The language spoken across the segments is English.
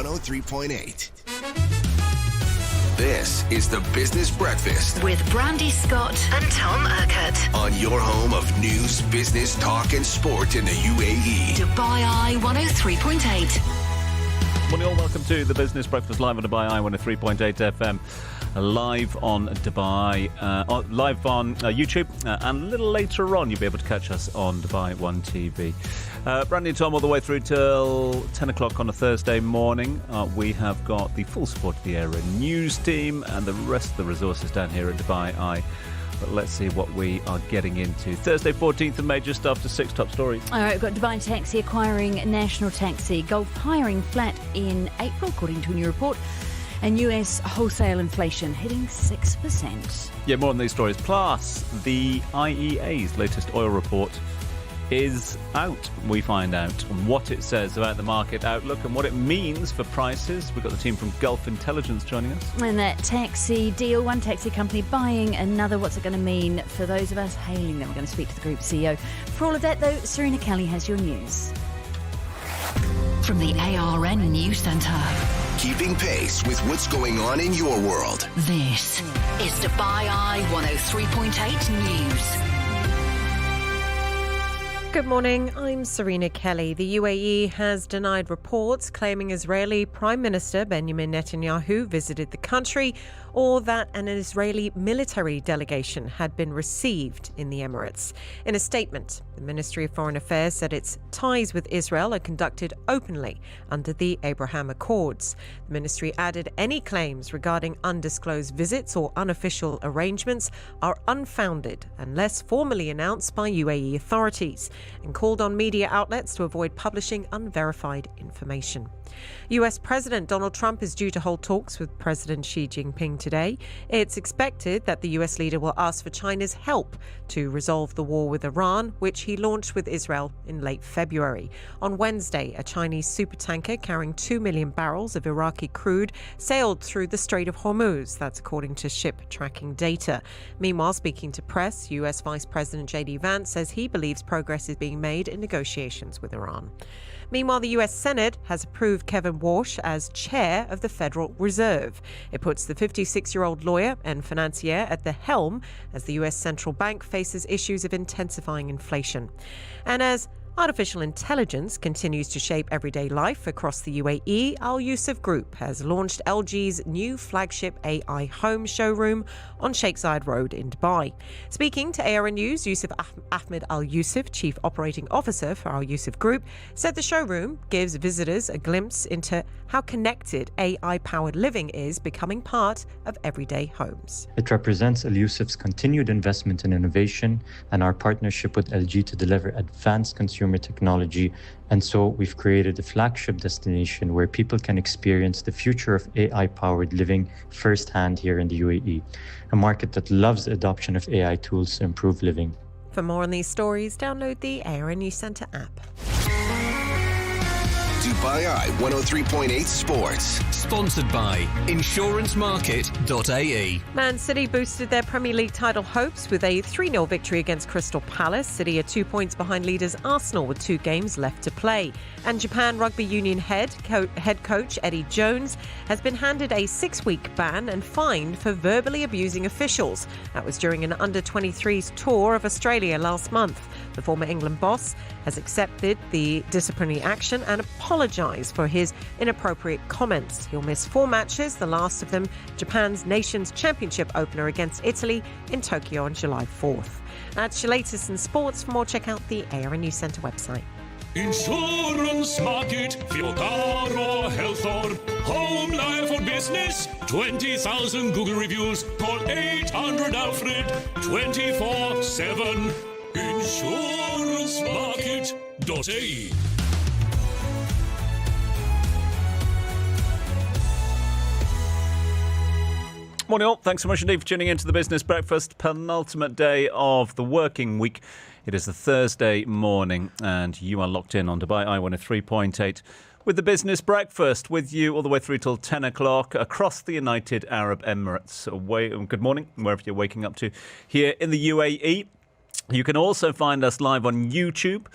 103.8. This is the Business Breakfast with Brandy Scott and Tom Urquhart on your home of news, business, talk and sport in the UAE. DubaiEye 103.8. Morning all, welcome to the Business Breakfast live on DubaiEye 103.8 FM. Live on Dubai, live on YouTube, and a little later on you'll be able to catch us on Dubai One TV. Brandy and Tom all the way through till 10 o'clock on a Thursday morning. We have got the full support of the Area News team and the rest of the resources down here at DubaiEye. But let's see what we are getting into. Thursday, 14th of May, just after 6 top stories. All right, we've got Dubai Taxi acquiring National Taxi. Gulf hiring flat in April, according to a new report. And US wholesale inflation hitting 6%. Yeah, more on these stories. Plus, the IEA's latest oil report is out. We find out what it says about the market outlook and what it means for prices. We've got the team from Gulf Intelligence joining us. And that taxi deal, one taxi company buying another. What's it going to mean for those of us hailing them? We're going to speak to the group CEO. For all of that, though, Serena Kelly has your news. From the ARN News Centre. Keeping pace with what's going on in your world. This is DubaiEye 103.8 News. Good morning, I'm Serena Kelly. The UAE has denied reports claiming Israeli Prime Minister Benjamin Netanyahu visited the country or that an Israeli military delegation had been received in the Emirates. In a statement, the Ministry of Foreign Affairs said its ties with Israel are conducted openly under the Abraham Accords. The ministry added any claims regarding undisclosed visits or unofficial arrangements are unfounded unless formally announced by UAE authorities, and called on media outlets to avoid publishing unverified information. US President Donald Trump is due to hold talks with President Xi Jinping today. It's expected that the US leader will ask for China's help to resolve the war with Iran, which he launched with Israel in late February. On Wednesday, a Chinese supertanker carrying 2 million barrels of Iraqi crude sailed through the Strait of Hormuz. That's according to ship tracking data. Meanwhile, speaking to press, US Vice President J.D. Vance says he believes progress is being made in negotiations with Iran. Meanwhile, the US Senate has approved Kevin Warsh as chair of the Federal Reserve. It puts the 56-year-old lawyer and financier at the helm as the US central bank faces issues of intensifying inflation. And as artificial intelligence continues to shape everyday life across the UAE, Al Yusuf Group has launched LG's new flagship AI home showroom on Sheikh Zayed Road in Dubai. Speaking to ARN News, Yusuf Ahmed Al Yusuf, Chief Operating Officer for Al Yusuf Group, said the showroom gives visitors a glimpse into how connected AI-powered living is becoming part of everyday homes. It represents Al Yusuf's continued investment in innovation and our partnership with LG to deliver advanced consumer technology, and so we've created a flagship destination where people can experience the future of AI-powered living firsthand here in the UAE, a market that loves the adoption of AI tools to improve living. For more on these stories, download the ARN News Centre app. DubaiEye 103.8 Sports. Sponsored by insurancemarket.ae. Man City boosted their Premier League title hopes with a 3-0 victory against Crystal Palace. City are 2 points behind leaders Arsenal with 2 games left to play. And Japan Rugby Union head coach Eddie Jones has been handed a 6-week ban and fined for verbally abusing officials. That was during an under-23s tour of Australia last month. The former England boss has accepted the disciplinary action and apologised for his inappropriate comments. He'll miss 4 matches, the last of them Japan's Nations Championship opener against Italy in Tokyo on July 4th. That's your latest in sports. For more, check out the ARN News Centre website. Insurance market for your car or health or home, life or business. 20,000 Google reviews. Call 800-ALFRED 24/7. Insurancemarket.ae. Morning all, thanks so much indeed for tuning into the Business Breakfast, penultimate day of the working week. It is a Thursday morning and you are locked in on DubaiEye 103.8 with the Business Breakfast with you all the way through till 10 o'clock across the United Arab Emirates. Good morning, wherever you're waking up to here in the UAE. You can also find us live on YouTube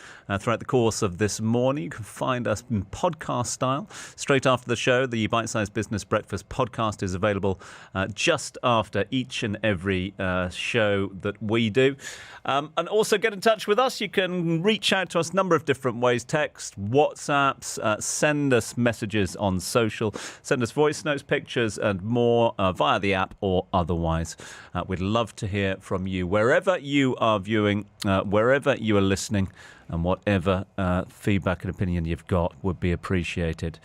throughout the course of this morning. You can find us in podcast style. Straight after the show, the Bite-Sized Business Breakfast podcast is available just after each and every show that we do. And also get in touch with us. You can reach out to us a number of different ways. Text, WhatsApps, send us messages on social, send us voice notes, pictures and more via the app or otherwise. We'd love to hear from you wherever you are viewing, wherever you are listening, and whatever feedback and opinion you've got would be appreciated.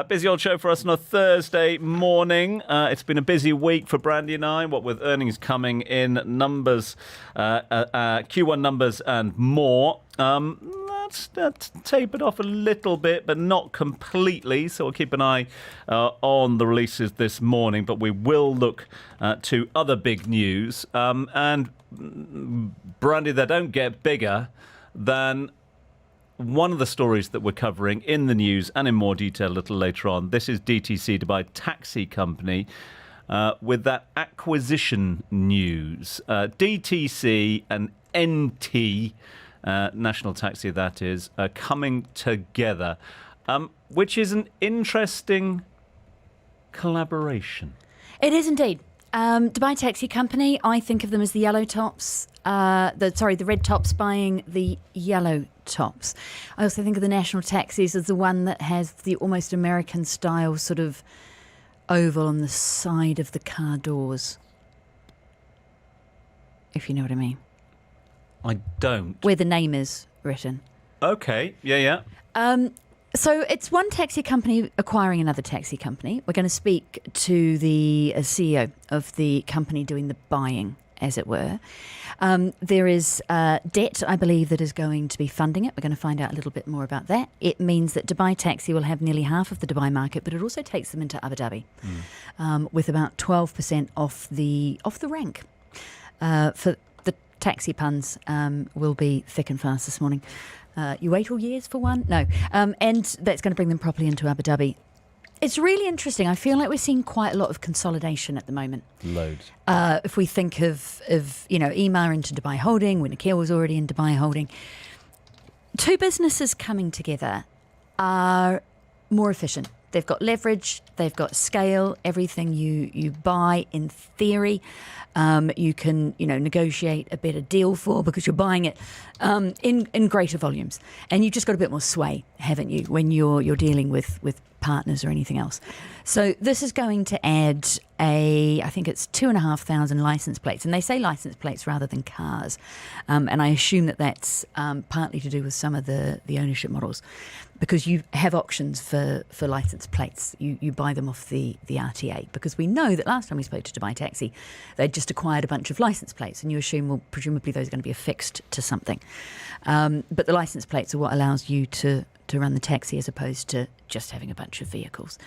Busy old show for us on a Thursday morning. It's been a busy week for Brandy and I, what with earnings coming in, numbers, Q1 numbers and more. That's tapered off a little bit, but not completely. So we'll keep an eye on the releases this morning. But we will look to other big news. And Brandy, they don't get bigger than one of the stories that we're covering in the news and in more detail a little later on. This is DTC, Dubai Taxi Company, with that acquisition news. DTC and NT, National Taxi that is, coming together, which is an interesting collaboration. It is indeed. Dubai Taxi Company, I think of them as the yellow tops, the red tops buying the yellow tops. I also think of the National Taxis as the one that has the almost American style sort of oval on the side of the car doors, if you know what I mean. I don't. Where the name is written. Okay, yeah. So it's one taxi company acquiring another taxi company. We're going to speak to the CEO of the company doing the buying, as it were. There is debt, I believe, that is going to be funding it. We're going to find out a little bit more about that. It means that Dubai Taxi will have nearly half of the Dubai market, but it also takes them into Abu Dhabi with about 12% off the rank. For the taxi puns will be thick and fast this morning. You wait all years for one? No. And that's going to bring them properly into Abu Dhabi. It's really interesting. I feel like we're seeing quite a lot of consolidation at the moment. Loads. If we think of Emaar into Dubai Holding, when Nikhil was already in Dubai Holding, two businesses coming together are more efficient. They've got leverage, they've got scale. Everything you buy, in theory, you can negotiate a better deal for because you're buying it in greater volumes, and you've just got a bit more sway, haven't you, when you're dealing with partners or anything else. So this is going to add I think it's 2,500 license plates, and they say license plates rather than cars, and I assume that's partly to do with some of the ownership models, because you have options for license plates. You buy them off the RTA, because we know that last time we spoke to Dubai Taxi, they'd just acquired a bunch of license plates, and you assume, well, presumably those are going to be affixed to something. But the license plates are what allows you to run the taxi as opposed to just having a bunch of vehicles.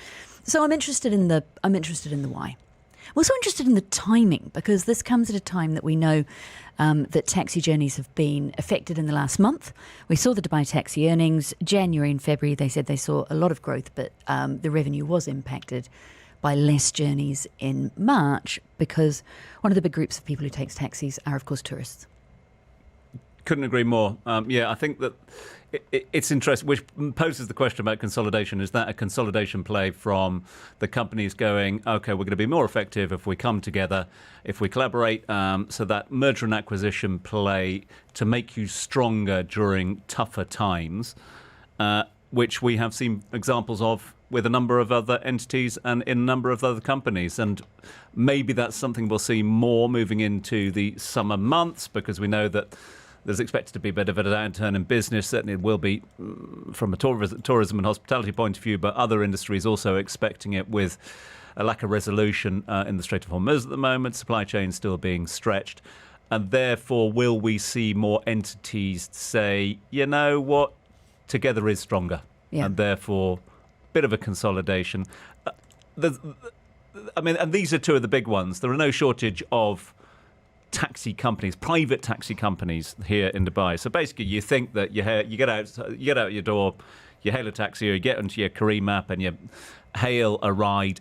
So I'm interested in the why. I'm also interested in the timing, because this comes at a time that we know that taxi journeys have been affected in the last month. We saw the Dubai Taxi earnings. January and February, they said they saw a lot of growth, but the revenue was impacted by less journeys in March, because one of the big groups of people who takes taxis are, of course, tourists. Couldn't agree more. I think that it's interesting, which poses the question about consolidation. Is that a consolidation play from the companies going, OK, we're going to be more effective if we come together, if we collaborate, so that merger and acquisition play to make you stronger during tougher times, which we have seen examples of with a number of other entities and in a number of other companies. And maybe that's something we'll see more moving into the summer months, because we know that there's expected to be a bit of a downturn in business. Certainly it will be from a tourism and hospitality point of view, but other industries also expecting it, with a lack of resolution in the Strait of Hormuz at the moment, supply chains still being stretched. And therefore, will we see more entities say, you know what, together is stronger? Yeah. And therefore, bit of a consolidation. And these are two of the big ones. There are no shortage of taxi companies, private taxi companies here in Dubai. So basically, you think that you get out your door, you hail a taxi, or you get onto your Careem app and you hail a ride,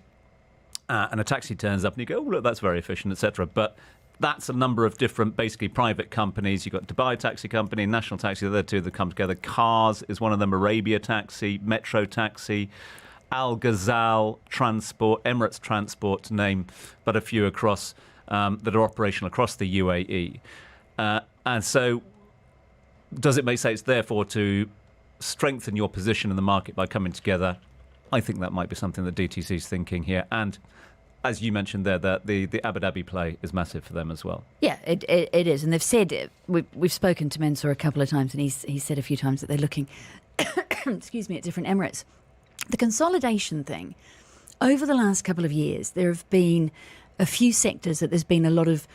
and a taxi turns up, and you go, "Oh, look, that's very efficient," etc. But that's a number of different, basically private companies. You've got Dubai Taxi Company, National Taxi, the other two that come together. Cars is one of them, Arabia Taxi, Metro Taxi, Al Ghazal Transport, Emirates Transport, to name but a few across that are operational across the UAE. And so does it make sense, therefore, to strengthen your position in the market by coming together? I think that might be something that DTC is thinking here. And as you mentioned there, that the Abu Dhabi play is massive for them as well. Yeah, it is. And they've said, we've spoken to Mansour a couple of times, and he's said a few times that they're looking, excuse me, at different Emirates. The consolidation thing, over the last couple of years, there have been a few sectors that there's been a lot of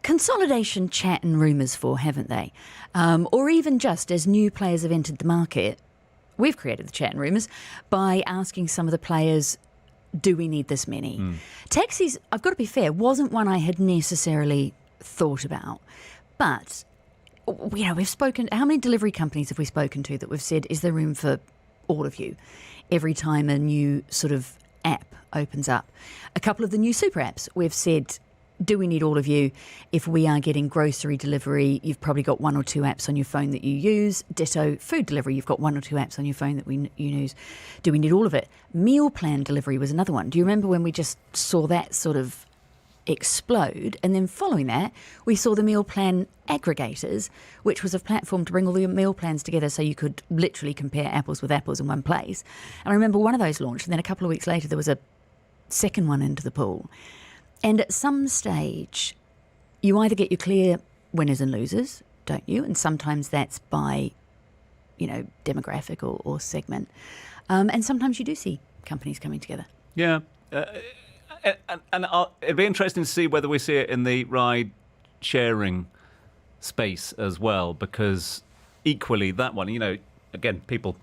consolidation chat and rumours for, haven't they? Or even just as new players have entered the market, we've created the chat and rumours by asking some of the players, do we need this many? Taxis, I've got to be fair, wasn't one I had necessarily thought about. But, you know, we've spoken, how many delivery companies have we spoken to that we've said, is there room for all of you? Every time a new sort of app opens up. A couple of the new super apps, we've said, do we need all of you? If we are getting grocery delivery, you've probably got one or two apps on your phone that you use. Ditto food delivery, you've got one or two apps on your phone that you use. Do we need all of it? Meal plan delivery was another one. Do you remember when we just saw that sort of explode? And then following that, we saw the meal plan aggregators, which was a platform to bring all the meal plans together so you could literally compare apples with apples in one place. And I remember one of those launched, and then a couple of weeks later, there was a second one into the pool. And at some stage, you either get your clear winners and losers, don't you? And sometimes that's by, you know, demographic or segment. And sometimes you do see companies coming together. Yeah. And it'd be interesting to see whether we see it in the ride-sharing space as well, because equally that one, you know, again, people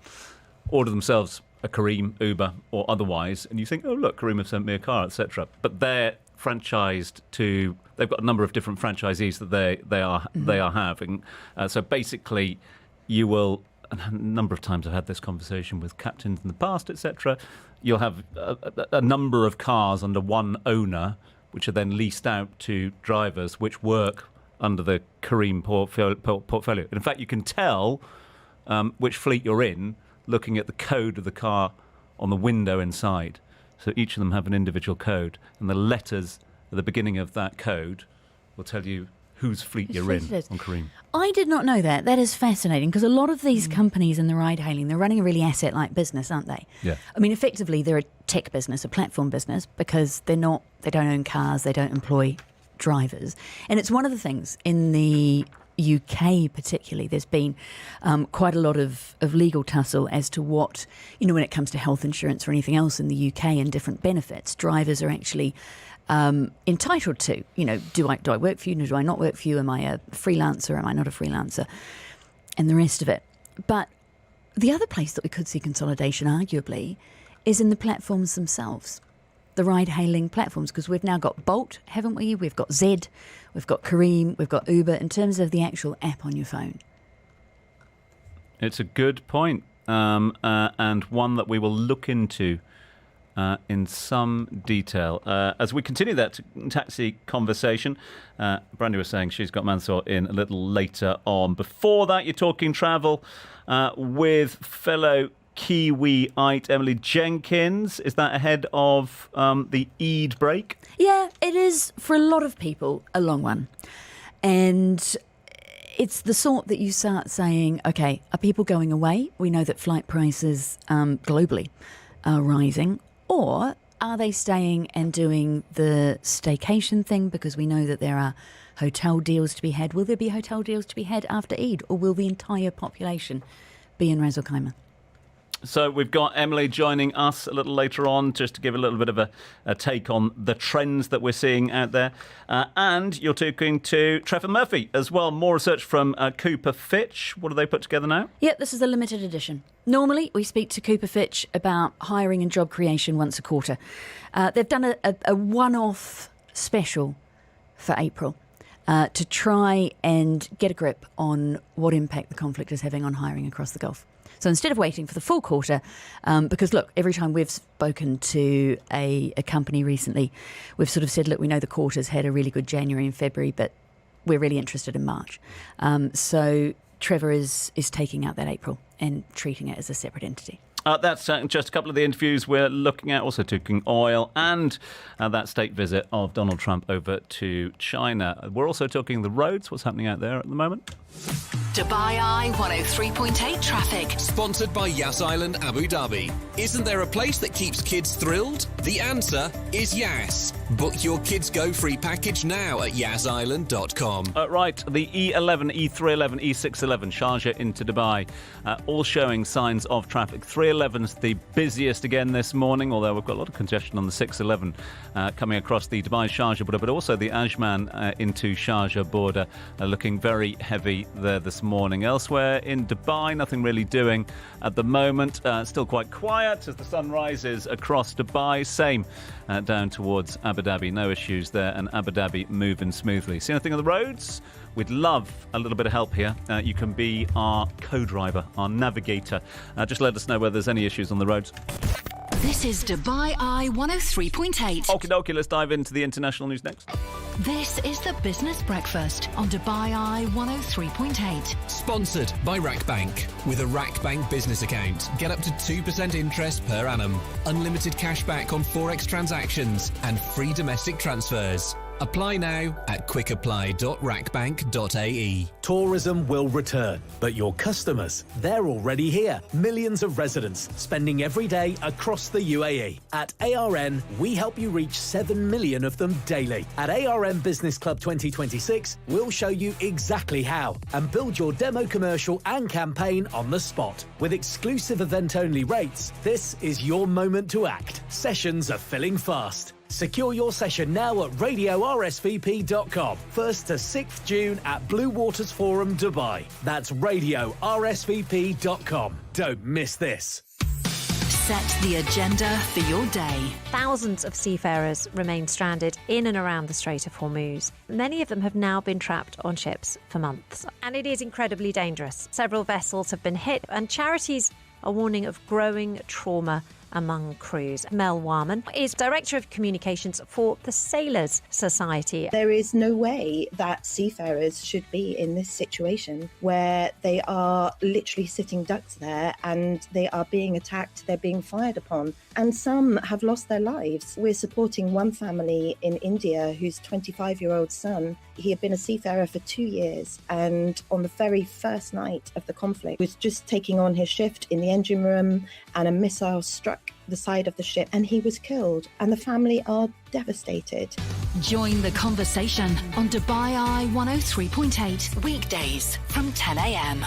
order themselves a Careem, Uber or otherwise, and you think, oh, look, Careem have sent me a car, etc. But they're franchised to, they've got a number of different franchisees that they are having. So basically, you will, a number of times I've had this conversation with captains in the past, etc. You'll have a number of cars under one owner, which are then leased out to drivers, which work under the Careem portfolio. In fact, you can tell which fleet you're in looking at the code of the car on the window inside. So each of them have an individual code, and the letters at the beginning of that code will tell you whose fleet you're in on Careem. I did not know that. That is fascinating, because a lot of these companies in the ride-hailing, they're running a really asset-like business, aren't they? Yeah. I mean, effectively, they're a tech business, a platform business, because they don't own cars, they don't employ drivers. And it's one of the things in the UK particularly, there's been quite a lot of legal tussle as to what, you know, when it comes to health insurance or anything else in the UK and different benefits, drivers are actually entitled to. You know, do I work for you? Do I not work for you? Am I a freelancer? Am I not a freelancer? And the rest of it. But the other place that we could see consolidation, arguably, is in the platforms themselves, the ride-hailing platforms, because we've now got Bolt, haven't we? We've got Zed, we've got Careem, we've got Uber, in terms of the actual app on your phone. It's a good point, and one that we will look into in some detail. As we continue that taxi conversation, Brandy was saying she's got Mansour in a little later on. Before that, you're talking travel with fellow Kiwiite Emily Jenkins. Is that ahead of the Eid break? Yeah, it is for a lot of people a long one. And it's the sort that you start saying, okay, are people going away? We know that flight prices globally are rising. Or are they staying and doing the staycation thing, because we know that there are hotel deals to be had? Will there be hotel deals to be had after Eid, or will the entire population be in Ras Al Khaimah? So we've got Emily joining us a little later on just to give a little bit of a take on the trends that we're seeing out there. And you're talking to Trevor Murphy as well. More research from Cooper Fitch. What do they put together now? Yep, this is a limited edition. Normally, we speak to Cooper Fitch about hiring and job creation once a quarter. They've done a one-off special for April to try and get a grip on what impact the conflict is having on hiring across the Gulf. So instead of waiting for the full quarter, because look, every time we've spoken to a company recently, we've sort of said, look, we know the quarter's had a really good January and February, but we're really interested in March. So Trevor is taking out that April and treating it as a separate entity. That's just a couple of the interviews we're looking at, also talking oil and that state visit of Donald Trump over to China. We're also talking the roads, what's happening out there at the moment. DubaiEye 103.8 traffic. Sponsored by Yas Island Abu Dhabi. Isn't there a place that keeps kids thrilled? The answer is Yas. Book your Kids Go free package now at yasisland.com. Right, the E11, E311, E611, Sharjah into Dubai, all showing signs of traffic. 311's the busiest again this morning, although we've got a lot of congestion on the 611 coming across the Dubai-Sharjah border, but also the Ajman into Sharjah border looking very heavy there this morning. Elsewhere in Dubai, nothing really doing at the moment. Still quite quiet as the sun rises across Dubai. Same down towards Abu Dhabi. No issues there, and Abu Dhabi moving smoothly. See anything on the roads? We'd love a little bit of help here. You can be our co-driver, our navigator. Just let us know whether there's any issues on the roads. This is DubaiEye 103.8. Okie dokie, let's dive into the international news next. This is the Business Breakfast on DubaiEye 103.8. Sponsored by RackBank. With a RackBank business account, get up to 2% interest per annum, unlimited cashback on Forex transactions, and free domestic transfers. Apply now at quickapply.rackbank.ae. Tourism will return, but your customers, they're already here. Millions of residents spending every day across the UAE. At ARN, we help you reach 7 million of them daily. At ARN Business Club 2026, we'll show you exactly how and build your demo commercial and campaign on the spot. With exclusive event-only rates, this is your moment to act. Sessions are filling fast. Secure your session now at radiorsvp.com. 1st to 6th June at Blue Waters Forum, Dubai. That's radiorsvp.com. Don't miss this. Set the agenda for your day. Thousands of seafarers remain stranded in and around the Strait of Hormuz. Many of them have now been trapped on ships for months. And it is incredibly dangerous. Several vessels have been hit, and charities are warning of growing trauma among crews. Mel Warman is Director of Communications for the Sailors Society. There is no way that seafarers should be in this situation where they are literally sitting ducks there and they are being attacked, they're being fired upon, and some have lost their lives. We're supporting one family in India whose 25-year-old son, he had been a seafarer for 2 years, and on the very first night of the conflict was just taking on his shift in the engine room, and a missile struck the side of the ship and he was killed, and the family are devastated. Join the conversation on DubaiEye 103.8 weekdays from 10 a.m.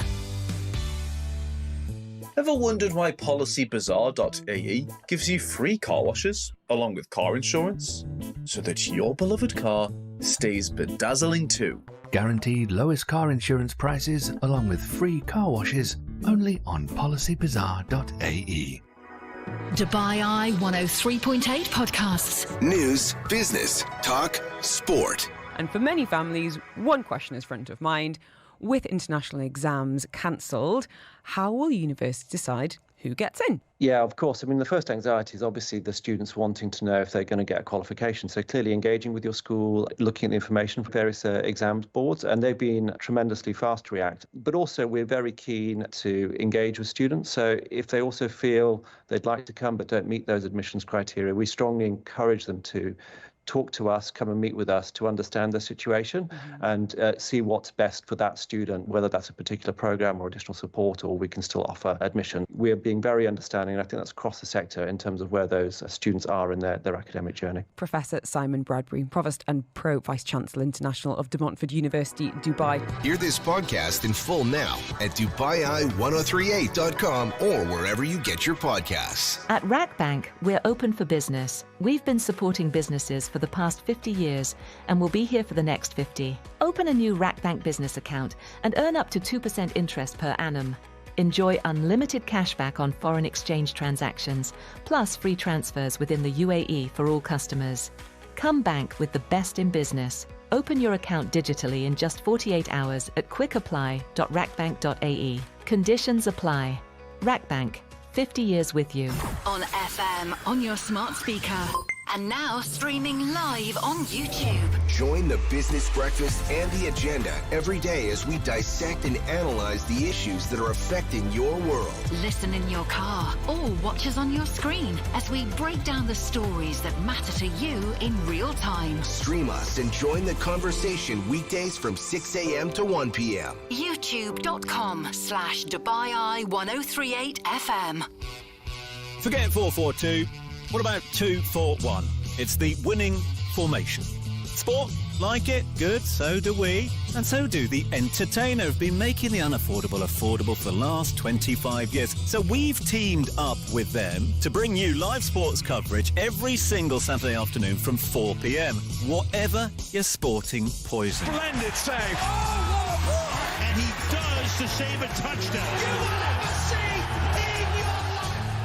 Ever wondered why PolicyBazaar.ae gives you free car washes along with car insurance so that your beloved car stays bedazzling too? Guaranteed lowest car insurance prices along with free car washes only on PolicyBazaar.ae. DubaiEye 103.8 podcasts. News, business, talk, sport. And for many families, one question is front of mind. With international exams cancelled, how will universities decide who gets in? Yeah, of course. I mean, the first anxiety is obviously the students wanting to know if they're going to get a qualification. So clearly engaging with your school, looking at the information from various exams boards, and they've been tremendously fast to react. But also we're very keen to engage with students. So if they also feel they'd like to come but don't meet those admissions criteria, we strongly encourage them to talk to us, come and meet with us to understand the situation and see what's best for that student, whether that's a particular program or additional support, or we can still offer admission. We're being very understanding, and I think that's across the sector in terms of where those students are in their academic journey. Professor Simon Bradbury, Provost and Pro Vice-Chancellor International of De Montfort University, Dubai. Hear this podcast in full now at DubaiEye1038.com or wherever you get your podcasts. At RackBank, we're open for business. We've been supporting businesses for the past 50 years and will be here for the next 50. Open a new RackBank business account and earn up to 2% interest per annum. Enjoy unlimited cashback on foreign exchange transactions, plus free transfers within the UAE for all customers. Come bank with the best in business. Open your account digitally in just 48 hours at quickapply.rackbank.ae. Conditions apply. RackBank, 50 years with you. On FM, on your smart speaker. And now streaming live on YouTube. Join the Business Breakfast and the agenda every day as we dissect and analyze the issues that are affecting your world. Listen in your car or watch us on your screen as we break down the stories that matter to you in real time. Stream us and join the conversation weekdays from 6 a.m. to 1 p.m. YouTube.com/DubaiEye 1038 FM. Forget 4-4-2. What about 2-4-1? It's the winning formation. Sport? Like it? Good, so do we. And so do the Entertainer, who've been making the unaffordable affordable for the last 25 years. So we've teamed up with them to bring you live sports coverage every single Saturday afternoon from 4 p.m. Whatever your sporting poison. Splendid save. Oh, what a block! And he does to save a touchdown. You will never see in your life.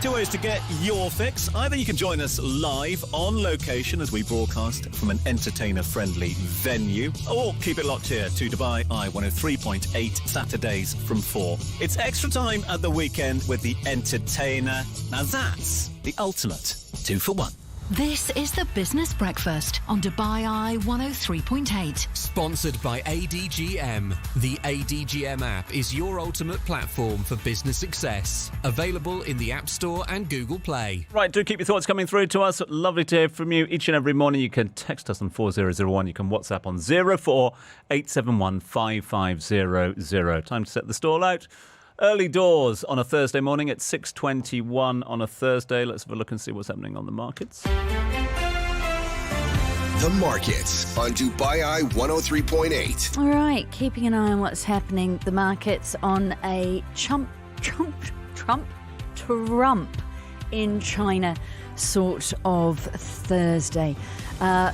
Two ways to get your fix. Either you can join us live on location as we broadcast from an entertainer-friendly venue, or keep it locked here to DubaiEye 103.8 Saturdays from 4. It's extra time at the weekend with the Entertainer. Now that's the ultimate 2-for-1. This is the Business Breakfast on DubaiEye 103.8. Sponsored by ADGM. The ADGM app is your ultimate platform for business success. Available in the App Store and Google Play. Right, do keep your thoughts coming through to us. Lovely to hear from you each and every morning. You can text us on 4001. You can WhatsApp on 04871 5500. Time to set the stall out. Early doors on a Thursday morning at 6:21 on a Thursday. Let's have a look and see what's happening on the markets. The markets on DubaiEye 103.8. All right, keeping an eye on what's happening. The markets on a Trump in China sort of Thursday.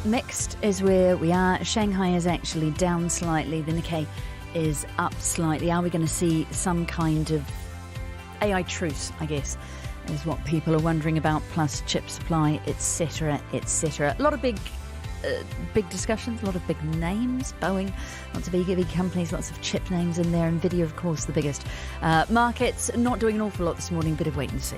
Mixed is where we are. Shanghai is actually down slightly. The Nikkei is up slightly. Are we going to see some kind of AI truce, I guess, is what people are wondering about, plus chip supply, etc., etc. A lot of big discussions, a lot of big names. Boeing, lots of big companies, lots of chip names in there. NVIDIA, of course, the biggest. Markets not doing an awful lot this morning. Bit of wait and see.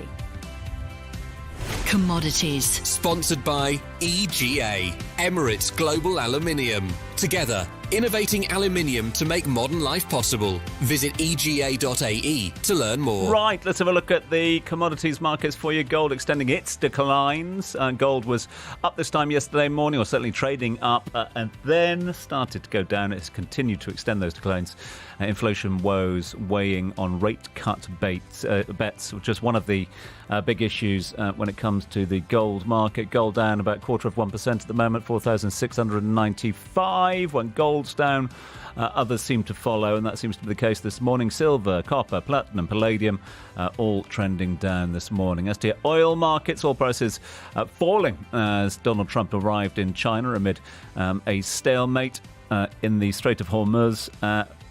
Commodities. Sponsored by EGA, Emirates Global Aluminium. Together, innovating aluminium to make modern life possible. Visit ega.ae to learn more. Right, let's have a look at the commodities markets for you. Gold extending its declines. Gold was up this time yesterday morning, or certainly trading up, and then started to go down. It's continued to extend those declines. Inflation woes weighing on rate cut bets, which is one of the big issues when it comes to the gold market. Gold down about 0.25% at the moment, 4,695. When gold's down, others seem to follow, and that seems to be the case this morning. Silver, copper, platinum, palladium, all trending down this morning. As to your oil markets, oil prices falling as Donald Trump arrived in China amid a stalemate in the Strait of Hormuz,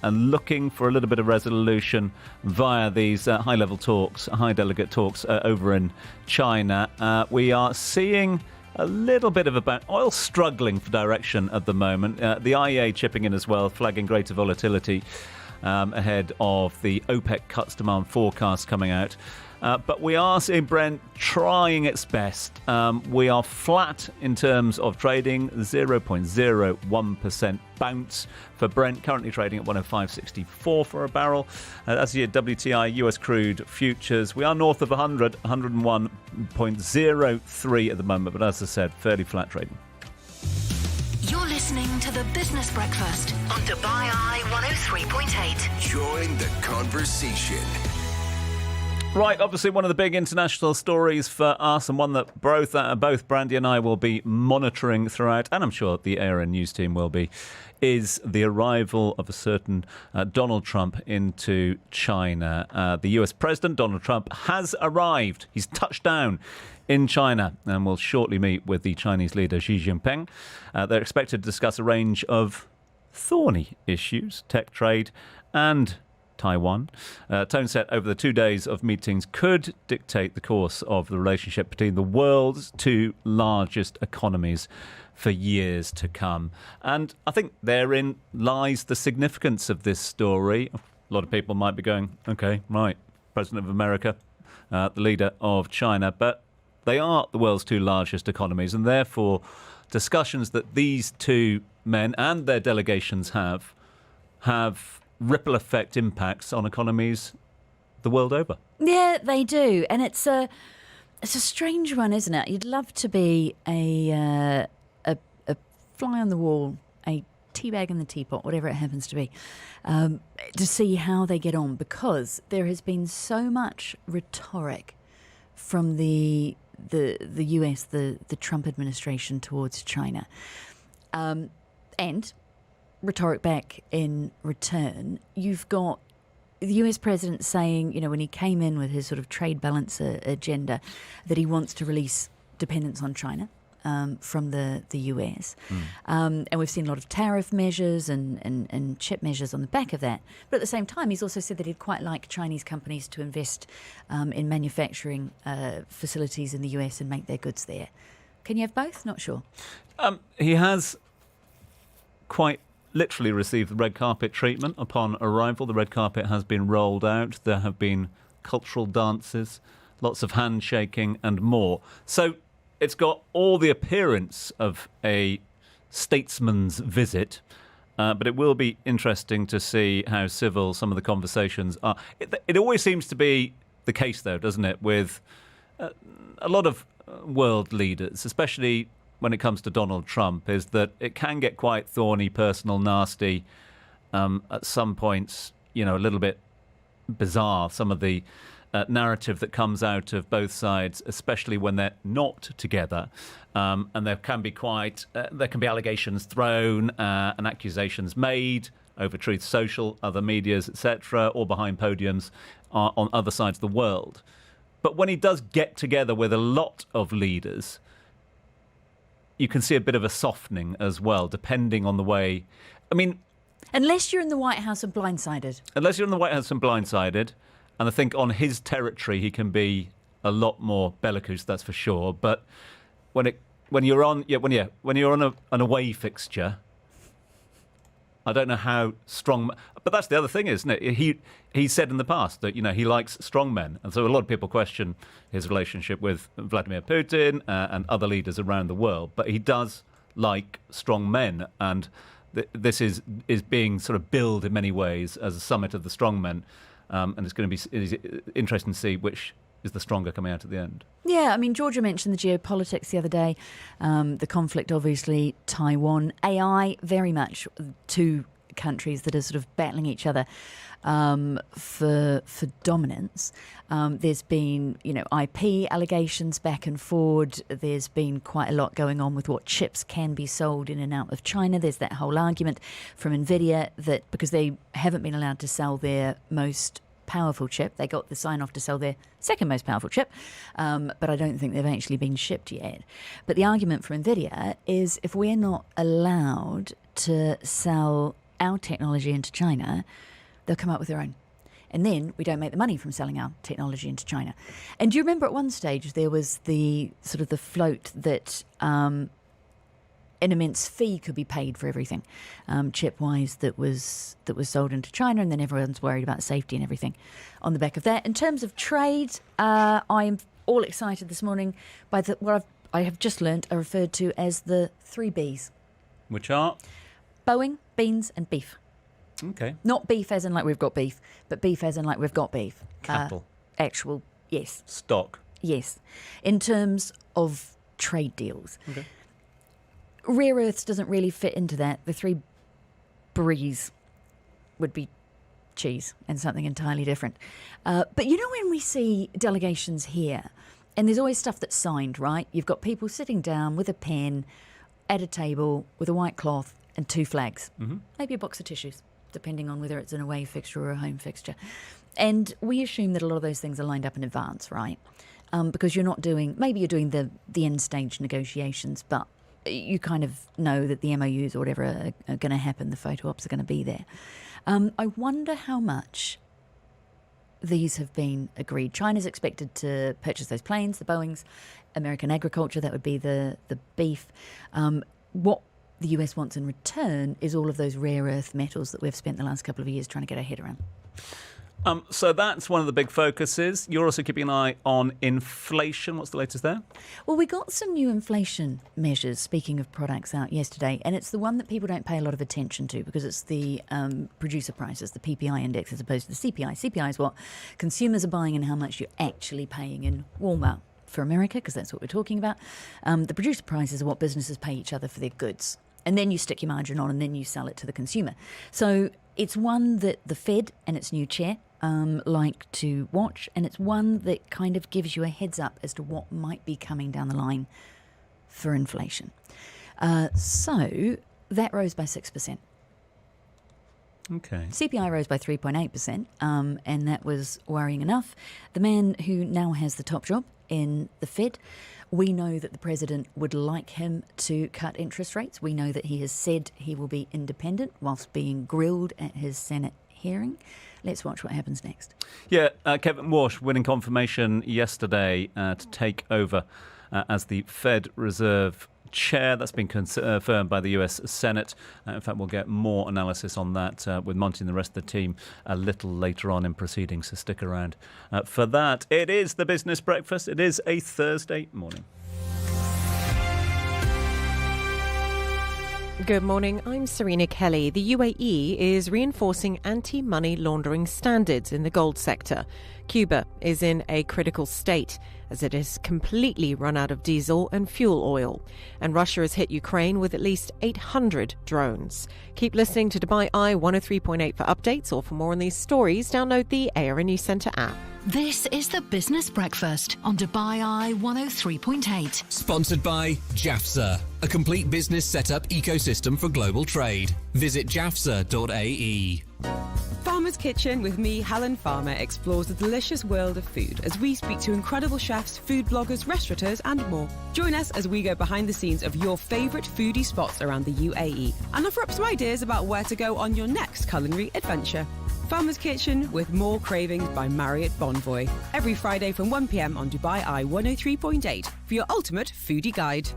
and looking for a little bit of resolution via these high-level talks, high delegate talks over in China. We are seeing a little bit of oil struggling for direction at the moment. The IEA chipping in as well, flagging greater volatility ahead of the OPEC cuts demand forecast coming out. But we are seeing Brent trying its best. We are flat in terms of trading, 0.01% bounce for Brent, currently trading at 105.64 for a barrel. That's your WTI US crude futures. We are north of 101.03 at the moment, but as I said, fairly flat trading. You're listening to the Business Breakfast on DubaiEye 103.8. Join the conversation. Right, obviously one of the big international stories for us, and one that both Brandy and I will be monitoring throughout, and I'm sure the ARN News team will be, is the arrival of a certain Donald Trump into China. The US President, Donald Trump, has arrived. He's touched down in China and will shortly meet with the Chinese leader Xi Jinping. They're expected to discuss a range of thorny issues, tech trade and Taiwan. Tone set over the 2 days of meetings could dictate the course of the relationship between the world's two largest economies for years to come. And I think therein lies the significance of this story. A lot of people might be going, okay, right, President of America, the leader of China. But they are the world's two largest economies, and therefore discussions that these two men and their delegations have ripple effect impacts on economies the world over. Yeah, they do. And it's a strange one, isn't it? You'd love to be a fly on the wall, a tea bag in the teapot, whatever it happens to be, to see how they get on, because there has been so much rhetoric from the US, the Trump administration towards China, and rhetoric back in return. You've got the US president saying, you know, when he came in with his sort of trade balance agenda, that he wants to release dependence on China from the US. And we've seen a lot of tariff measures and chip measures on the back of that. But at the same time, he's also said that he'd quite like Chinese companies to invest in manufacturing facilities in the US and make their goods there. Can you have both? Not sure. He has quite literally received the red carpet treatment upon arrival. The red carpet has been rolled out. There have been cultural dances, lots of handshaking and more. So it's got all the appearance of a statesman's visit, but it will be interesting to see how civil some of the conversations are. It always seems to be the case, though, doesn't it, with a lot of world leaders, especially when it comes to Donald Trump, is that it can get quite thorny, personal, nasty, at some points, you know, a little bit bizarre, some of the narrative that comes out of both sides, especially when they're not together. And there can be allegations thrown and accusations made over Truth Social, other medias, etc., or behind podiums on other sides of the world. But when he does get together with a lot of leaders, you can see a bit of a softening as well, depending on the way. I mean, unless you're in the White House and blindsided. Unless you're in the White House and blindsided. And I think on his territory, he can be a lot more bellicose, that's for sure. But when you're on an away fixture, I don't know how strong. But that's the other thing, isn't it? He said in the past that, you know, he likes strong men, and so a lot of people question his relationship with Vladimir Putin and other leaders around the world. But he does like strong men, and this is being sort of billed in many ways as a summit of the strong men. And it's going to be interesting to see which is the stronger coming out at the end. Yeah, I mean, Georgia mentioned the geopolitics the other day. The conflict, obviously, Taiwan, AI, very much two countries that are sort of battling each other for dominance. There's been, you know, IP allegations back and forward. There's been quite a lot going on with what chips can be sold in and out of China. There's that whole argument from NVIDIA that because they haven't been allowed to sell their most powerful chip, they got the sign-off to sell their second most powerful chip, but I don't think they've actually been shipped yet. But the argument for NVIDIA is if we're not allowed to sell our technology into China, they'll come up with their own. And then we don't make the money from selling our technology into China. And do you remember at one stage there was the sort of the float that an immense fee could be paid for everything, chip-wise, that was sold into China, and then everyone's worried about safety and everything on the back of that. In terms of trade, I'm all excited this morning by what I have just learnt are referred to as the 3 Bs. Which are? Boeing, beans and beef. Okay. Not beef as in like we've got beef, but beef as in like we've got beef. Cattle. Actual, yes. Stock. Yes. In terms of trade deals. Okay. Rare earths doesn't really fit into that. The 3 Bs would be cheese and something entirely different. But you know when we see delegations here, and there's always stuff that's signed, right? You've got people sitting down with a pen at a table with a white cloth and 2 flags. Mm-hmm. Maybe a box of tissues, depending on whether it's an away fixture or a home fixture. And we assume that a lot of those things are lined up in advance, right? Because you're doing the end stage negotiations, but you kind of know that the MOUs or whatever are going to happen, the photo ops are going to be there. I wonder how much these have been agreed. China's expected to purchase those planes, the Boeings, American agriculture, that would be the beef. What the US wants in return is all of those rare earth metals that we've spent the last couple of years trying to get our head around. So that's one of the big focuses. You're also keeping an eye on inflation. What's the latest there? Well, we got some new inflation measures, speaking of products, out yesterday, and it's the one that people don't pay a lot of attention to because it's the producer prices, the PPI index, as opposed to the CPI. CPI is what consumers are buying and how much you're actually paying in Walmart for America, because that's what we're talking about. The producer prices are what businesses pay each other for their goods. And then you stick your margin on and then you sell it to the consumer. So it's one that the Fed and its new chair like to watch, and it's one that kind of gives you a heads up as to what might be coming down the line for inflation. So that rose by 6%. Okay. CPI rose by 3.8%, and that was worrying enough. The man who now has the top job in the Fed, we know that the president would like him to cut interest rates. We know that he has said he will be independent whilst being grilled at his Senate hearing. Let's watch what happens next. Yeah, Kevin Walsh winning confirmation yesterday to take over as the Fed Reserve Chair. That's been confirmed by the US Senate. In fact, we'll get more analysis on that with Monty and the rest of the team a little later on in proceedings, so stick around for that. It is the Business Breakfast. It is a Thursday morning. Good morning, I'm Serena Kelly. The UAE is reinforcing anti-money laundering standards in the gold sector. Cuba is in a critical state as it has completely run out of diesel and fuel oil. And Russia has hit Ukraine with at least 800 drones. Keep listening to DubaiEye 103.8 for updates, or for more on these stories, download the ARN News Centre app. This is the Business Breakfast on DubaiEye 103.8. Sponsored by JAFSA, a complete business setup ecosystem for global trade. Visit jafsa.ae. Farmer's Kitchen with me, Helen Farmer, explores the delicious world of food as we speak to incredible chefs, food bloggers, restaurateurs and more. Join us as we go behind the scenes of your favourite foodie spots around the UAE and offer up some ideas about where to go on your next culinary adventure. Farmer's Kitchen with More Cravings by Marriott Bonvoy. Every Friday from 1pm on DubaiEye 103.8 for your ultimate foodie guide.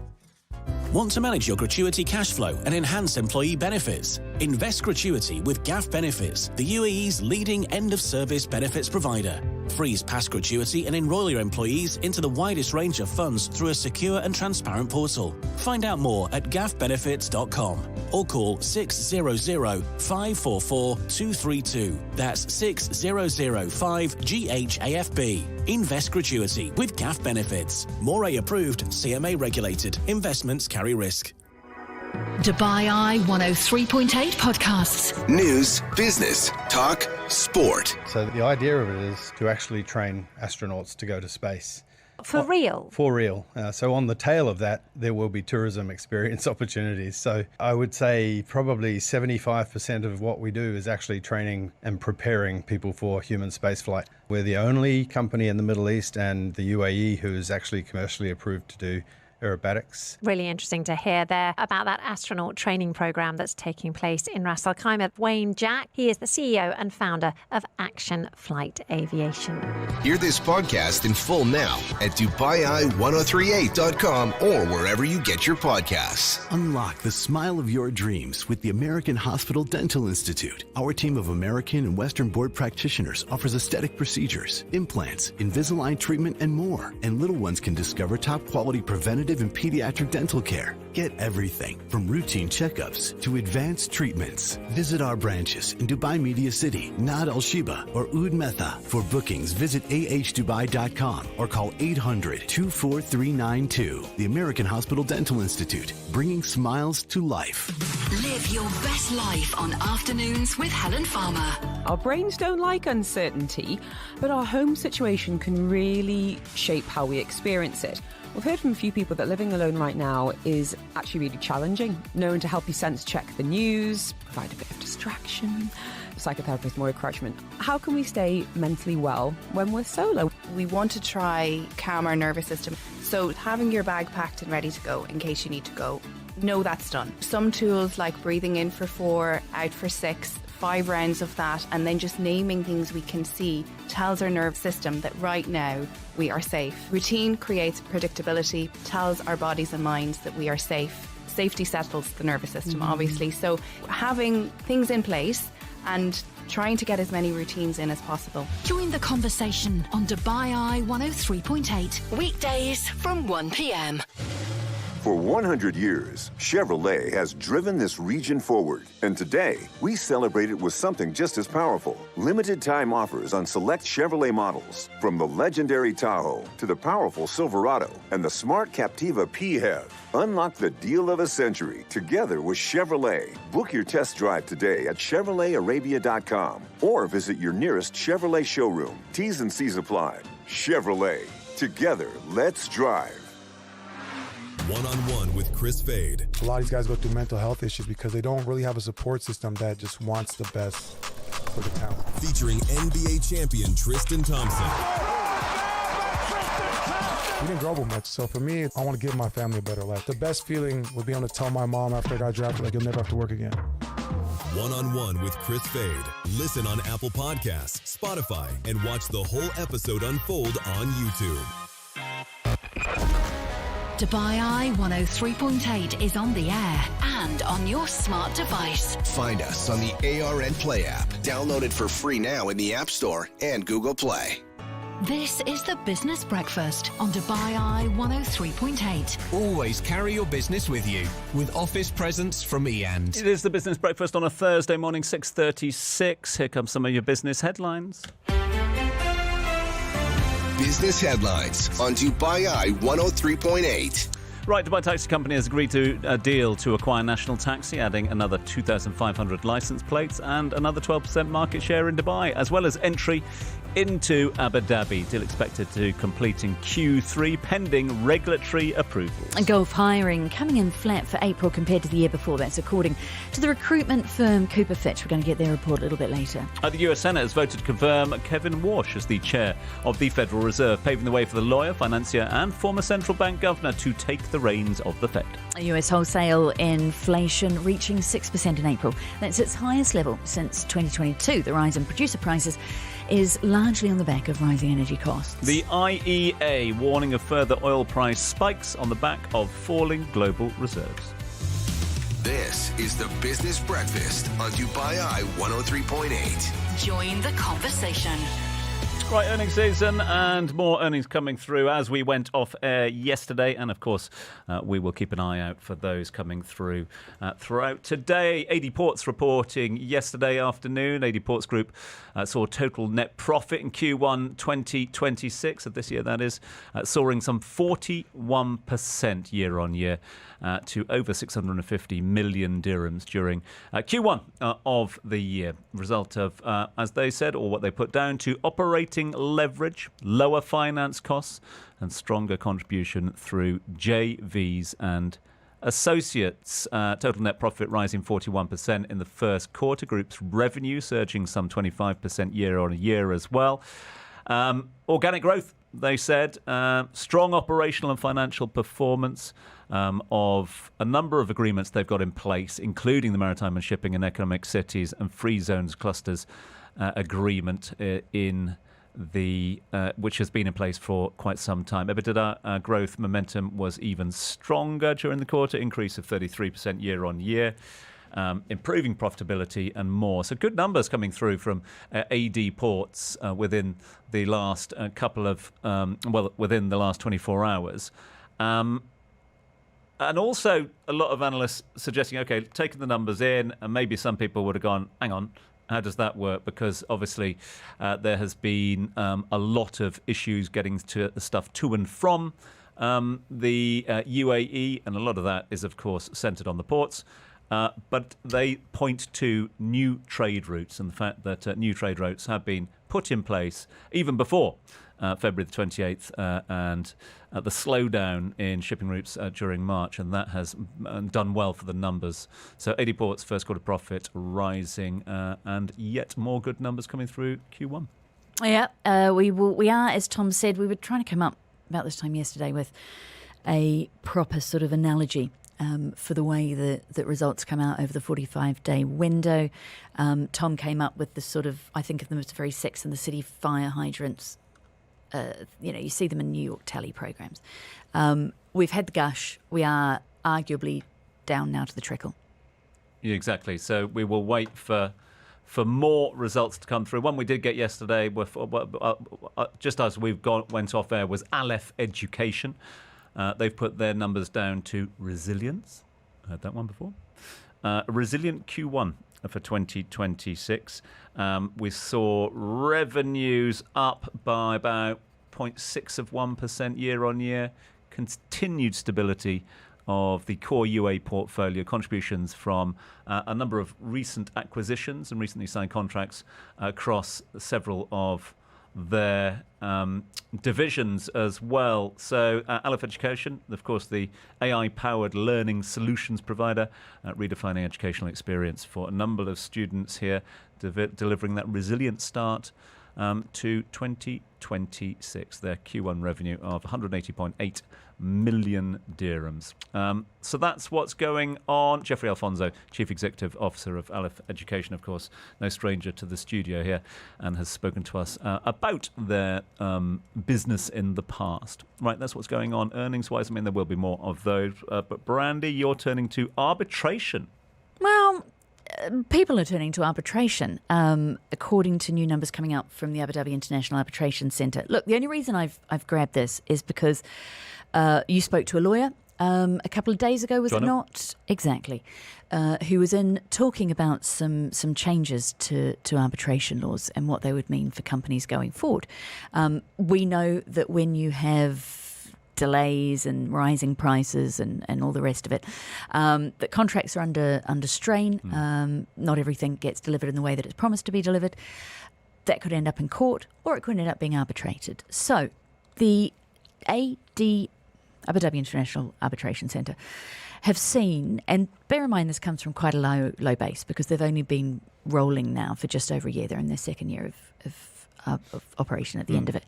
Want to manage your gratuity cash flow and enhance employee benefits? Invest gratuity with GAF Benefits, the UAE's leading end-of-service benefits provider. Freeze past gratuity and enroll your employees into the widest range of funds through a secure and transparent portal. Find out more at gafbenefits.com or call 600-544-232. That's 6005-GHAFB. Invest gratuity with GAF Benefits. More approved, CMA regulated. Investments carry risk. DubaiEye 103.8 podcasts. News, business, talk, sport. So the idea of it is to actually train astronauts to go to space. For real? For real. So on the tail of that, there will be tourism experience opportunities. So I would say probably 75% of what we do is actually training and preparing people for human spaceflight. We're the only company in the Middle East and the UAE who is actually commercially approved to do aerobatics. Really interesting to hear there about that astronaut training program that's taking place in Ras Al Khaimah. Wayne Jack, he is the CEO and founder of Action Flight Aviation. Hear this podcast in full now at DubaiEye1038.com or wherever you get your podcasts. Unlock the smile of your dreams with the American Hospital Dental Institute. Our team of American and Western board practitioners offers aesthetic procedures, implants, Invisalign treatment, and more. And little ones can discover top quality preventative and pediatric dental care. Get everything from routine checkups to advanced treatments. Visit our branches in Dubai Media City, Nad Al Shiba, or Oud Metha. For bookings, visit ahdubai.com or call 800-24392. The American Hospital Dental Institute, bringing smiles to life. Live your best life on Afternoons with Helen Farmer. Our brains don't like uncertainty, but our home situation can really shape how we experience it. We've heard from a few people that living alone right now is actually really challenging. Knowing to help you sense check the news, provide a bit of distraction. Psychotherapist Moira Crutchman, how can we stay mentally well when we're solo? We want to try calm our nervous system. So having your bag packed and ready to go in case you need to go, know that's done. Some tools like breathing in for 4, out for 6, 5 rounds of that, and then just naming things we can see tells our nerve system that right now we are safe. Routine creates predictability, tells our bodies and minds that we are safe. Safety settles the nervous system, obviously. So having things in place and trying to get as many routines in as possible. Join the conversation on DubaiEye 103.8, weekdays from 1 p.m. For 100 years, Chevrolet has driven this region forward. And today, we celebrate it with something just as powerful. Limited time offers on select Chevrolet models. From the legendary Tahoe to the powerful Silverado and the smart Captiva PHEV. Unlock the deal of a century together with Chevrolet. Book your test drive today at ChevroletArabia.com or visit your nearest Chevrolet showroom. T's and C's apply. Chevrolet. Together, let's drive. One-on-one with Chris Fade. A lot of these guys go through mental health issues because they don't really have a support system that just wants the best for the talent. Featuring NBA champion Tristan Thompson. We didn't grow up much, so for me, I want to give my family a better life. The best feeling would be able to tell my mom after I got drafted, like, you'll never have to work again. One-on-one with Chris Fade. Listen on Apple Podcasts, Spotify, and watch the whole episode unfold on YouTube. DubaiEye 103.8 is on the air and on your smart device. Find us on the ARN Play app. Download it for free now in the App Store and Google Play. This is the Business Breakfast on DubaiEye 103.8. Always carry your business with you with office presence from eAnd. It is the Business Breakfast on a Thursday morning, 6:36. Here come some of your business headlines. Business headlines on DubaiEye 103.8. Right, Dubai Taxi Company has agreed to a deal to acquire National Taxi, adding another 2,500 licence plates and another 12% market share in Dubai, as well as entry into Abu Dhabi. Deal expected to complete in Q3, pending regulatory approval. And Gulf hiring coming in flat for April compared to the year before. That's according to the recruitment firm Cooper Fitch. We're going to get their report a little bit later. The US Senate has voted to confirm Kevin Warsh as the chair of the Federal Reserve, paving the way for the lawyer, financier and former central bank governor to take the reins of the Fed. US wholesale inflation reaching 6% in April. That's its highest level since 2022. The rise in producer prices is largely on the back of rising energy costs. The IEA warning of further oil price spikes on the back of falling global reserves. This is the Business Breakfast on DubaiEye 103.8. Join the conversation. Right, earnings season and more earnings coming through as we went off air yesterday. And of course, we will keep an eye out for those coming through throughout today. AD Ports reporting yesterday afternoon. AD Ports Group saw total net profit in Q1 2026 of this year, that is, soaring some 41% year on year to over 650 million dirhams during Q1 of the year. Result of, as they said, or what they put down to operating leverage, lower finance costs, and stronger contribution through JVs and associates. Total net profit rising 41% in the first quarter. Group's revenue surging some 25% year on year as well. Organic growth, they said. Strong operational and financial performance of a number of agreements they've got in place, including the Maritime and Shipping and Economic Cities and Free Zones Clusters agreement which has been in place for quite some time. EBITDA growth momentum was even stronger during the quarter, increase of 33% year on year, improving profitability and more. So good numbers coming through from AD Ports within the last within the last 24 hours. And also a lot of analysts suggesting, okay, taking the numbers in, and maybe some people would have gone, hang on, how does that work? Because obviously there has been a lot of issues getting to stuff to and from the UAE, and a lot of that is, of course, centred on the ports. But they point to new trade routes and the fact that new trade routes have been put in place even before February the 28th and the slowdown in shipping routes during March, and that has done well for the numbers. So AD Ports first quarter profit rising and yet more good numbers coming through Q1. Yeah, we are, as Tom said, we were trying to come up about this time yesterday with a proper sort of analogy for the way that results come out over the 45-day window. Tom came up with the sort of, I think of them as very Sex and the City fire hydrants. You see them in New York telly programs. We've had the gush. We are arguably down now to the trickle. Yeah, exactly. So we will wait for for more results to come through. One we did get yesterday, just as went off air, was Aleph Education. They've put their numbers down to resilience. Heard that one before. Resilient Q1 for 2026. We saw revenues up by about 0.6% year on year. Continued stability of the core UA portfolio, contributions from a number of recent acquisitions and recently signed contracts across several of their divisions as well. So Aleph Education, of course, the AI-powered learning solutions provider, redefining educational experience for a number of students here, delivering that resilient start to 2026. Their Q1 revenue of 180.8 million dirhams. So that's what's going on. Jeffrey Alfonso, Chief Executive Officer of Aleph Education, of course, no stranger to the studio here, and has spoken to us about their business in the past. Right, that's what's going on earnings-wise. I mean, there will be more of those. But Brandy, you're turning to arbitration. Well, people are turning to arbitration, according to new numbers coming out from the Abu Dhabi International Arbitration Centre. Look, the only reason I've grabbed this is because you spoke to a lawyer a couple of days ago, was it not? Exactly. Who was in talking about some changes to arbitration laws and what they would mean for companies going forward. We know that when you have delays and rising prices and all the rest of it, that contracts are under strain. Not everything gets delivered in the way that it's promised to be delivered. That could end up in court, or it could end up being arbitrated. So the Abu Dhabi International Arbitration Centre have seen, and bear in mind this comes from quite a low base because they've only been rolling now for just over a year. They're in their second year of operation at the end of it.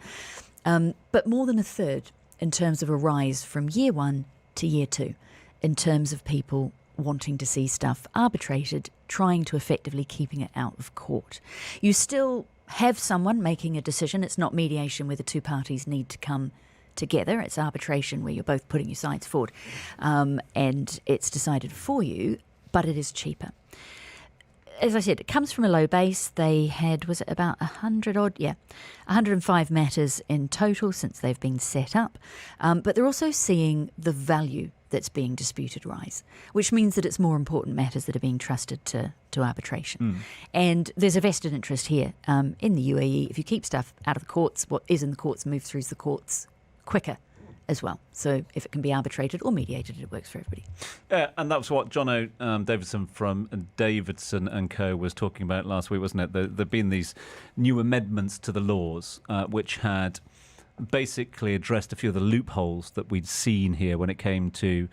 But more than a third in terms of a rise from year one to year two, in terms of people wanting to see stuff arbitrated, trying to effectively keeping it out of court. You still have someone making a decision. It's not mediation where the two parties need to come together. It's arbitration where you're both putting your sides forward, and it's decided for you, but it is cheaper. As I said, it comes from a low base. They had, was it about 105 matters in total since they've been set up. But they're also seeing the value that's being disputed rise, which means that it's more important matters that are being trusted to arbitration. And there's a vested interest here in the UAE. If you keep stuff out of the courts, what is in the courts moves through the courts quicker as well. So if it can be arbitrated or mediated, it works for everybody. And that was what John Davidson from Davidson and Co. was talking about last week, wasn't it? There'd been these new amendments to the laws which had basically addressed a few of the loopholes that we'd seen here when it came to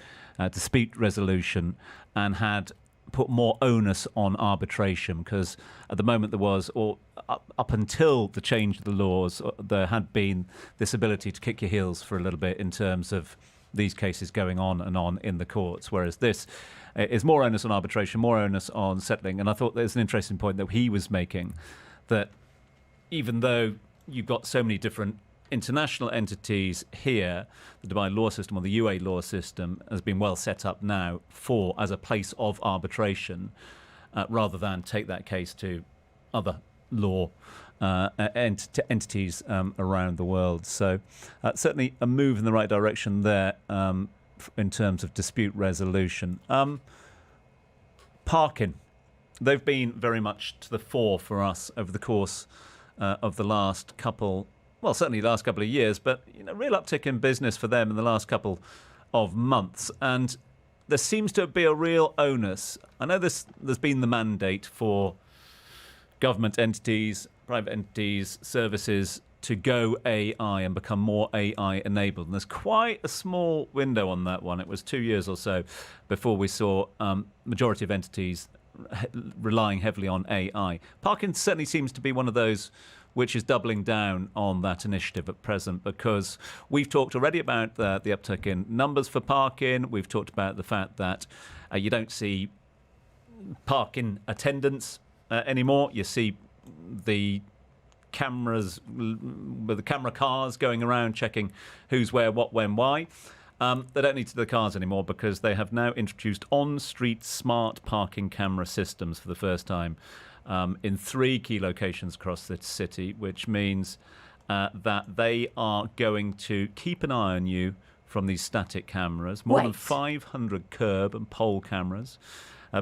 dispute resolution, and had put more onus on arbitration, because at the moment there was, or up until the change of the laws, there had been this ability to kick your heels for a little bit in terms of these cases going on and on in the courts, whereas this is more onus on arbitration, more onus on settling. And I thought there's an interesting point that he was making, that even though you've got so many different international entities here, the Dubai law system, or the UAE law system, has been well set up now as a place of arbitration, rather than take that case to other law entities around the world. So certainly a move in the right direction there in terms of dispute resolution. Parking. They've been very much to the fore for us over the course of the last couple, well, certainly the last couple of years, but real uptick in business for them in the last couple of months. And there seems to be a real onus. I know there's been the mandate for government entities, private entities, services to go AI and become more AI enabled. And there's quite a small window on that one. It was 2 years or so before we saw majority of entities relying heavily on AI. Parking certainly seems to be one of those which is doubling down on that initiative at present, because we've talked already about the uptick in numbers for parking. We've talked about the fact that you don't see parking attendants anymore. You see the cameras with the camera cars going around checking who's where, what, when, why. They don't need the cars anymore, because they have now introduced on-street smart parking camera systems for the first time in 3 key locations across the city, which means that they are going to keep an eye on you from these static cameras. More than 500 curb and pole cameras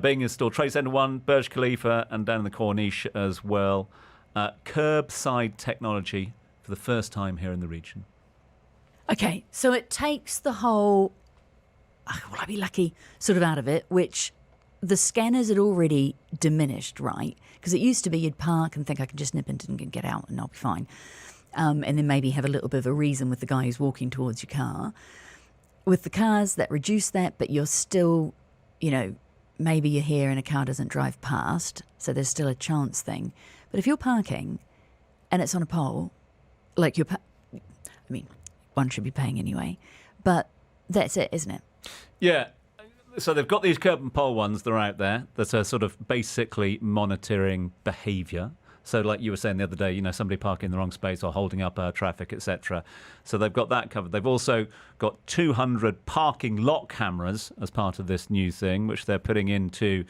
being installed. Trade Centre 1, Burj Khalifa, and down in the Corniche as well. Curbside technology for the first time here in the region. Okay, so it takes the whole, will I be lucky, sort of out of it, which the scanners had already diminished, right? Because it used to be you'd park and think I can just nip into and get out and I'll be fine. And then maybe have a little bit of a reason with the guy who's walking towards your car. With the cars, that reduced that, but you're still, maybe you're here and a car doesn't drive past, so there's still a chance thing. But if you're parking and it's on a pole, like one should be paying anyway, but that's it, isn't it? Yeah. So they've got these curb and pole ones that are out there that are sort of basically monitoring behaviour. So like you were saying the other day, somebody parking in the wrong space or holding up traffic, etc. So they've got that covered. They've also got 200 parking lot cameras as part of this new thing, which they're putting into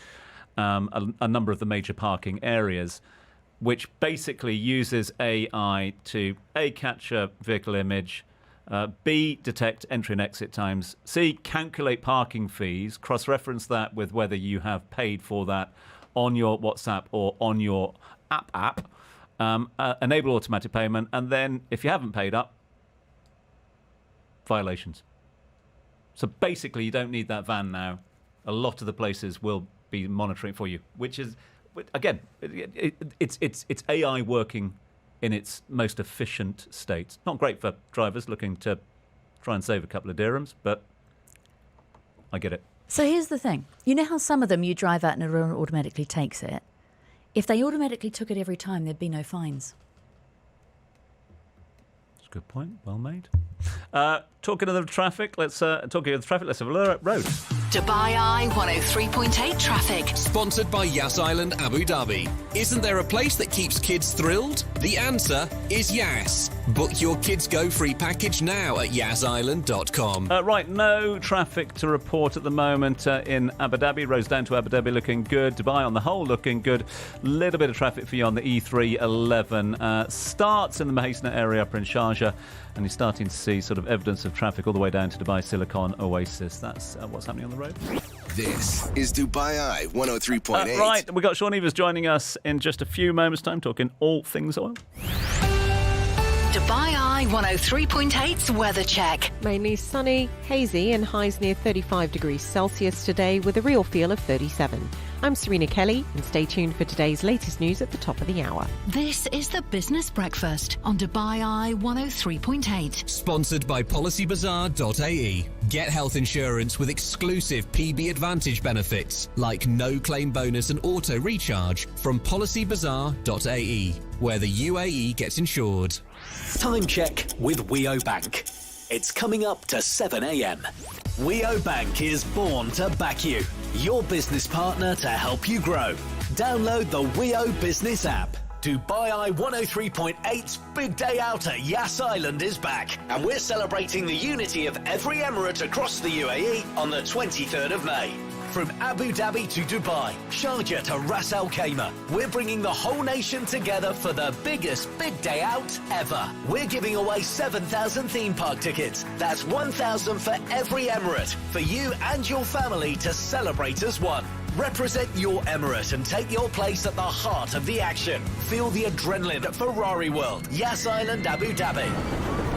a number of the major parking areas, which basically uses AI to A, catch a vehicle image, B, detect entry and exit times, C, calculate parking fees, cross-reference that with whether you have paid for that on your WhatsApp or on your app, enable automatic payment, and then if you haven't paid up, violations. So basically you don't need that van now. A lot of the places will be monitoring for you, which is, again, it's AI working in its most efficient state. Not great for drivers looking to try and save a couple of dirhams, but I get it. So here's the thing. You know how some of them you drive out and it automatically takes it? If they automatically took it every time, there'd be no fines. That's a good point. Well made. Talking of the traffic, let's have a look at road. DubaiEye 103.8 traffic. Sponsored by Yas Island Abu Dhabi. Isn't there a place that keeps kids thrilled? The answer is Yas. Book your Kids Go free package now at yasisland.com. Right, no traffic to report at the moment in Abu Dhabi. Roads down to Abu Dhabi looking good. Dubai on the whole looking good. Little bit of traffic for you on the E311. Starts in the Mahesna area up in Sharjah. And you're starting to see sort of evidence of traffic all the way down to Dubai Silicon Oasis. That's what's happening on the road. This is DubaiEye 103.8. Right, we've got Sean Evers joining us in just a few moments' time, talking all things oil. DubaiEye 103.8's weather check. Mainly sunny, hazy, and highs near 35 degrees Celsius today with a real feel of 37. I'm Serena Kelly, and stay tuned for today's latest news at the top of the hour. This is the Business Breakfast on DubaiEye 103.8. Sponsored by PolicyBazaar.ae. Get health insurance with exclusive PB Advantage benefits like no claim bonus and auto recharge from PolicyBazaar.ae, where the UAE gets insured. Time check with Weo Bank. It's coming up to 7 a.m. Weo Bank is born to back you, your business partner to help you grow. Download the Weo Business app. DubaiEye 103.8's big day out at Yas Island is back, and we're celebrating the unity of every emirate across the UAE on the 23rd of May. From Abu Dhabi to Dubai, Sharjah to Ras Al Khaimah, we're bringing the whole nation together for the biggest big day out ever. We're giving away 7,000 theme park tickets. That's 1,000 for every emirate, for you and your family to celebrate as one. Represent your emirate and take your place at the heart of the action. Feel the adrenaline at Ferrari World, Yas Island, Abu Dhabi.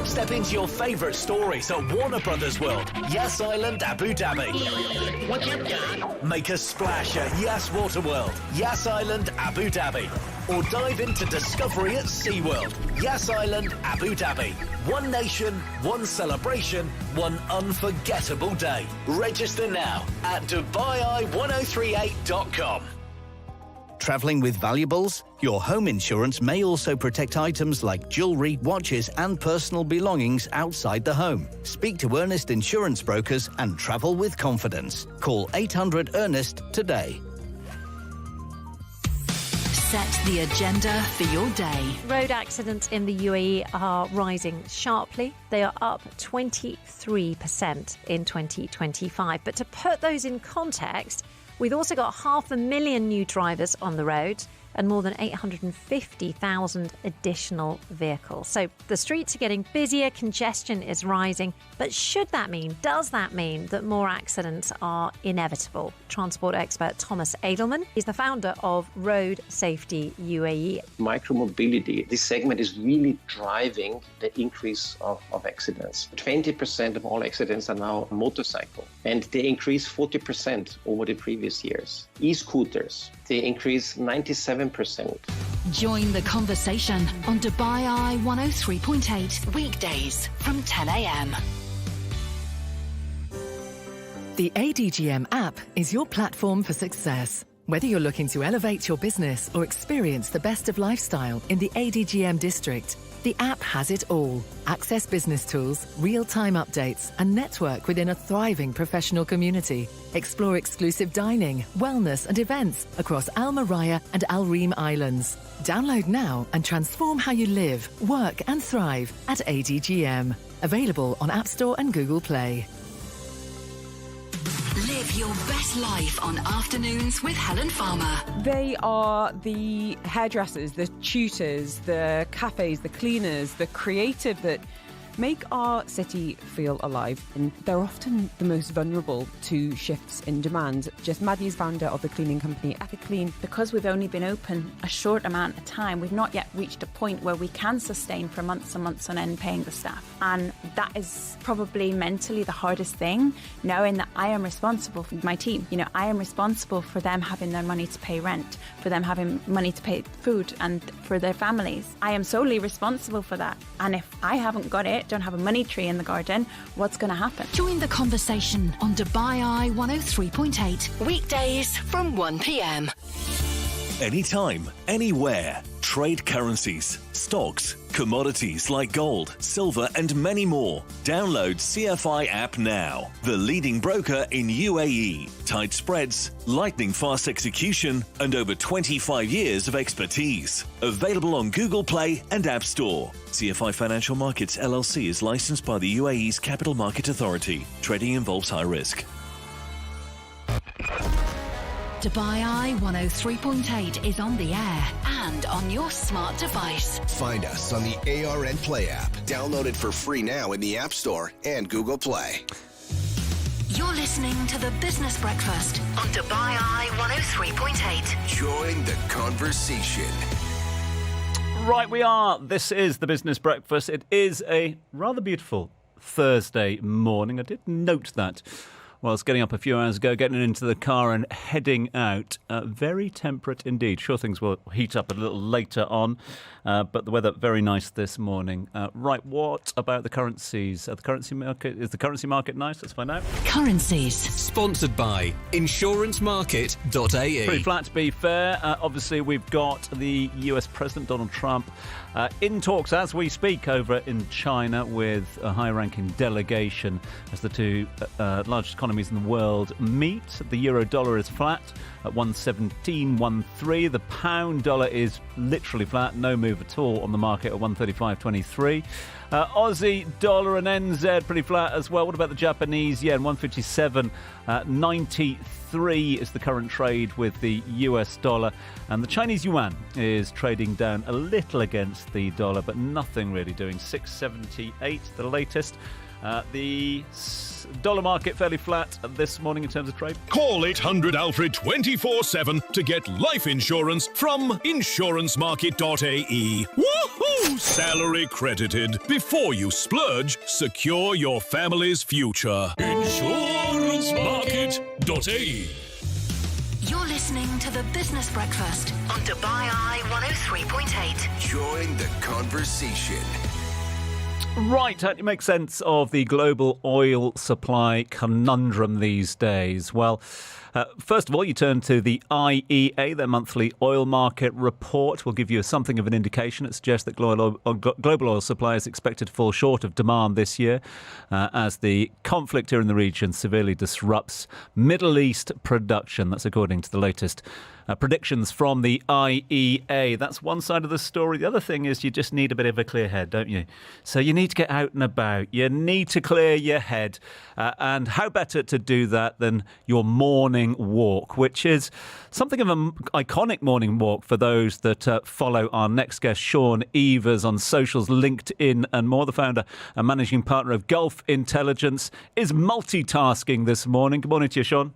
Step into your favourite stories at Warner Brothers World, Yas Island, Abu Dhabi. Make a splash at Yas Water World, Yas Island, Abu Dhabi. Or dive into Discovery at SeaWorld, Yas Island, Abu Dhabi. One nation, one celebration, one unforgettable day. Register now at DubaiEye1038.com. Travelling with valuables? Your home insurance may also protect items like jewellery, watches and personal belongings outside the home. Speak to Ernest Insurance Brokers and travel with confidence. Call 800-ERNEST today. Set the agenda for your day. Road accidents in the UAE are rising sharply. They are up 23% in 2025. But to put those in context, we've also got 500,000 new drivers on the road, and more than 850,000 additional vehicles. So the streets are getting busier, congestion is rising. But does that mean that more accidents are inevitable? Transport expert Thomas Edelman is the founder of Road Safety UAE. Micromobility, this segment is really driving the increase of accidents. 20% of all accidents are now motorcycle, and they increase 40% over the previous years. E-scooters, they increase 97%. Join the conversation on DubaiEye 103.8 weekdays from 10 a.m. The ADGM app is your platform for success. Whether you're looking to elevate your business or experience the best of lifestyle in the ADGM district, the app has it all. Access business tools, real-time updates, and network within a thriving professional community. Explore exclusive dining, wellness, and events across Al Maraya and Al Reem Islands. Download now and transform how you live, work, and thrive at ADGM. Available on App Store and Google Play. Live your best life on Afternoons with Helen Farmer. They are the hairdressers, the tutors, the cafes, the cleaners, the creative that make our city feel alive. And they're often the most vulnerable to shifts in demand. Jess Maddy's founder of the cleaning company Ethiclean. Because we've only been open a short amount of time, we've not yet reached a point where we can sustain for months and months on end paying the staff. And that is probably mentally the hardest thing, knowing that I am responsible for my team. You know, I am responsible for them having their money to pay rent, for them having money to pay food and for their families. I am solely responsible for that. And if I haven't got it, don't have a money tree in the garden, what's going to happen? Join the conversation on DubaiEye 103.8 weekdays from 1 p.m. Anytime, anywhere. Trade currencies, stocks, commodities like gold, silver, and many more. Download CFI app now. The leading broker in UAE. Tight spreads, lightning fast execution, and over 25 years of expertise. Available on Google Play and App Store. CFI Financial Markets LLC is licensed by the UAE's Capital Market Authority. Trading involves high risk. DubaiEye 103.8 is on the air and on your smart device. Find us on the ARN Play app. Download it for free now in the App Store and Google Play. You're listening to the Business Breakfast on DubaiEye 103.8. Join the conversation. Right, we are. This is the Business Breakfast. It is a rather beautiful Thursday morning. I did note that whilst getting up a few hours ago, getting into the car and heading out. Very temperate indeed. Sure, things will heat up a little later on, but the weather very nice this morning. Right, what about the currencies? The currency market, is the currency market nice? Let's find out. Currencies. Sponsored by insurancemarket.ae. Pretty flat, to be fair. Obviously, we've got the US President Donald Trump in talks as we speak over in China with a high-ranking delegation as the two largest economies in the world meet. The euro dollar is flat at 117.13. The pound dollar is literally flat, no move at all on the market at 135.23. Aussie dollar and NZ pretty flat as well. What about the Japanese yen? 157.93 is the current trade with the US dollar. And the Chinese yuan is trading down a little against the dollar, but nothing really doing. 678, the latest. The dollar market fairly flat this morning in terms of trade. Call 800-ALFRED 24/7 to get life insurance from insurancemarket.ae. Woohoo! Salary credited. Before you splurge, secure your family's future. Insurancemarket.ae. You're listening to the Business Breakfast on DubaiEye 103.8. Join the conversation. Right, how do you make sense of the global oil supply conundrum these days? Well, first of all, you turn to the IEA, their monthly oil market report will give you something of an indication. It suggests that global oil supply is expected to fall short of demand this year as the conflict here in the region severely disrupts Middle East production. That's according to the latest predictions from the IEA. That's one side of the story. The other thing is you just need a bit of a clear head, don't you? So you need to get out and about. You need to clear your head. And how better to do that than your morning walk, which is something of an iconic morning walk for those that follow our next guest, Sean Evers, on socials, LinkedIn and more. The founder and managing partner of Gulf Intelligence is multitasking this morning. Good morning to you, Sean.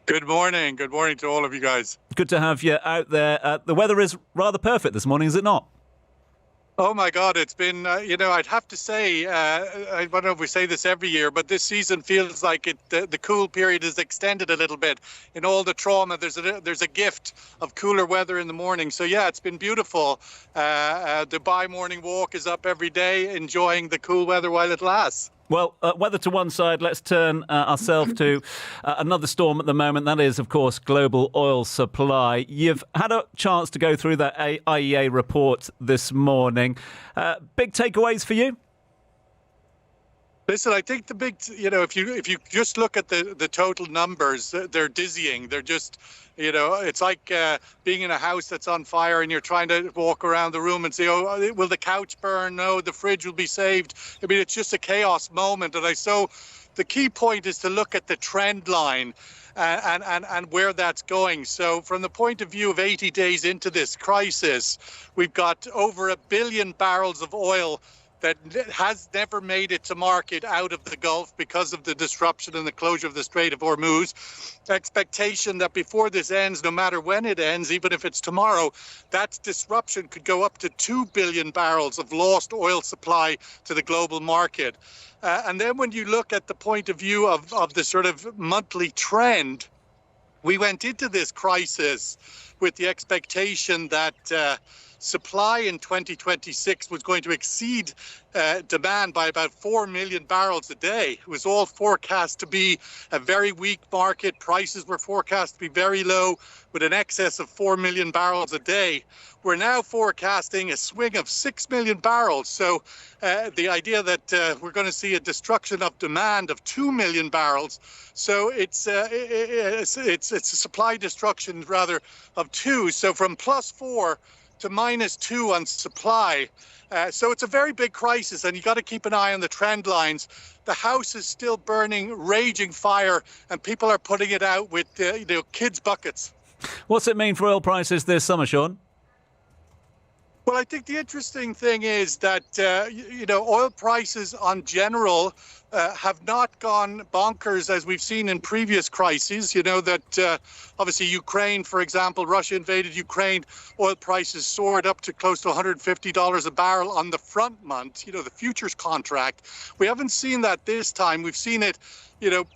Good morning. Good morning to all of you guys. Good to have you out there. The weather is rather perfect this morning, is it not? Oh, my God. It's been, I'd have to say, I don't know if we say this every year, but this season feels like the cool period is extended a little bit. In all the trauma, there's a gift of cooler weather in the morning. So, yeah, it's been beautiful. Dubai morning walk is up every day, enjoying the cool weather while it lasts. Well, weather to one side, let's turn ourselves to another storm at the moment. That is, of course, global oil supply. You've had a chance to go through that IEA report this morning. Big takeaways for you? Listen, I think the big, if you just look at the total numbers, they're dizzying. They're just, it's like being in a house that's on fire and you're trying to walk around the room and say, oh, will the couch burn? No, the fridge will be saved. I mean, it's just a chaos moment. And so the key point is to look at the trend line and where that's going. So from the point of view of 80 days into this crisis, we've got over 1 billion barrels of oil that has never made it to market out of the Gulf because of the disruption and the closure of the Strait of Hormuz. Expectation that before this ends, no matter when it ends, even if it's tomorrow, that disruption could go up to 2 billion barrels of lost oil supply to the global market. And then when you look at the point of view of the sort of monthly trend, we went into this crisis with the expectation that supply in 2026 was going to exceed demand by about 4 million barrels a day. It was all forecast to be a very weak market. Prices were forecast to be very low with an excess of 4 million barrels a day. We're now forecasting a swing of 6 million barrels. So the idea that we're going to see a destruction of demand of 2 million barrels. So it's a supply destruction rather of 2. So from +4 to -2 on supply. So it's a very big crisis, and you got to keep an eye on the trend lines. The house is still burning, raging fire, and people are putting it out with kids' buckets. What's it mean for oil prices this summer, Sean? Well, I think the interesting thing is that, oil prices on general have not gone bonkers as we've seen in previous crises. You know that obviously Ukraine, for example, Russia invaded Ukraine, oil prices soared up to close to $150 a barrel on the front month, the futures contract. We haven't seen that this time. We've seen it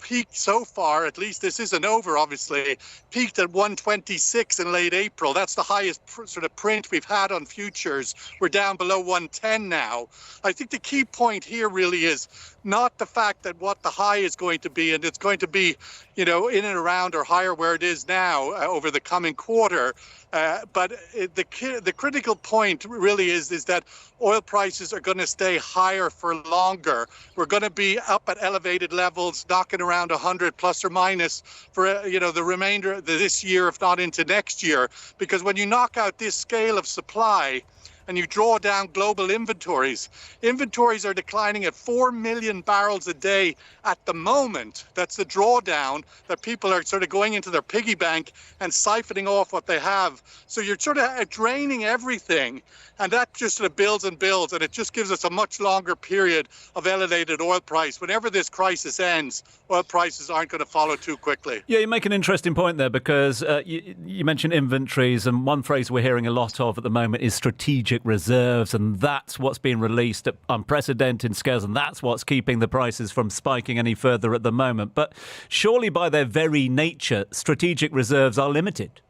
peaked so far, at least this isn't over, obviously, peaked at 126 in late April. That's the highest sort of print we've had on futures. We're down below 110 now. I think the key point here really is not the fact that what the high is going to be, and it's going to be, in and around or higher where it is now over the coming quarter. But the critical point really is that oil prices are going to stay higher for longer. We're going to be up at elevated levels, knocking around 100 plus or minus for the remainder of this year, if not into next year. Because when you knock out this scale of supply and you draw down global inventories are declining at 4 million barrels a day at the moment. That's the drawdown that people are sort of going into their piggy bank and siphoning off what they have. So you're sort of draining everything, and that just sort of builds and builds, and it just gives us a much longer period of elevated oil price. Whenever this crisis ends, oil prices aren't going to follow too quickly. Yeah, you make an interesting point there because you mentioned inventories, and one phrase we're hearing a lot of at the moment is strategic reserves, and that's what's being released at unprecedented scales, and that's what's keeping the prices from spiking any further at the moment. But surely by their very nature, strategic reserves are limited.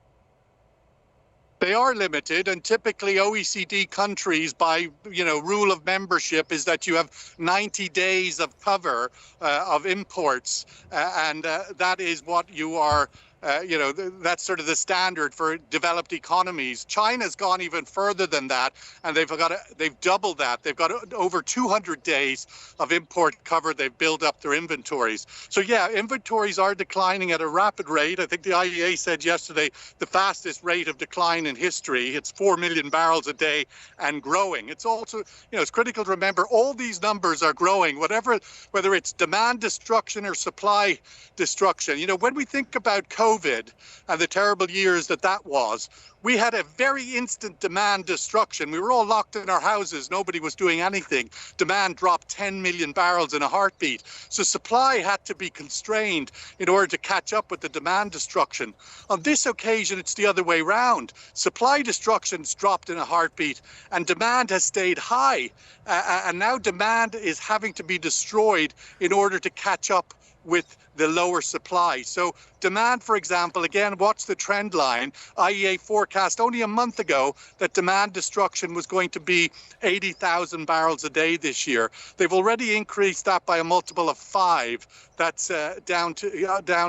They are limited, and typically OECD countries, by rule of membership, is that you have 90 days of cover of imports, and that is what you are That's sort of the standard for developed economies. China's gone even further than that, and they've doubled that. They've got over 200 days of import cover. They've built up their inventories. So yeah, inventories are declining at a rapid rate. I think the IEA said yesterday the fastest rate of decline in history. It's 4 million barrels a day and growing. It's also, it's critical to remember all these numbers are growing, whether it's demand destruction or supply destruction. When we think about COVID and the terrible years that was, we had a very instant demand destruction. We were all locked in our houses. Nobody was doing anything. Demand dropped 10 million barrels in a heartbeat. So supply had to be constrained in order to catch up with the demand destruction. On this occasion, it's the other way round. Supply destruction's dropped in a heartbeat and demand has stayed high. And now demand is having to be destroyed in order to catch up with the lower supply. So demand, for example, again, watch the trend line. IEA forecast only a month ago that demand destruction was going to be 80,000 barrels a day this year. They've already increased that by a multiple of 5. That's down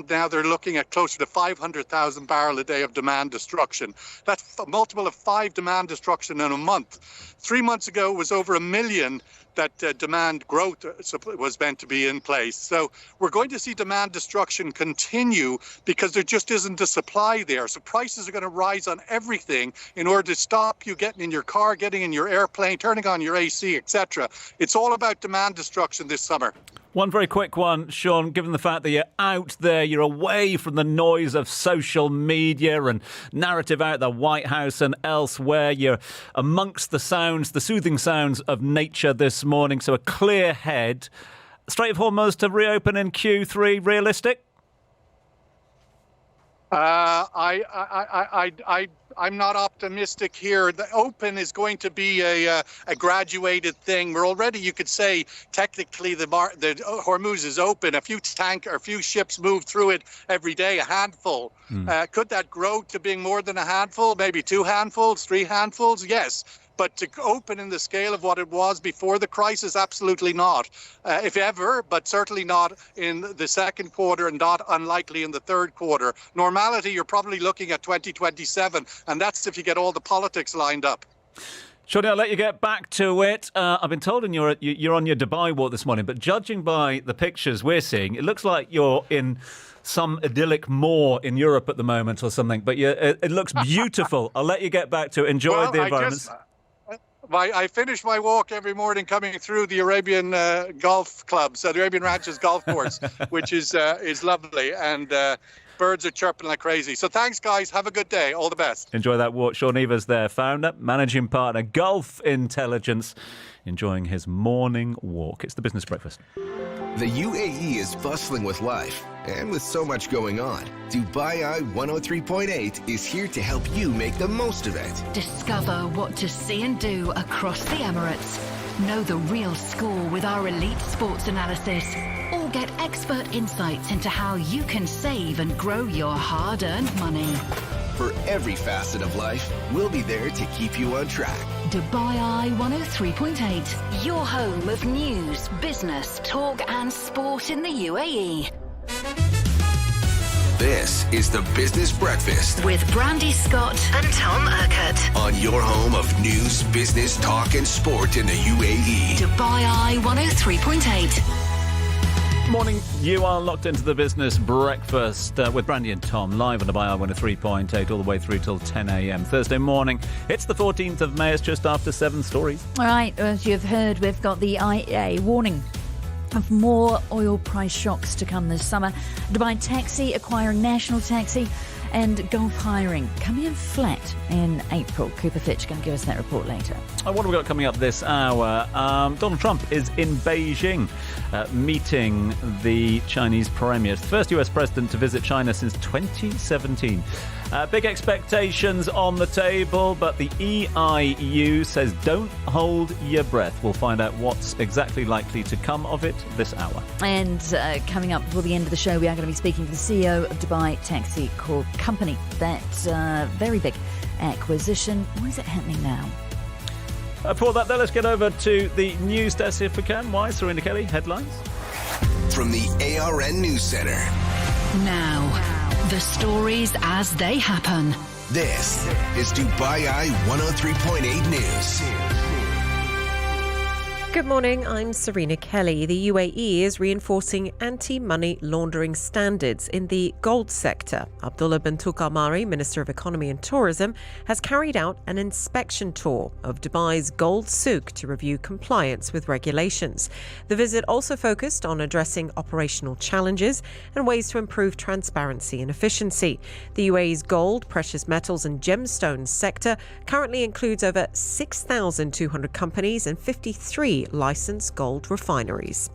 now. They're looking at closer to 500,000 barrel a day of demand destruction. That's a multiple of 5 demand destruction in a month. 3 months ago, it was over 1 million that demand growth was meant to be in place. So we're going to see demand destruction continue because there just isn't a supply there. So prices are going to rise on everything in order to stop you getting in your car, getting in your airplane, turning on your AC, etc. It's all about demand destruction this summer. One very quick one, Sean, given the fact that you're out there, you're away from the noise of social media and narrative out the White House and elsewhere, you're amongst the sounds, the soothing sounds of nature this morning, so a clear head. Strait of Hormuz to reopen in Q3, realistic? I'm not optimistic here. The open is going to be a graduated thing. We're already, you could say, technically the Hormuz is open. A few ships move through it every day, a handful. Could that grow to being more than a handful? Maybe 2 handfuls, 3 handfuls? Yes. But to open in the scale of what it was before the crisis, absolutely not. If ever, but certainly not in the second quarter and not unlikely in the third quarter. Normality, you're probably looking at 2027, and that's if you get all the politics lined up. Shawnee, I'll let you get back to it. I've been told you're on your Dubai walk this morning, but judging by the pictures we're seeing, it looks like you're in some idyllic moor in Europe at the moment or something. But it looks beautiful. I'll let you get back to it. Enjoy the environment. I finish my walk every morning coming through the Arabian Golf Club, so the Arabian Ranches Golf Course, which is lovely, and birds are chirping like crazy. So thanks, guys. Have a good day. All the best. Enjoy that walk. Sean Evers there, founder, managing partner, Gulf Intelligence, enjoying his morning walk. It's the Business Breakfast. The UAE is bustling with life, and with so much going on, DubaiEye 103.8 is here to help you make the most of it. Discover what to see and do across the Emirates. Know the real score with our elite sports analysis. Or get expert insights into how you can save and grow your hard-earned money. For every facet of life, we'll be there to keep you on track. DubaiEye 103.8, your home of news, business, talk and sport in the UAE. This is the Business Breakfast with Brandy Scott and Tom Urquhart. On your home of news, business, talk and sport in the UAE. DubaiEye 103.8. Morning, you are locked into the Business Breakfast with Brandy and Tom, live on DubaiEye 103.8 all the way through till 10 a.m. Thursday morning. It's the 14th of May, it's just after 7 stories. All right, as you've heard, we've got the IEA warning of more oil price shocks to come this summer. Dubai Taxi acquiring National Taxi, and Gulf hiring coming in flat in April. Cooper Fitch going to give us that report later. What have we got coming up this hour? Donald Trump is in Beijing meeting the Chinese premier. The first US president to visit China since 2017. Big expectations on the table, but the EIU says don't hold your breath. We'll find out what's exactly likely to come of it this hour. And coming up before the end of the show, we are going to be speaking to the CEO of Dubai Taxi Corp Company. That very big acquisition. Why is it happening now? Before that, though, let's get over to the news desk if we can. Why? Serena Kelly, headlines. From the ARN News Center. Now, The stories as they happen. This is DubaiEye 103.8 News. Good morning, I'm Serena Kelly. The UAE is reinforcing anti-money laundering standards in the gold sector. Abdullah bin Tuq Al-Mari, Minister of Economy and Tourism, has carried out an inspection tour of Dubai's gold souk to review compliance with regulations. The visit also focused on addressing operational challenges and ways to improve transparency and efficiency. The UAE's gold, precious metals and gemstones sector currently includes over 6,200 companies and 53 licensed gold refineries.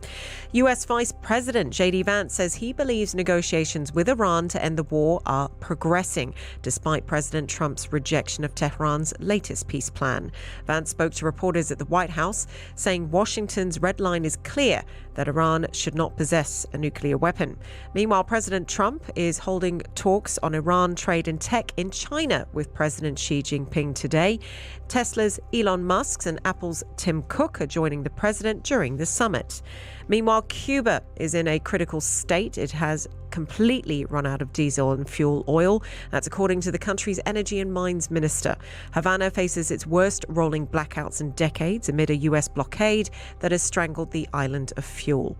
US Vice President J.D. Vance says he believes negotiations with Iran to end the war are progressing, despite President Trump's rejection of Tehran's latest peace plan. Vance spoke to reporters at the White House, saying Washington's red line is clear that Iran should not possess a nuclear weapon. Meanwhile, President Trump is holding talks on Iran trade and tech in China with President Xi Jinping today. Tesla's Elon Musk and Apple's Tim Cook are joining the president during the summit. Meanwhile, Cuba is in a critical state. It has completely run out of diesel and fuel oil. That's according to the country's energy and mines minister. Havana faces its worst rolling blackouts in decades amid a US blockade that has strangled the island of fuel.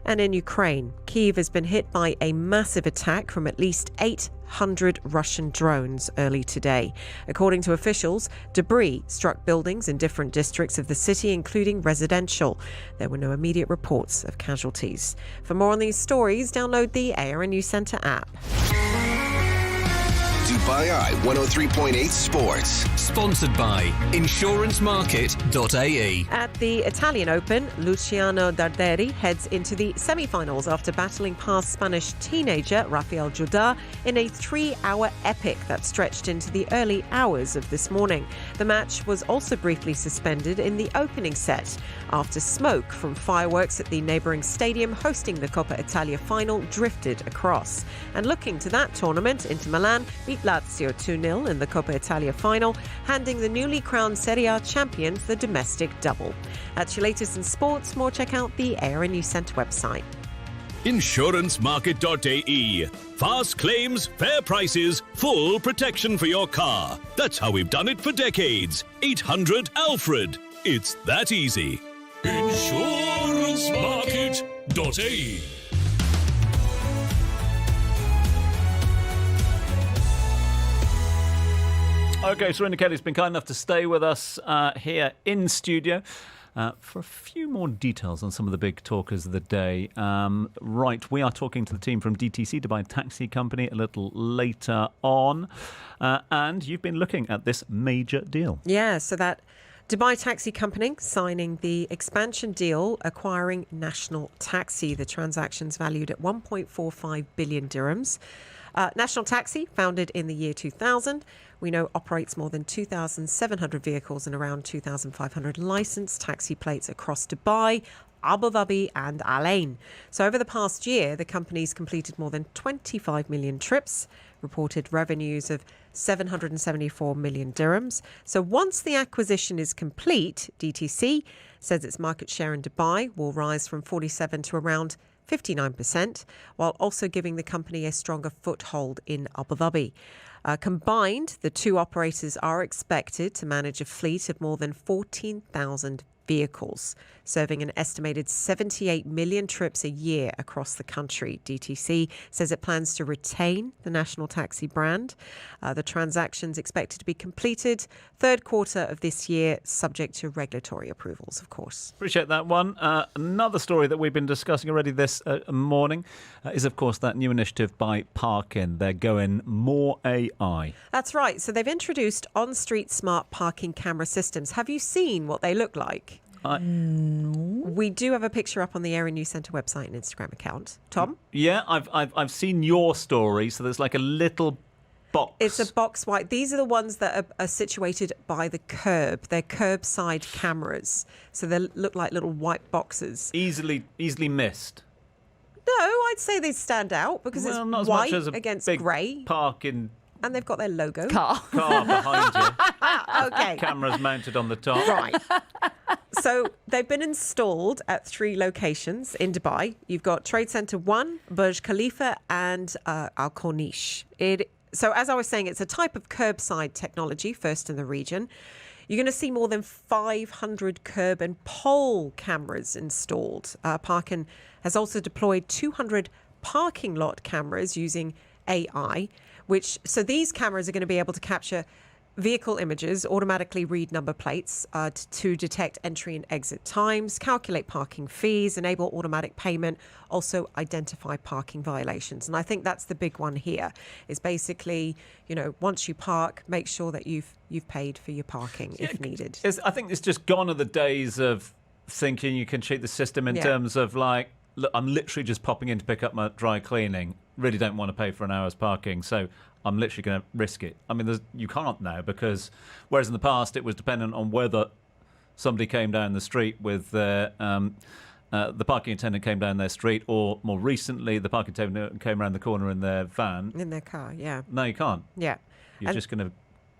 And in Ukraine, Kyiv has been hit by a massive attack from at least 800 Russian drones early today. According to officials, debris struck buildings in different districts of the city, including residential. There were no immediate reports of casualties. For more on these stories, download the ARNU Centre app. DubaiEye 103.8 Sports. Sponsored by insurancemarket.ae. At the Italian Open, Luciano Darderi heads into the semi-finals after battling past Spanish teenager Rafael Judá in a 3-hour epic that stretched into the early hours of this morning. The match was also briefly suspended in the opening set after smoke from fireworks at the neighbouring stadium hosting the Coppa Italia final drifted across. And looking to that tournament, Inter Milan beat Lazio 2-0 in the Coppa Italia final, handing the newly crowned Serie A champions the domestic double. That's your latest in sports. More, check out the ARNU Centre website. Insurancemarket.ae. Fast claims, fair prices, full protection for your car. That's how we've done it for decades. 800 Alfred. It's that easy. Insurancemarket.ae. Okay, Serena Kelly's been kind enough to stay with us here in studio for a few more details on some of the big talkers of the day. Right, we are talking to the team from DTC, Dubai Taxi Company, a little later on. And you've been looking at this major deal. Yeah, so that Dubai Taxi Company signing the expansion deal acquiring National Taxi. The transaction's valued at 1.45 billion dirhams. National Taxi, founded in the year 2000, we know operates more than 2,700 vehicles and around 2,500 licensed taxi plates across Dubai, Abu Dhabi and Al Ain. So over the past year, the company's completed more than 25 million trips, reported revenues of 774 million dirhams. So once the acquisition is complete, DTC says its market share in Dubai will rise from 47 to around 59%, while also giving the company a stronger foothold in Abu Dhabi. Combined, the two operators are expected to manage a fleet of more than 14,000 vehicles, serving an estimated 78 million trips a year across the country. DTC says it plans to retain the National Taxi brand. The transaction's expected to be completed third quarter of this year, subject to regulatory approvals, of course. Appreciate that one. Another story that we've been discussing already this morning is, of course, that new initiative by Parkin. They're going more AI. That's right. So they've introduced on-street smart parking camera systems. Have you seen what they look like? We do have a picture up on the ARNU Centre website and Instagram account. Tom? Yeah, I've seen your story. So there's like a little box. It's a box white. These are the ones that are situated by the curb. They're curbside cameras. So they look like little white boxes. Easily missed. No, I'd say they stand out because it's not as white much as a against big grey. Parking And they've got their logo. car behind you. Okay. Cameras mounted on the top. Right. So they've been installed at 3 locations in Dubai. You've got Trade Center 1, Burj Khalifa, and Al Corniche. So as I was saying, it's a type of curbside technology, first in the region. You're going to see more than 500 curb and pole cameras installed. Parkin has also deployed 200 parking lot cameras using AI, so these cameras are going to be able to capture vehicle images, automatically read number plates to detect entry and exit times, calculate parking fees, enable automatic payment, also identify parking violations. And I think that's the big one here, is basically, once you park, make sure that you've paid for your parking if needed. I think it's just gone are the days of thinking you can cheat the system in terms of like, look, I'm literally just popping in to pick up my dry cleaning, really don't want to pay for an hour's parking, so I'm literally going to risk it. I mean, you can't now, because whereas in the past it was dependent on whether somebody came down the street with their the parking attendant came down their street, or more recently the parking attendant came around the corner in their van. In their car, yeah. No, you can't. Yeah. You're just going to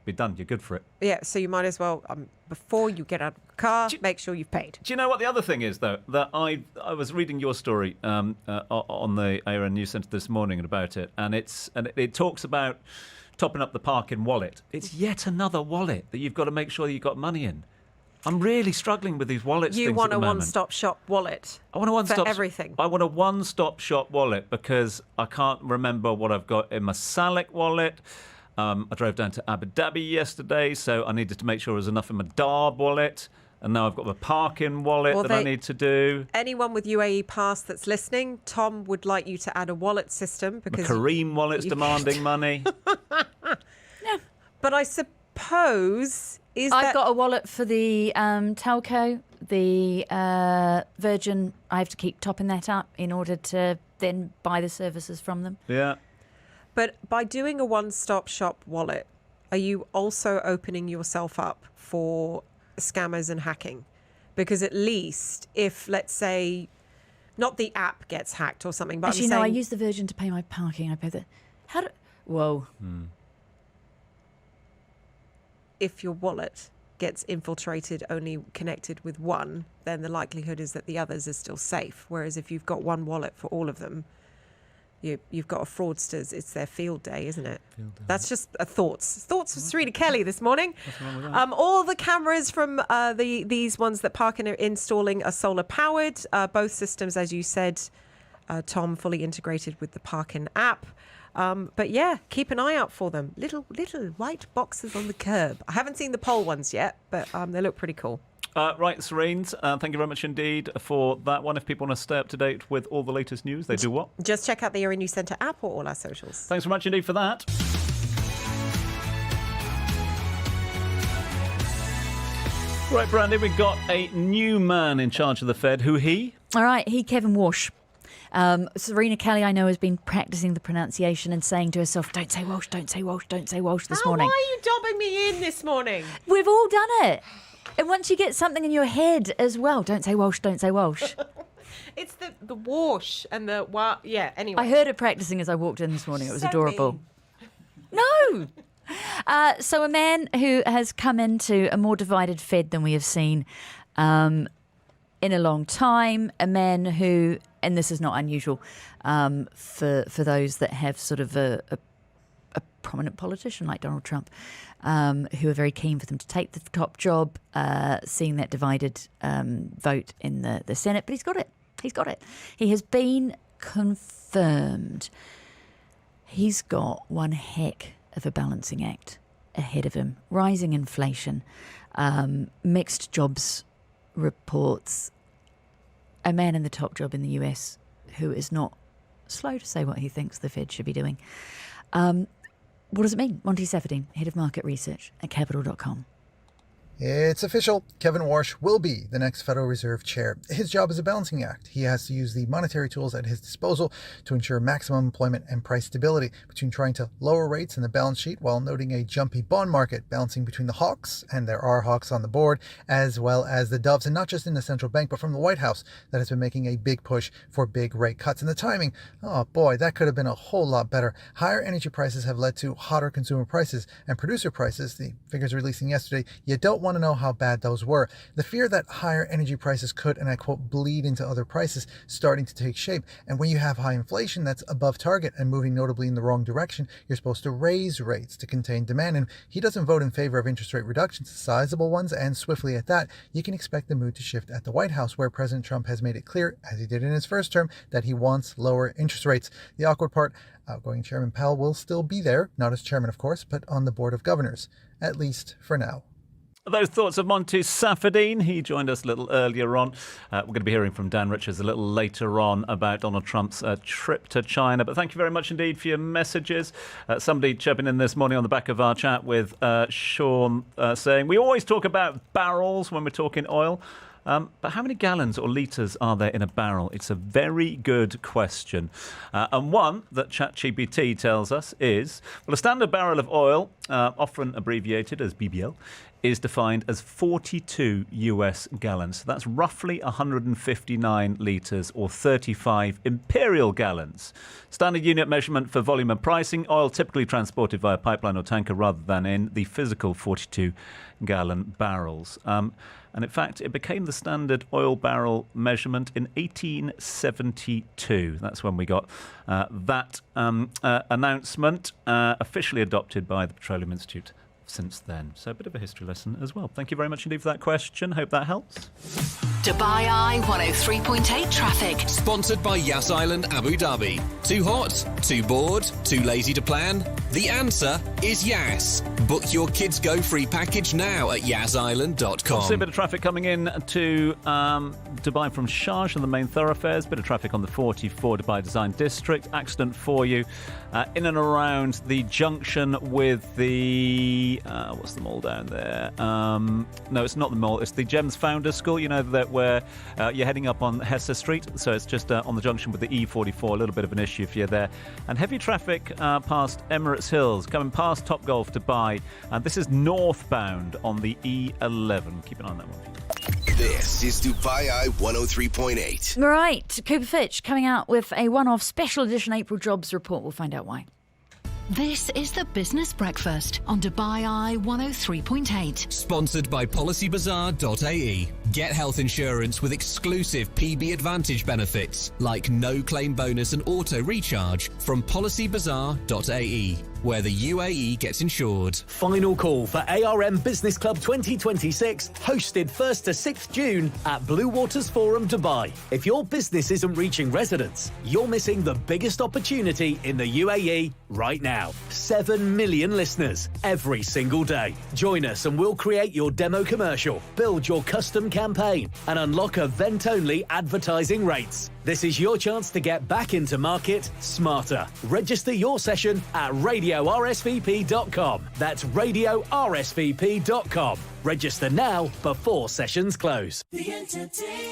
be done. You're good for it. Yeah, so you might as well, before you get out of the car, make sure you've paid. Do you know what the other thing is, though? That I was reading your story on the ARN News Centre this morning about it, and it talks about topping up the parking wallet. It's yet another wallet that you've got to make sure you've got money in. I'm really struggling with these wallets. You want a one-stop shop wallet. I want a one-stop for everything. I want a one-stop shop wallet because I can't remember what I've got in my Salik wallet. I drove down to Abu Dhabi yesterday, so I needed to make sure there was enough in my Darb wallet. And now I've got my parking wallet I need to do. Anyone with UAE Pass that's listening, Tom would like you to add a wallet system because my Kareem wallet's demanding money. No. But I suppose I've got a wallet for the telco, the Virgin. I have to keep topping that up in order to then buy the services from them. Yeah. But by doing a one-stop shop wallet, are you also opening yourself up for scammers and hacking? Because at least if, let's say, not the app gets hacked or something, but actually, I'm saying, no, I use the Virgin to pay my parking. I pay the. Whoa. If your wallet gets infiltrated only connected with one, then the likelihood is that the others are still safe. Whereas if you've got one wallet for all of them, you've got a fraudsters. It's their field day, isn't it? That's just thoughts for Serena Kelly this morning. All the cameras from these ones that Parkin are installing are solar powered. Both systems, as you said, Tom, fully integrated with the Parkin app. But yeah, keep an eye out for them. Little white boxes on the curb. I haven't seen the pole ones yet, but they look pretty cool. Right, Serenes, thank you very much indeed for that one. If people want to stay up to date with all the latest news, they do what? Just check out the ARN News Centre app or all our socials. Thanks very much indeed for that. Right, Brandy, we've got a new man in charge of the Fed. Who he? All right, Kevin Walsh. Serena Kelly, I know, has been practicing the pronunciation and saying to herself, don't say Walsh, don't say Walsh, don't say Walsh this morning. Why are you dobbing me in this morning? We've all done it. And once you get something in your head as well, don't say Walsh, don't say Walsh. It's the wash and the yeah, anyway. I heard it practicing as I walked in this morning. It was adorable. No! So a man who has come into a more divided Fed than we have seen in a long time, a man who, and this is not unusual for those that have sort of a prominent politician like Donald Trump, who are very keen for them to take the top job, seeing that divided vote in the Senate. But he's got it. He's got it. He has been confirmed. He's got one heck of a balancing act ahead of him. Rising inflation, mixed jobs reports, a man in the top job in the US who is not slow to say what he thinks the Fed should be doing. What does it mean? Monty Safadine, Head of Market Research at Capital.com. It's official. Kevin Walsh will be the next Federal Reserve Chair. His job is a balancing act. He has to use the monetary tools at his disposal to ensure maximum employment and price stability between trying to lower rates in the balance sheet while noting a jumpy bond market, balancing between the hawks, and there are hawks on the board, as well as the doves, and not just in the central bank, but from the White House that has been making a big push for big rate cuts. And the timing, oh boy, that could have been a whole lot better. Higher energy prices have led to hotter consumer prices and producer prices. The figures releasing yesterday, you don't want want to know how bad those were. The fear that higher energy prices could, and I quote, bleed into other prices starting to take shape. And when you have high inflation that's above target and moving notably in the wrong direction, you're supposed to raise rates to contain demand. And he doesn't vote in favor of interest rate reductions, sizable ones, and swiftly at that. You can expect the mood to shift at the White House, where President Trump has made it clear, as he did in his first term, that he wants lower interest rates. The awkward part, outgoing Chairman Powell will still be there, not as chairman, of course, but on the Board of Governors, at least for now. Those thoughts of Monty Safadine. He joined us a little earlier on. We're going to be hearing from Dan Richards a little later on about Donald Trump's trip to China. But thank you very much indeed for your messages. Somebody chirping in this morning on the back of our chat with Sean saying, we always talk about barrels when we're talking oil. But how many gallons or litres are there in a barrel? It's a very good question. And one that ChatGPT tells us is, well, a standard barrel of oil, often abbreviated as BBL, is defined as 42 US gallons. So that's roughly 159 litres or 35 imperial gallons. Standard unit measurement for volume and pricing. Oil typically transported via pipeline or tanker rather than in the physical 42-gallon barrels. And in fact, it became the standard oil barrel measurement in 1872. That's when we got that announcement officially adopted by the Petroleum Institute since then. So a bit of a history lesson as well. Thank you very much indeed for that question. Hope that helps. DubaiEye 103.8 traffic. Sponsored by Yas Island Abu Dhabi. Too hot? Too bored? Too lazy to plan? The answer is Yas. Book your Kids Go free package now at yasisland.com. See a bit of traffic coming in to Dubai from Sharjah on the main thoroughfares. Bit of traffic on the 44 Dubai Design District. Accident for you in and around the junction with the what's the mall down there? No, it's not the mall. It's the Gems Founders School. You know that where you're heading up on Hesse Street. So it's just on the junction with the E44. A little bit of an issue if you're there. And heavy traffic past Emirates Hills, coming past Topgolf Dubai. And this is northbound on the E11. Keep an eye on that one. This is DubaiEye 103.8. Right, Cooper Fitch coming out with a one-off special edition April jobs report. We'll find out why. This is the Business Breakfast on DubaiEye 103.8. Sponsored by PolicyBazaar.ae. Get health insurance with exclusive PB Advantage benefits like no claim bonus and auto recharge from PolicyBazaar.ae, where the UAE gets insured. Final call for ARM Business Club 2026, hosted 1st to 6th June at Blue Waters Forum, Dubai. If your business isn't reaching residents, you're missing the biggest opportunity in the UAE right now. 7 million listeners every single day. Join us and we'll create your demo commercial, build your custom campaign, and unlock event-only advertising rates. This is your chance to get back into market smarter. Register your session at radiorsvp.com. That's radiorsvp.com. Register now before sessions close.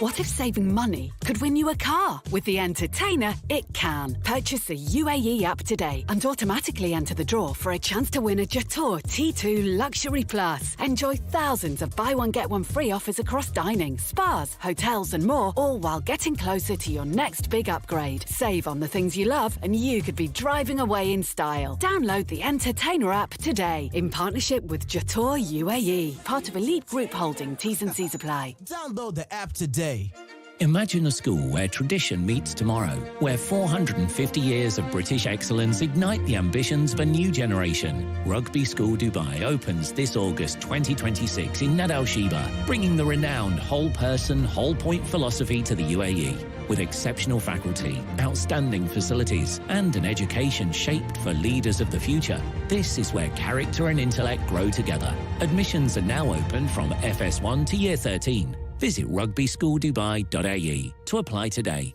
What if saving money could win you a car? With The Entertainer, it can. Purchase the UAE app today and automatically enter the draw for a chance to win a Jatour T2 Luxury Plus. Enjoy thousands of buy one get one free offers across dining, spas, hotels and more, all while getting closer to your next big upgrade. Save on the things you love and you could be driving away in style. Download the Entertainer app today in partnership with Jatour UAE. Part of Elite Group Holding. T's and C's apply. Download the app today. Imagine a school where tradition meets tomorrow, where 450 years of British excellence ignite the ambitions of a new generation. Rugby School Dubai opens this August 2026 in Nad Al Sheba, bringing the renowned whole-person, whole-point philosophy to the UAE. With exceptional faculty, outstanding facilities, and an education shaped for leaders of the future, this is where character and intellect grow together. Admissions are now open from FS1 to Year 13. Visit rugbyschooldubai.ae to apply today.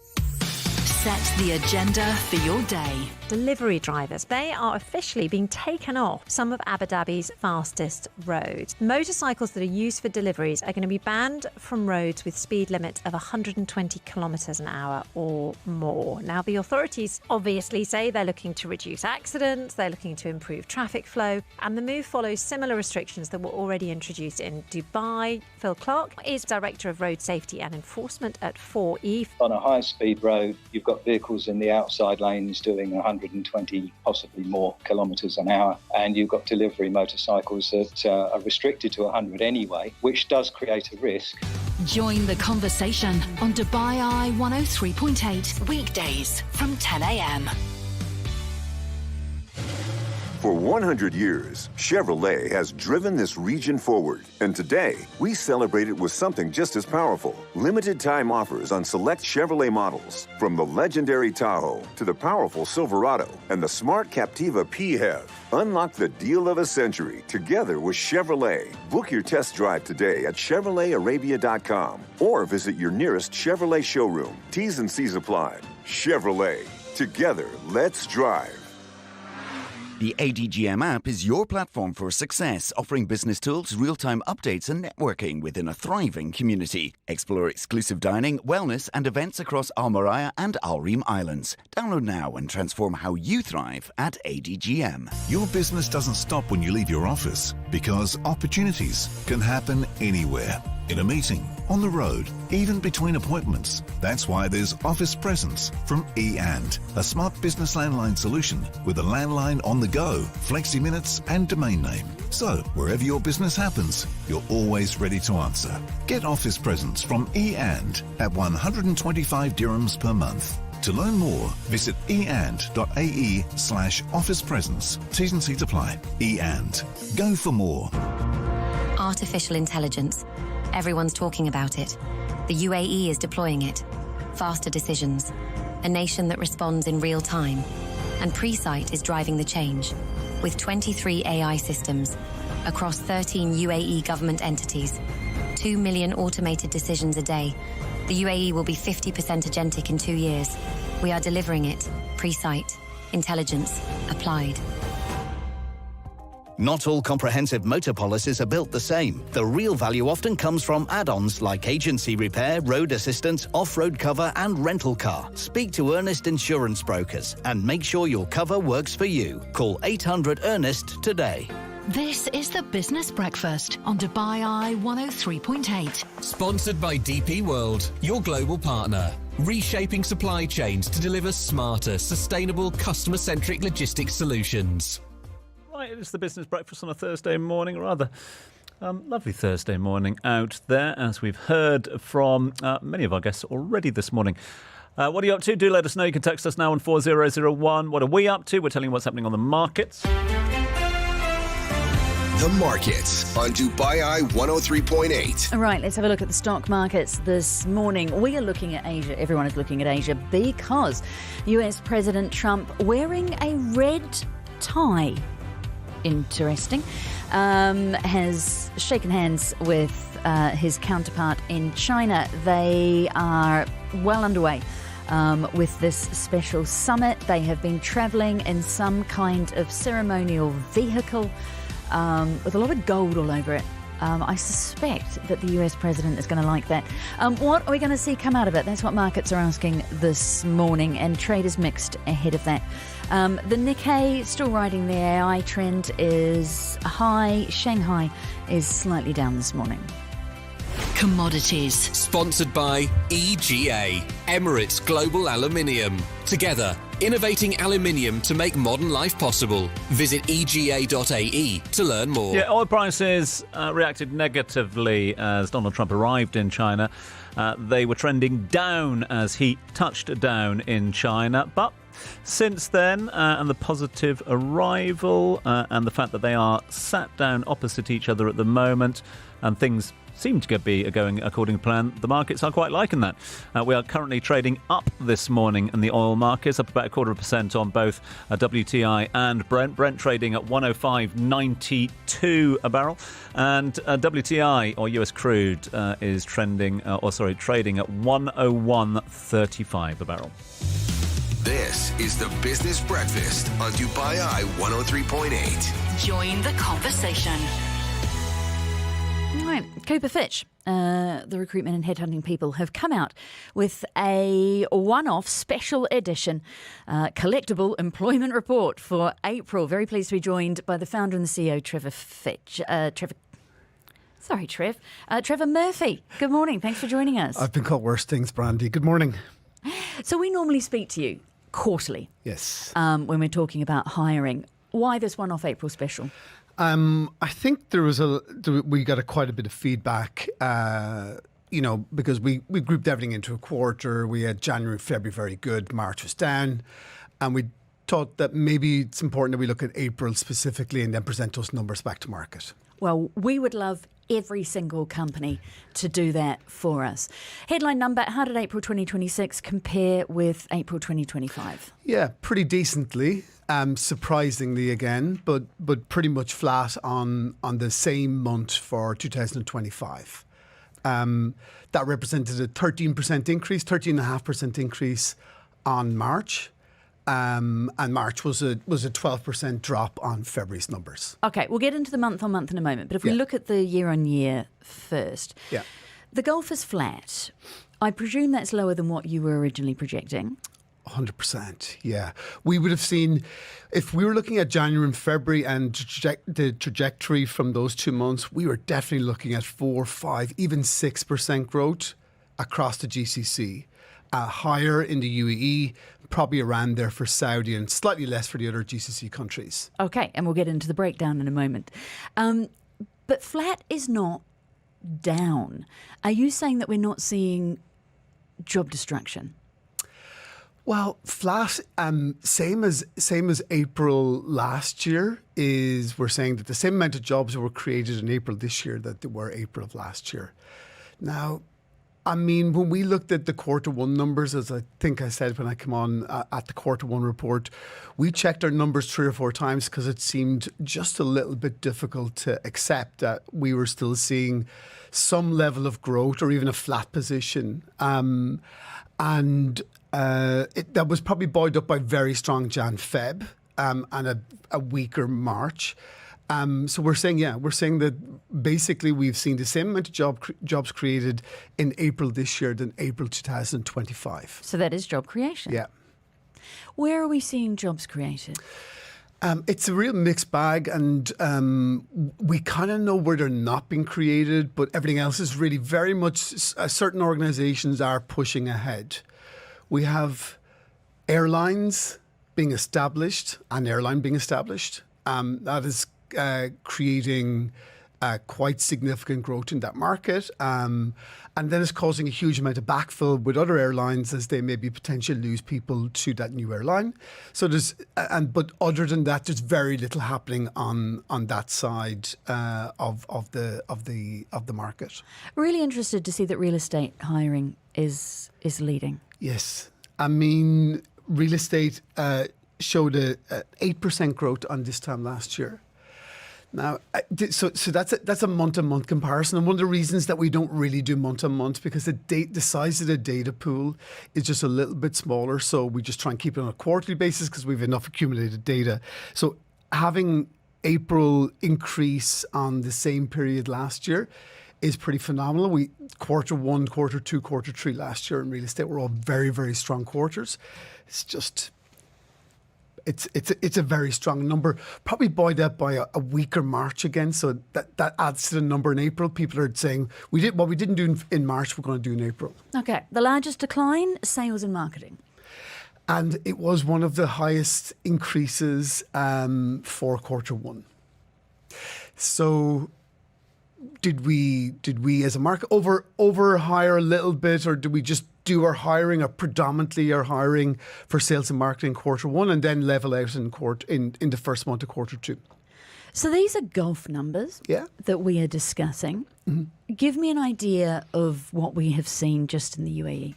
Set the agenda for your day. Delivery drivers, they are officially being taken off some of Abu Dhabi's fastest roads. Motorcycles that are used for deliveries are going to be banned from roads with speed limits of 120 kilometres an hour or more. Now, the authorities obviously say they're looking to reduce accidents, they're looking to improve traffic flow, and the move follows similar restrictions that were already introduced in Dubai. Phil Clark is Director of Road Safety and Enforcement at 4E. On a high-speed road, you've got vehicles in the outside lanes doing 100 120, possibly more kilometres an hour. And you've got delivery motorcycles that are restricted to 100 anyway, which does create a risk. Join the conversation on DubaiEye 103.8 weekdays from 10 a.m. For 100 years, Chevrolet has driven this region forward. And today, we celebrate it with something just as powerful. Limited time offers on select Chevrolet models. From the legendary Tahoe to the powerful Silverado and the smart Captiva PHEV. Unlock the deal of a century together with Chevrolet. Book your test drive today at ChevroletArabia.com or visit your nearest Chevrolet showroom. T's and C's apply. Chevrolet. Together, let's drive. The ADGM app is your platform for success, offering business tools, real-time updates and networking within a thriving community. Explore exclusive dining, wellness and events across Al Maraya and Al Reem Islands. Download now and transform how you thrive at ADGM. Your business doesn't stop when you leave your office because opportunities can happen anywhere. In a meeting, on the road, even between appointments. That's why there's Office Presence from eAnd, a smart business landline solution with a landline on the go, flexi minutes and domain name. So, wherever your business happens, you're always ready to answer. Get Office Presence from eAnd at 125 dirhams per month. To learn more, visit eand.ae/office presence. T's and C's apply. eAnd. Go for more. Artificial intelligence. Everyone's talking about it. The UAE is deploying it. Faster decisions. A nation that responds in real time. And Presight is driving the change. With 23 AI systems across 13 UAE government entities, 2 million automated decisions a day. The UAE will be 50% agentic in 2 years. We are delivering it. Presight. Intelligence. Applied. Not all comprehensive motor policies are built the same. The real value often comes from add-ons like agency repair, road assistance, off-road cover and rental car. Speak to Ernest Insurance Brokers and make sure your cover works for you. Call 800-ERNEST today. This is the Business Breakfast on DubaiEye 103.8. Sponsored by DP World, your global partner. Reshaping supply chains to deliver smarter, sustainable, customer-centric logistics solutions. Right, it's the Business Breakfast on a Thursday morning, rather lovely Thursday morning out there, as we've heard from many of our guests already this morning. What are you up to? Do let us know. You can text us now on 4001. What are we up to? We're telling you what's happening on the markets. The markets on DubaiEye 103.8. All right, let's have a look at the stock markets this morning. We are looking at Asia. Everyone is looking at Asia because US President Trump wearing a red tie. Interesting, has shaken hands with his counterpart in China. They are well underway with this special summit. They have been travelling in some kind of ceremonial vehicle with a lot of gold all over it. I suspect that the US president is going to like that. What are we going to see come out of it? That's what markets are asking this morning, and trade is mixed ahead of that. The Nikkei still riding the AI trend is high. Shanghai is slightly down this morning. Commodities. Sponsored by EGA, Emirates Global Aluminium. Together, innovating aluminium to make modern life possible. Visit ega.ae to learn more. Yeah, oil prices reacted negatively as Donald Trump arrived in China. They were trending down as he touched down in China, but since then, and the positive arrival and the fact that they are sat down opposite each other at the moment and things seem to be going according to plan, the markets are quite liking that. We are currently trading up this morning in the oil markets, up about 0.25% on both WTI and Brent. Brent trading at 105.92 a barrel, and WTI or US crude is trading at 101.35 a barrel. This is the Business Breakfast on DubaiEye 103.8. Join the conversation. All right, Cooper Fitch, the recruitment and headhunting people, have come out with a one-off special edition collectible employment report for April. Very pleased to be joined by the founder and the CEO, Trevor Fitch. Trevor Murphy. Good morning. Thanks for joining us. I've been called worse things, Brandy. Good morning. So we normally speak to you quarterly. Yes. When we're talking about hiring. Why this one-off April special? I think we got quite a bit of feedback, because we grouped everything into a quarter. We had January, February very good, March was down, and we thought that maybe it's important that we look at April specifically and then present those numbers back to market. Well, we would love every single company to do that for us. Headline number, how did April 2026 compare with April 2025? Yeah, pretty decently, surprisingly again, but pretty much flat on the same month for 2025. That represented a 13% increase, 13.5% increase on March. And March was a 12% drop on February's numbers. Okay, we'll get into the month-on-month in a moment. But if we look at the year-on-year first, the Gulf is flat. I presume that's lower than what you were originally projecting. 100%, yeah. We would have seen, if we were looking at January and February and the trajectory from those 2 months, we were definitely looking at 4, 5, even 6% growth across the GCC. Higher in the UAE, probably around there for Saudi, and slightly less for the other GCC countries. Okay, and we'll get into the breakdown in a moment. But flat is not down. Are you saying that we're not seeing job destruction? Well, flat, same as April last year, is we're saying that the same amount of jobs were created in April this year that they were April of last year. Now, I mean, when we looked at the quarter one numbers, as I think I said when I came on at the quarter one report, we checked our numbers 3 or 4 times because it seemed just a little bit difficult to accept that we were still seeing some level of growth or even a flat position. That was probably buoyed up by very strong Jan-Feb and a weaker March. So we're saying that basically we've seen the same amount of jobs created in April this year than April 2025. So that is job creation. Yeah. Where are we seeing jobs created? It's a real mixed bag, and we kind of know where they're not being created, but everything else is really very much, certain organisations are pushing ahead. We have airlines being established, an airline being established. That is creating quite significant growth in that market. And then it's causing a huge amount of backfill with other airlines as they maybe potentially lose people to that new airline. So but other than that, there's very little happening on that side of the market. Really interested to see that real estate hiring is leading. Yes, I mean real estate showed a 8% growth on this time last year. Now, so that's a month-to-month comparison, and one of the reasons that we don't really do month-to-month because the size of the data pool is just a little bit smaller. So we just try and keep it on a quarterly basis because we have enough accumulated data. So having April increase on the same period last year is pretty phenomenal. Quarter 1, quarter 2, quarter 3 last year in real estate were all very, very strong quarters. It's just. It's a very strong number, probably buoyed up by a weaker March again. So that adds to the number in April. People are saying what we didn't do in March, we're going to do in April. Okay, the largest decline, sales and marketing. And it was one of the highest increases for quarter 1. So did we as a market over hire a little bit, or did we just do our hiring or predominantly our hiring for sales and marketing quarter 1 and then level out in the first month of quarter 2? So these are Gulf numbers that we are discussing. Mm-hmm. Give me an idea of what we have seen just in the UAE.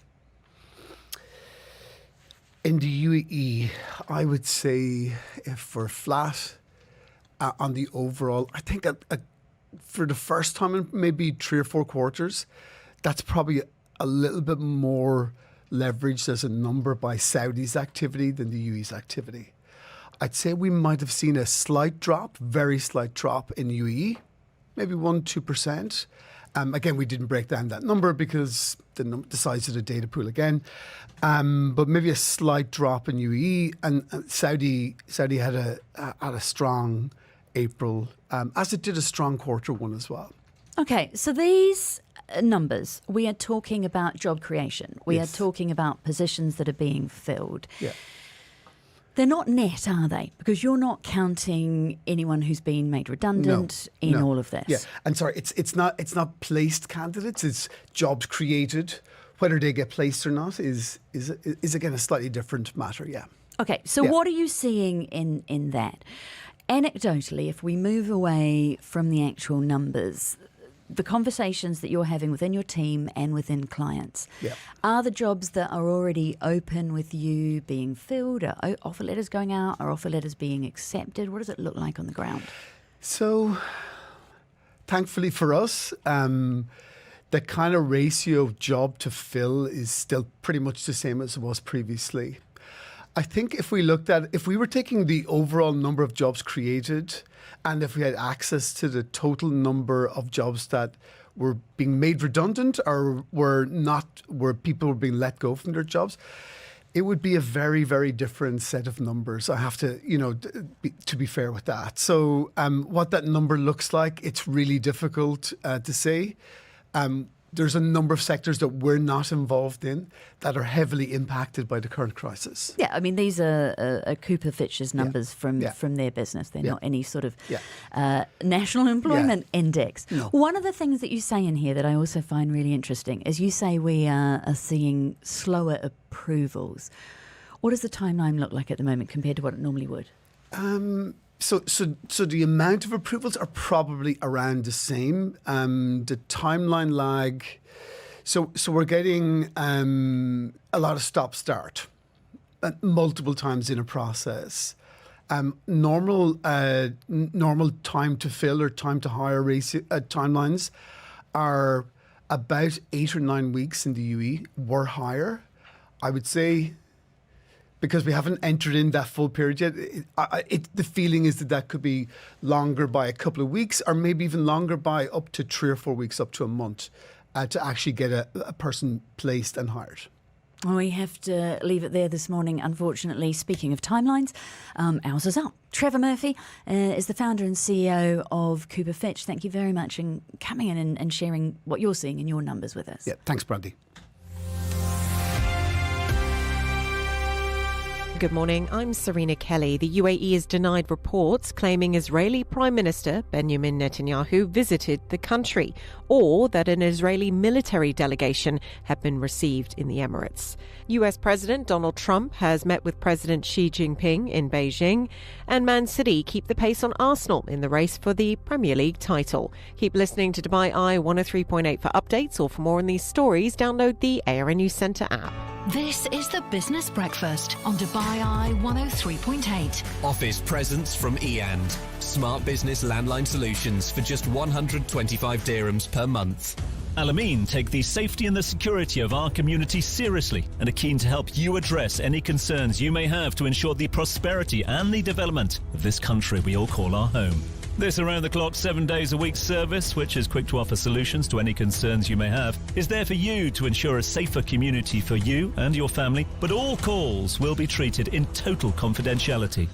In the UAE, I would say if we're flat on the overall, I think for the first time in maybe 3 or 4 quarters, that's probably a little bit more leveraged as a number by Saudi's activity than the UAE's activity. I'd say we might have seen a slight drop, very slight drop in the UAE, maybe 1-2%. Again, we didn't break down that number because the size of the data pool again. But maybe a slight drop in UAE, and Saudi had a strong April, as it did a strong quarter 1 as well. Okay, so these numbers, we are talking about job creation. We are talking about positions that are being filled. Yeah. They're not net, are they? Because you're not counting anyone who's been made redundant in all of this. Yeah, and sorry, it's not placed candidates. It's jobs created. Whether they get placed or not is again a slightly different matter. Yeah. Okay, so what are you seeing in that? Anecdotally, if we move away from the actual numbers, the conversations that you're having within your team and within clients, are the jobs that are already open with you being filled? Are offer letters going out? Are offer letters being accepted? What does it look like on the ground? So, thankfully for us, the kind of ratio of job to fill is still pretty much the same as it was previously. I think if we were taking the overall number of jobs created, and if we had access to the total number of jobs that were being made redundant or where people were being let go from their jobs, it would be a very, very different set of numbers. I have to, to be fair with that. So what that number looks like, it's really difficult to say. There's a number of sectors that we're not involved in that are heavily impacted by the current crisis. Yeah, I mean, these are Cooper Fitch's numbers from their business. They're not any sort of national employment index. No. One of the things that you say in here that I also find really interesting is you say we are seeing slower approvals. What does the timeline look like at the moment compared to what it normally would? So the amount of approvals are probably around the same. The timeline lag. So we're getting a lot of stop-start multiple times in a process. Normal time to fill or time to hire timelines are about 8 or 9 weeks in the UE. We're higher, I would say. Because we haven't entered in that full period yet, the feeling is that could be longer by a couple of weeks or maybe even longer by up to 3 or 4 weeks, up to a month, to actually get a person placed and hired. Well, we have to leave it there this morning, unfortunately. Speaking of timelines, ours is up. Trevor Murphy is the founder and CEO of Cooper Fitch. Thank you very much for coming in and sharing what you're seeing in your numbers with us. Yeah, thanks, Brandy. Good morning, I'm Serena Kelly. The UAE has denied reports claiming Israeli Prime Minister Benjamin Netanyahu visited the country or that an Israeli military delegation had been received in the Emirates. US President Donald Trump has met with President Xi Jinping in Beijing, and Man City keep the pace on Arsenal in the race for the Premier League title. Keep listening to DubaiEye 103.8 for updates, or for more on these stories, download the ARN News Centre app. This is the Business Breakfast on DubaiEye 103.8. Office presence from eAnd. Smart business landline solutions for just 125 dirhams per month. Al-Amin take the safety and the security of our community seriously and are keen to help you address any concerns you may have to ensure the prosperity and the development of this country we all call our home. This around-the-clock 7 days a week service, which is quick to offer solutions to any concerns you may have, is there for you to ensure a safer community for you and your family, but all calls will be treated in total confidentiality.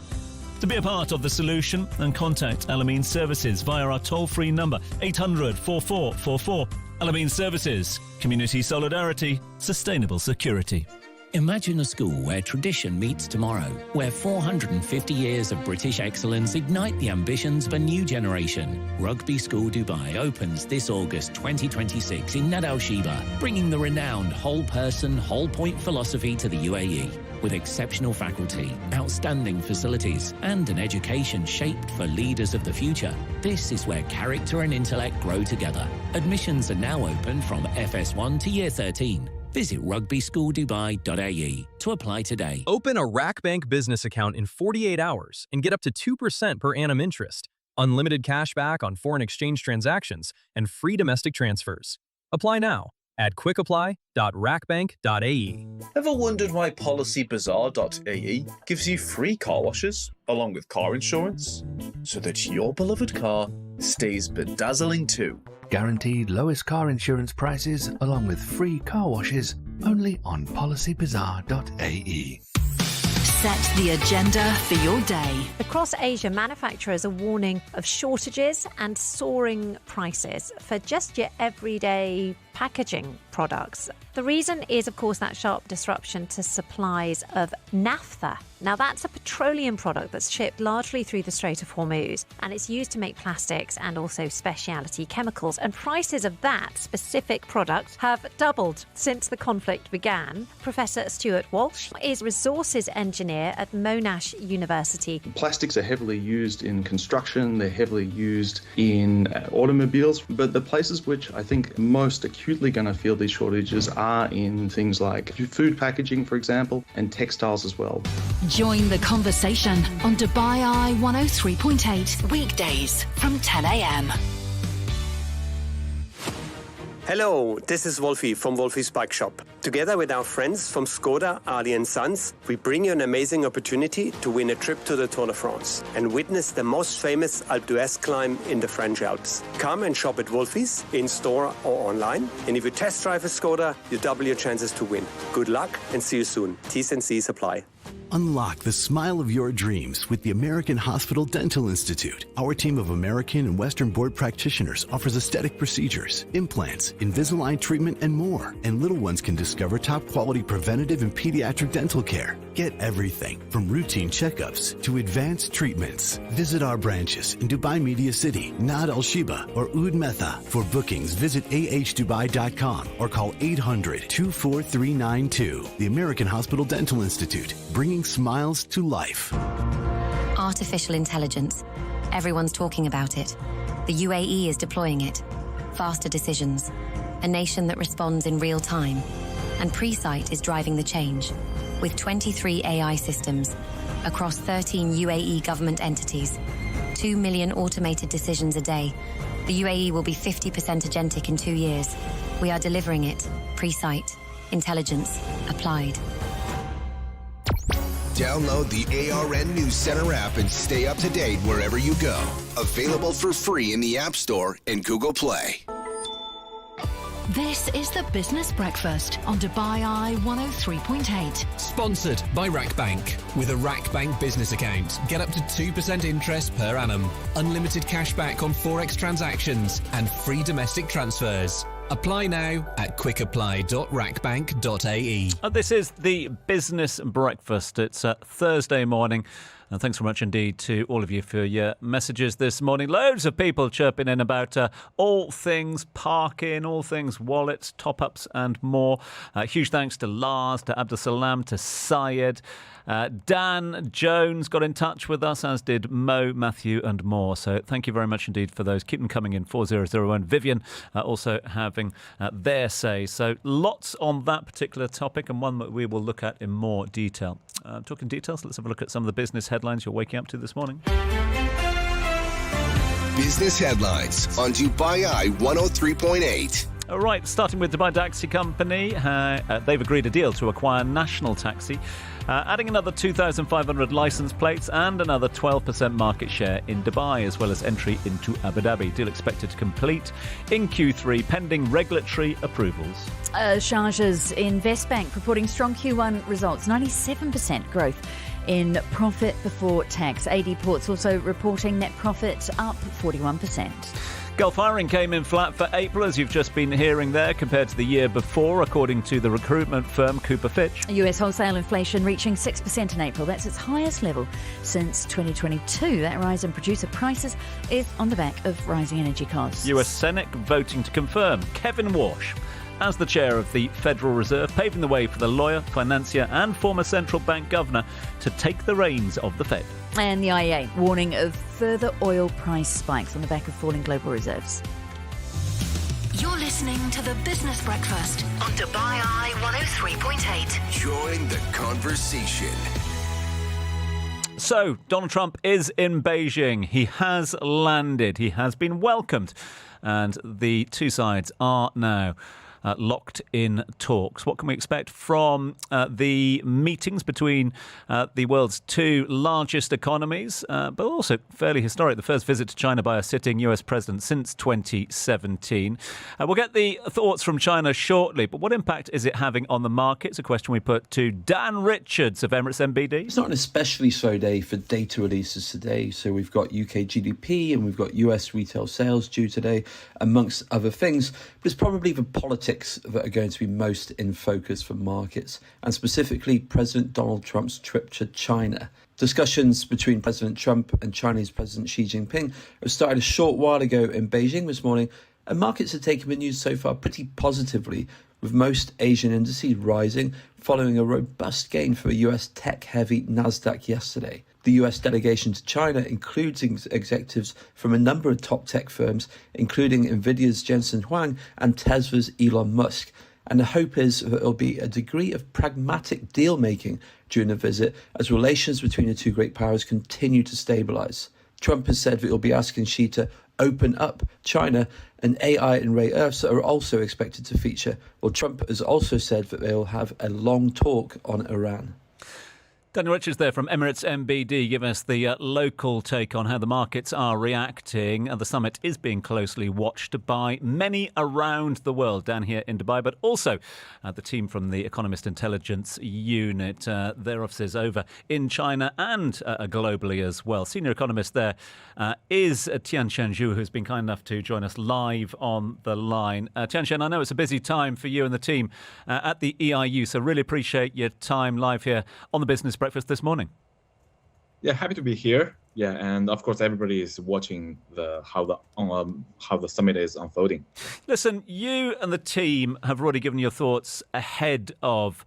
To be a part of the solution and contact Al-Amin Services via our toll-free number 800 4444. Al-Amin Services, community solidarity, sustainable security. Imagine a school where tradition meets tomorrow, where 450 years of British excellence ignite the ambitions of a new generation. Rugby School Dubai opens this August 2026 in Nad Al Sheba, bringing the renowned whole-person, whole-point philosophy to the UAE. With exceptional faculty, outstanding facilities, and an education shaped for leaders of the future, this is where character and intellect grow together. Admissions are now open from FS1 to Year 13. Visit rugbyschooldubai.ae to apply today. Open a RackBank business account in 48 hours and get up to 2% per annum interest, unlimited cash back on foreign exchange transactions, and free domestic transfers. Apply now at quickapply.rackbank.ae. Ever wondered why PolicyBazaar.ae gives you free car washes along with car insurance? So that your beloved car stays bedazzling too. Guaranteed lowest car insurance prices along with free car washes only on PolicyBazaar.ae. Set the agenda for your day. Across Asia, manufacturers are warning of shortages and soaring prices for just your everyday packaging products. The reason is, of course, that sharp disruption to supplies of naphtha. Now, that's a petroleum product that's shipped largely through the Strait of Hormuz, and it's used to make plastics and also specialty chemicals. And prices of that specific product have doubled since the conflict began. Professor Stuart Walsh is resources engineer at Monash University. Plastics are heavily used in construction, they're heavily used in automobiles, but the places which I think most acutely going to feel these shortages are in things like food packaging, for example, and textiles as well. Join the conversation on DubaiEye 103.8 weekdays from 10 a.m. Hello, this is Wolfie from Wolfie's Bike Shop. Together with our friends from Skoda, Ali & Sons, we bring you an amazing opportunity to win a trip to the Tour de France and witness the most famous Alpe d'Huez climb in the French Alps. Come and shop at Wolfie's, in-store or online. And if you test drive a Skoda, you double your chances to win. Good luck and see you soon. T's and C's apply. Unlock the smile of your dreams with the American Hospital Dental Institute. Our team of American and Western board practitioners offers aesthetic procedures, implants, Invisalign treatment, and more. And little ones can discover top quality preventative and pediatric dental care. Get everything from routine checkups to advanced treatments. Visit our branches in Dubai Media City, Nad Al Shiba, or Oud Metha. For bookings, visit ahdubai.com or call 800-24392. The American Hospital Dental Institute, bringing smiles to life. Artificial intelligence. Everyone's talking about it. The UAE is deploying it. Faster decisions. A nation that responds in real time. And Presight is driving the change. With 23 AI systems across 13 UAE government entities, 2 million automated decisions a day, the UAE will be 50% agentic in 2 years. We are delivering it. Presight. Intelligence. Applied. Download the ARN News Center app and stay up to date wherever you go. Available for free in the App Store and Google Play. This is the Business Breakfast on DubaiEye 103.8. Sponsored by RackBank. With a RackBank business account, get up to 2% interest per annum, unlimited cash back on Forex transactions, and free domestic transfers. Apply now at quickapply.rackbank.ae. This is the Business Breakfast. It's a Thursday morning. And thanks very much indeed to all of you for your messages this morning. Loads of people chirping in about all things parking, all things wallets, top-ups and more. Huge thanks to Lars, to Abdul Salam, to Syed. Dan Jones got in touch with us, as did Mo, Matthew and more. So thank you very much indeed for those. Keep them coming in, 4001. Vivian also having their say. So lots on that particular topic, and one that we will look at in more detail. Talking details, let's have a look at some of the business headlines you're waking up to this morning. Business headlines on DubaiEye 103.8. All right, starting with Dubai Taxi Company. They've agreed a deal to acquire National Taxi, adding another 2,500 licence plates and another 12% market share in Dubai, as well as entry into Abu Dhabi. Deal expected to complete in Q3, pending regulatory approvals. Sharjah's Investbank reporting strong Q1 results, 97% growth in profit before tax. AD Ports also reporting net profit up 41%. Gulf hiring came in flat for April, as you've just been hearing there, compared to the year before, according to the recruitment firm Cooper Fitch. US wholesale inflation reaching 6% in April. That's its highest level since 2022. That rise in producer prices is on the back of rising energy costs. US Senate voting to confirm Kevin Walsh as the chair of the Federal Reserve, paving the way for the lawyer, financier and former central bank governor to take the reins of the Fed. And the IEA warning of further oil price spikes on the back of falling global reserves. You're listening to the Business Breakfast on DubaiEye 103.8. Join the conversation. So, Donald Trump is in Beijing. He has landed. He has been welcomed. And the two sides are now locked-in talks. What can we expect from the meetings between the world's two largest economies, but also fairly historic, the first visit to China by a sitting US president since 2017? We'll get the thoughts from China shortly, but what impact is it having on the markets? A question we put to Dan Richards of Emirates MBD. It's not an especially slow day for data releases today. So we've got UK GDP and we've got US retail sales due today, amongst other things. But it's probably the politics that are going to be most in focus for markets, and specifically President Donald Trump's trip to China. Discussions between President Trump and Chinese President Xi Jinping have started a short while ago in Beijing this morning, and markets are taking the news so far pretty positively, with most Asian indices rising following a robust gain for the US tech-heavy Nasdaq yesterday. The US delegation to China includes executives from a number of top tech firms, including Nvidia's Jensen Huang and Tesla's Elon Musk. And the hope is that there will be a degree of pragmatic deal-making during the visit as relations between the two great powers continue to stabilise. Trump has said that he'll be asking Xi to open up China, and AI and rare earths are also expected to feature. Well, Trump has also said that they'll have a long talk on Iran. Daniel Richards there from Emirates MBD giving us the local take on how the markets are reacting. The summit is being closely watched by many around the world, down here in Dubai, but also the team from the Economist Intelligence Unit, their offices over in China and globally as well. Senior economist there is Tianxian Zhu, who's been kind enough to join us live on the line. Tianxian, I know it's a busy time for you and the team at the EIU, so really appreciate your time live here on the Business Breakfast this morning. Yeah, happy to be here. Yeah, and of course everybody is watching how the summit is unfolding. Listen, you and the team have already given your thoughts ahead of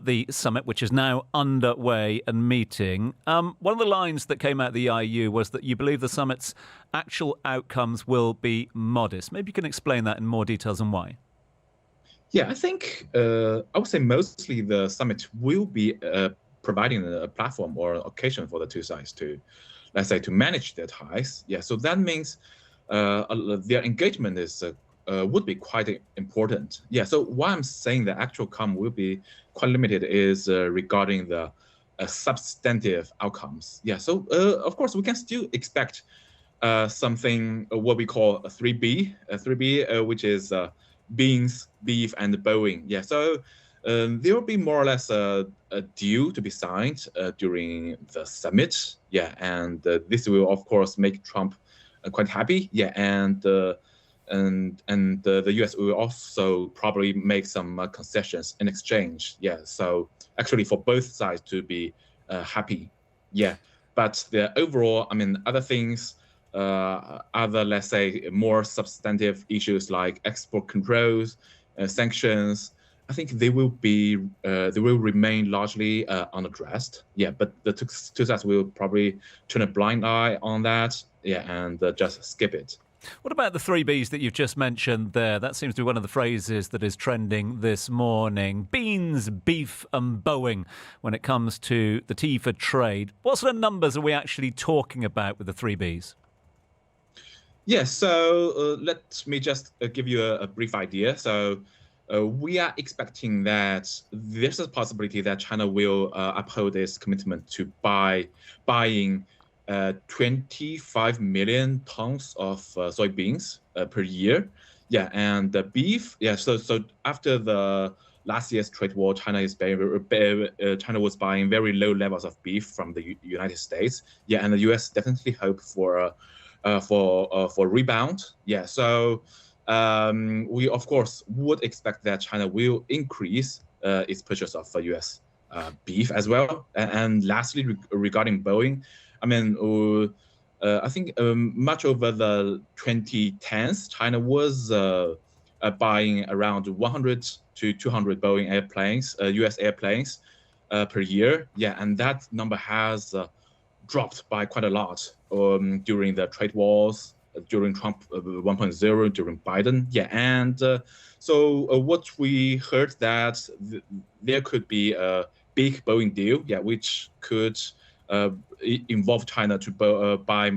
the summit, which is now underway and meeting. One of the lines that came out of the EIU was that you believe the summit's actual outcomes will be modest. Maybe you can explain that in more details and why. Yeah, I think I would say mostly the summit will be providing a platform or occasion for the two sides to, let's say, to manage their ties. Yeah, so that means their engagement is would be quite important. Yeah, so why I'm saying the actual outcome will be quite limited is regarding the substantive outcomes. Yeah, so of course we can still expect something what we call a 3B, which is beans, beef, and Boeing. Yeah, so there will be more or less a deal to be signed during the summit. Yeah, and this will of course make Trump quite happy. Yeah, and the US will also probably make some concessions in exchange. Yeah, so actually for both sides to be happy. Yeah, but the overall, I mean, other things, other, let's say, more substantive issues like export controls, sanctions, I think they will remain largely unaddressed. Yeah, but the two sides will probably turn a blind eye on that. Yeah, and just skip it. What about the 3Bs that you've just mentioned there? That seems to be one of the phrases that is trending this morning. Beans, beef and Boeing when it comes to the T for trade. What sort of numbers are we actually talking about with the 3Bs? Yeah, so let me just give you a brief idea. So we are expecting that there's a possibility that China will uphold its commitment to buying 25 million tons of soybeans per year. Yeah, and the beef. Yeah, so after the last year's trade war, China was buying very low levels of beef from the United States. Yeah, and the US definitely hope for rebound. Yeah, so we of course would expect that China will increase its purchase of US beef as well. And lastly, regarding Boeing, I mean, I think much over the 2010s, China was buying around 100 to 200 Boeing airplanes, US airplanes per year. Yeah, and that number has dropped by quite a lot during the trade wars, during Trump 1.0, during Biden. Yeah, and so what we heard that there could be a big Boeing deal, yeah, which could involve China to buy,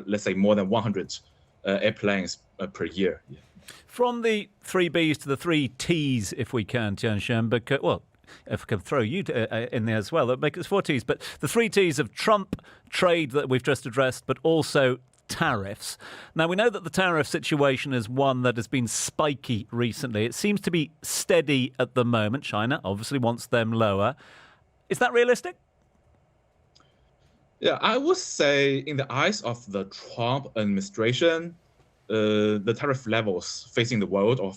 let's say, more than 100 airplanes per year. Yeah. From the 3 Bs to the 3 Ts, if we can, Tianxian, because, well, if I can throw you in there as well, that make us 4 Ts. But the 3 Ts of Trump, trade that we've just addressed, but also tariffs. Now, we know that the tariff situation is one that has been spiky recently. It seems to be steady at the moment. China obviously wants them lower. Is that realistic? Yeah, I would say in the eyes of the Trump administration, the tariff levels facing the world or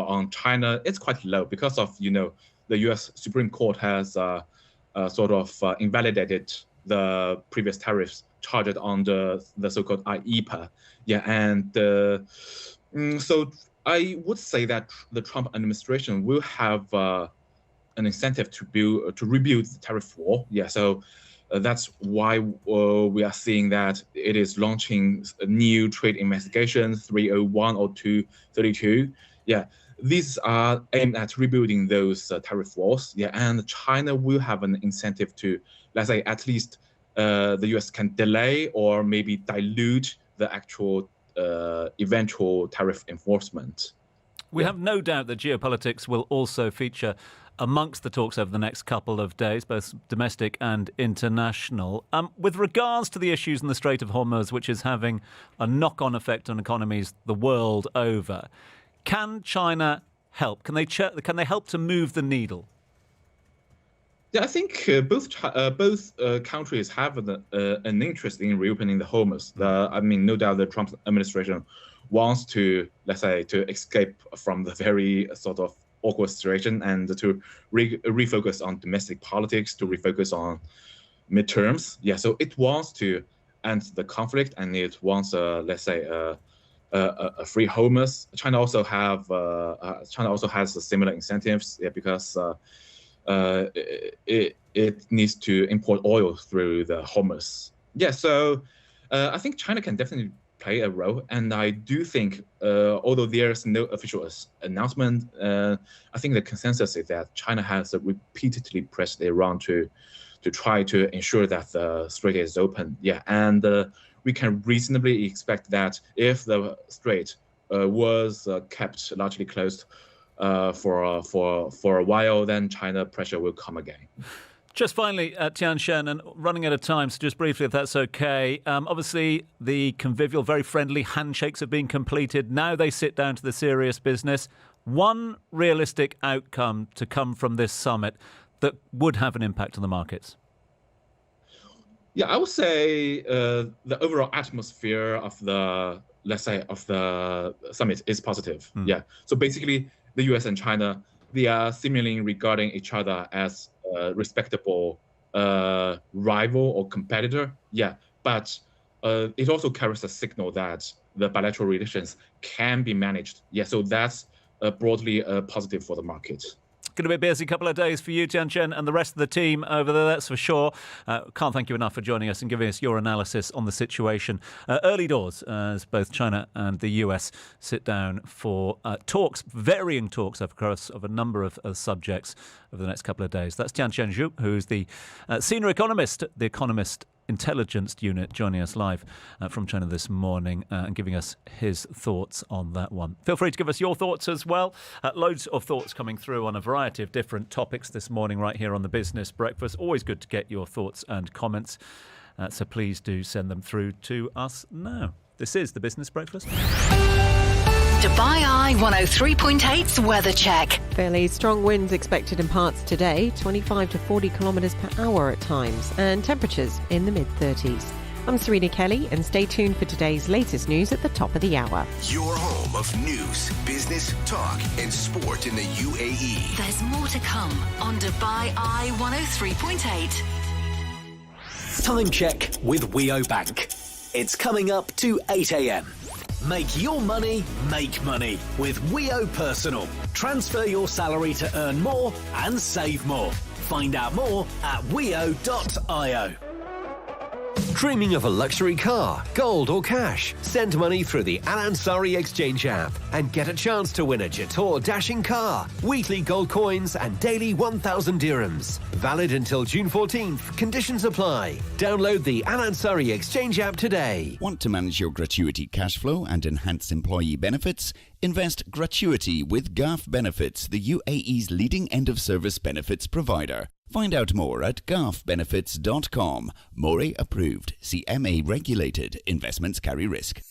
on China, it's quite low because of, the U.S. Supreme Court has sort of invalidated the previous tariffs charged on the so-called IEEPA. Yeah, and so I would say that the Trump administration will have an incentive to rebuild the tariff wall. Yeah, so that's why we are seeing that it is launching a new trade investigation 301 or 232. Yeah, these are aimed at rebuilding those tariff walls. Yeah, and China will have an incentive to, let's say, at least the U.S. can delay or maybe dilute the actual eventual tariff enforcement. We have no doubt that geopolitics will also feature amongst the talks over the next couple of days, both domestic and international. With regards to the issues in the Strait of Hormuz, which is having a knock-on effect on economies the world over, can China help? Can they help to move the needle? Yeah, I think both countries have an interest in reopening the Hormuz. No doubt the Trump administration wants to, let's say, to escape from the very sort of awkward situation and to refocus on domestic politics, to refocus on midterms. Yeah, so it wants to end the conflict and it wants, let's say, a free Hormuz. China also has similar incentives, yeah, because it needs to import oil through the Hormuz. Yeah, so I think China can definitely play a role, and I do think, although there's no official announcement, I think the consensus is that China has repeatedly pressed Iran to try to ensure that the strait is open. Yeah, and we can reasonably expect that if the strait was kept largely closed for a while, then China pressure will come again. Just finally, Tianxian, and running out of time, so just briefly, if that's okay. Obviously, the convivial, very friendly handshakes have been completed. Now they sit down to the serious business. One realistic outcome to come from this summit that would have an impact on the markets? Yeah, I would say the overall atmosphere of the, let's say, of the summit is positive. Yeah, so basically, the U.S. and China, they are seemingly regarding each other as a respectable rival or competitor. Yeah, but it also carries a signal that the bilateral relations can be managed. Yeah, so that's broadly positive for the market. Going to be a busy couple of days for you, Tianxian, and the rest of the team over there, that's for sure. Can't thank you enough for joining us and giving us your analysis on the situation. Early doors, as both China and the US sit down for talks, varying talks across of a number of subjects over the next couple of days. That's Tianxian Zhu, who's the senior economist at The Economist Intelligence Unit, joining us live from China this morning and giving us his thoughts on that one. Feel free to give us your thoughts as well. Loads of thoughts coming through on a variety of different topics this morning right here on the Business Breakfast. Always good to get your thoughts and comments. So please do send them through to us now. This is the Business Breakfast. DubaiEye 103.8's weather check. Fairly strong winds expected in parts today, 25 to 40 kilometres per hour at times, and temperatures in the mid-30s. I'm Serena Kelly, and stay tuned for today's latest news at the top of the hour. Your home of news, business, talk, and sport in the UAE. There's more to come on DubaiEye 103.8. Time check with WEO Bank. It's coming up to 8 a.m. Make your money make money with WEO Personal. Transfer your salary to earn more and save more. Find out more at weo.io. Dreaming of a luxury car, gold or cash? Send money through the Al Ansari Exchange app and get a chance to win a Jator dashing car, weekly gold coins and daily 1,000 dirhams. Valid until June 14th. Conditions apply. Download the Al Ansari Exchange app today. Want to manage your gratuity cash flow and enhance employee benefits? Invest gratuity with GAF Benefits, the UAE's leading end-of-service benefits provider. Find out more at gafbenefits.com. More approved. CMA regulated. Investments carry risk.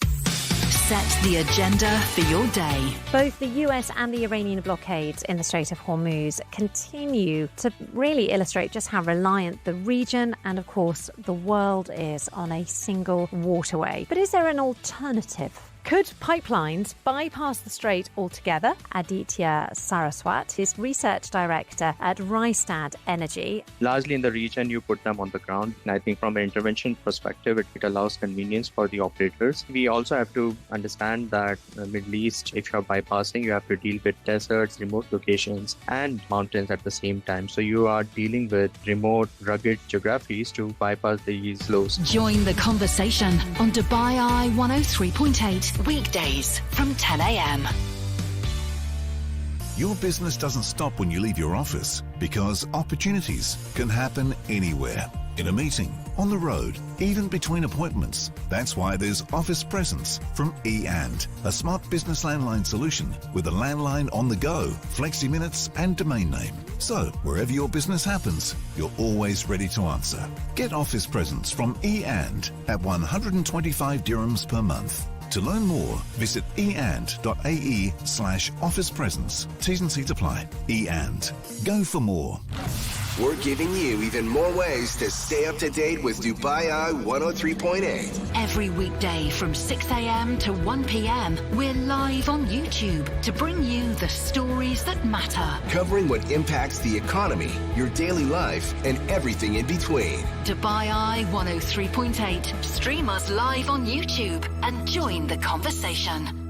Set the agenda for your day. Both the US and the Iranian blockades in the Strait of Hormuz continue to really illustrate just how reliant the region and, of course, the world is on a single waterway. But is there an alternative? Could pipelines bypass the strait altogether? Aditya Saraswat is research director at Rystad Energy. Largely in the region, you put them on the ground. And I think from an intervention perspective, it allows convenience for the operators. We also have to understand that the Middle East, if you're bypassing, you have to deal with deserts, remote locations, and mountains at the same time. So you are dealing with remote, rugged geographies to bypass these flows. Join the conversation on DubaiEye 103.8. Weekdays from 10 a.m. Your business doesn't stop when you leave your office because opportunities can happen anywhere. In a meeting, on the road, even between appointments. That's why there's Office Presence from eAnd, a smart business landline solution with a landline on the go, flexi minutes and domain name. So, wherever your business happens, you're always ready to answer. Get Office Presence from eAnd at 125 dirhams per month. To learn more, visit eand.ae/office presence. T's and C's apply. eAnd. Go for more. We're giving you even more ways to stay up to date with DubaiEye 103.8. Every weekday from 6 a.m. to 1 p.m, we're live on YouTube to bring you the stories that matter. Covering what impacts the economy, your daily life, and everything in between. DubaiEye 103.8. Stream us live on YouTube and join the conversation.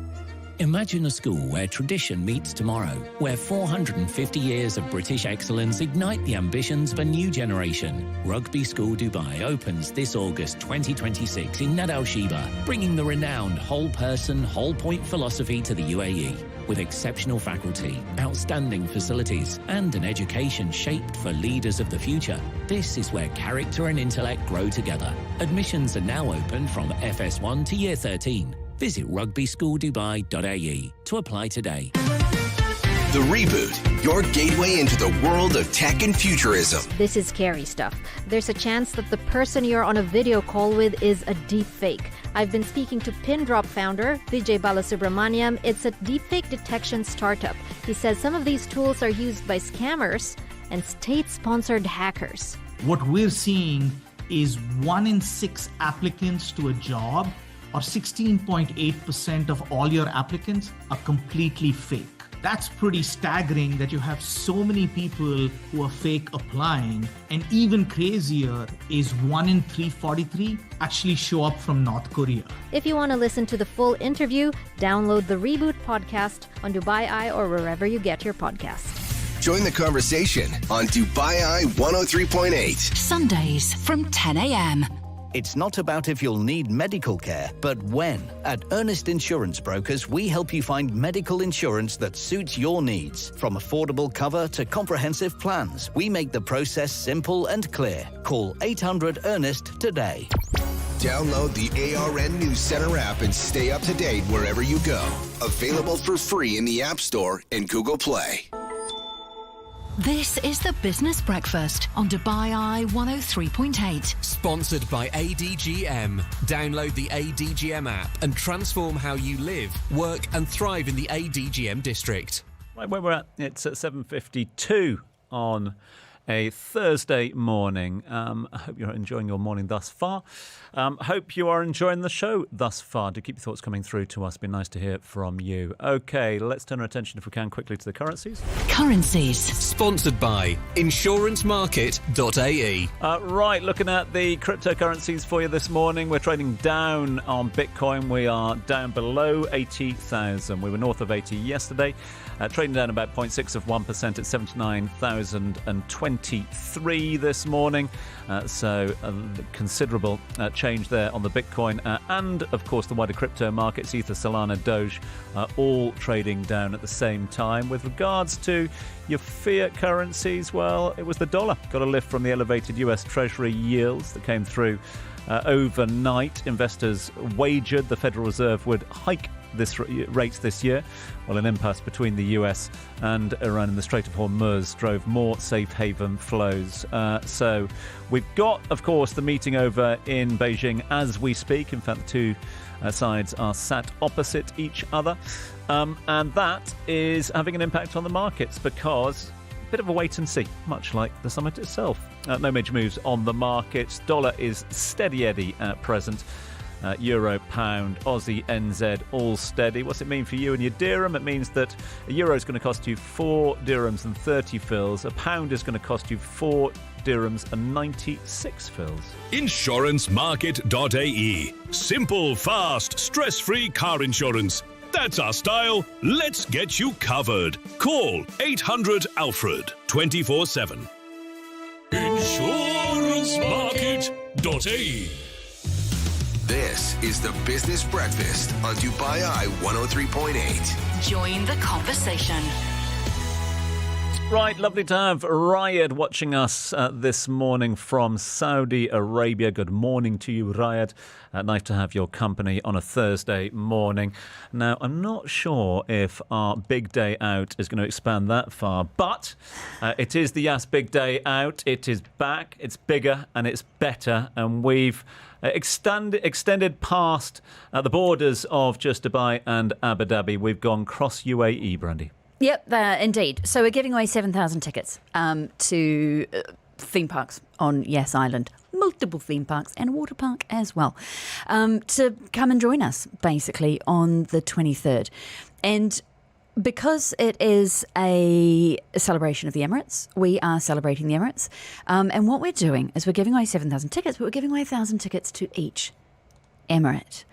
Imagine a school where tradition meets tomorrow, where 450 years of British excellence ignite the ambitions of a new generation. Rugby School Dubai opens this August 2026 in Nad Al Sheba, bringing the renowned whole-person, whole-point philosophy to the UAE. With exceptional faculty, outstanding facilities, and an education shaped for leaders of the future, this is where character and intellect grow together. Admissions are now open from FS1 to Year 13. Visit rugbyschooldubai.ae to apply today. The Reboot, your gateway into the world of tech and futurism. This is scary stuff. There's a chance that the person you're on a video call with is a deep fake. I've been speaking to Pindrop founder Vijay Balasubramaniam. It's a deepfake detection startup. He says some of these tools are used by scammers and state-sponsored hackers. What we're seeing is 1 in 6 applicants to a job, or 16.8% of all your applicants, are completely fake. That's pretty staggering that you have so many people who are fake applying. And even crazier is 1 in 343 actually show up from North Korea. If you want to listen to the full interview, download the Reboot podcast on DubaiEye or wherever you get your podcasts. Join the conversation on DubaiEye 103.8. Sundays from 10 a.m. It's not about if you'll need medical care, but when. At Ernest Insurance Brokers, we help you find medical insurance that suits your needs. From affordable cover to comprehensive plans, we make the process simple and clear. Call 800-ERNEST today. Download the ARN News Center app and stay up to date wherever you go. Available for free in the App Store and Google Play. This is the Business Breakfast on DubaiEye 103.8. Sponsored by ADGM. Download the ADGM app and transform how you live, work and thrive in the ADGM district. Right where we're at, it's at 7:52 on a Thursday morning. I hope you're enjoying your morning thus far. Hope you are enjoying the show thus far. Do keep your thoughts coming through to us. It'd be nice to hear from you. Okay, let's turn our attention, if we can, quickly to the currencies. Currencies. Sponsored by insurancemarket.ae. Right, looking at the cryptocurrencies for you this morning. We're trading down on Bitcoin. We are down below 80,000. We were north of 80 yesterday. Trading down about 0.6% at 79,020. 93 this morning. So a considerable change there on the Bitcoin and, of course, the wider crypto markets, Ether, Solana, Doge, all trading down at the same time. With regards to your fiat currencies, well, it was the dollar. Got a lift from the elevated US Treasury yields that came through overnight. Investors wagered the Federal Reserve would hike rates this year. Well, an impasse between the US and Iran in the Strait of Hormuz drove more safe haven flows. So we've got, of course, the meeting over in Beijing as we speak. In fact, the two sides are sat opposite each other. And that is having an impact on the markets because a bit of a wait and see, much like the summit itself. No major moves on the markets. Dollar is steady Eddie at present. Euro, pound, Aussie, NZ, all steady. What's it mean for you and your dirham? It means that a euro is going to cost you 4 dirhams and 30 fils. A pound is going to cost you 4 dirhams and 96 fils. Insurancemarket.ae. Simple, fast, stress-free car insurance. That's our style. Let's get you covered. Call 800-ALFRED 24/7. Insurancemarket.ae. This is the Business Breakfast on DubaiEye 103.8. Join the conversation. Right, lovely to have Rayed watching us this morning from Saudi Arabia. Good morning to you, Rayed. Nice to have your company on a Thursday morning. Now, I'm not sure if our big day out is going to expand that far, but it is the Yas Big Day Out. It is back, it's bigger, and it's better, and we've extended past the borders of just Dubai and Abu Dhabi. We've gone cross UAE, Brandy. Yep, in So we're giving away 7,000 tickets to theme parks on Yes Island. Multiple theme parks and a water park as well. To come and join us, basically, on the 23rd. And because it is a celebration of the Emirates, we are celebrating the Emirates. And what we're doing is we're giving away 7,000 tickets, but we're giving away 1,000 tickets to each Emirate.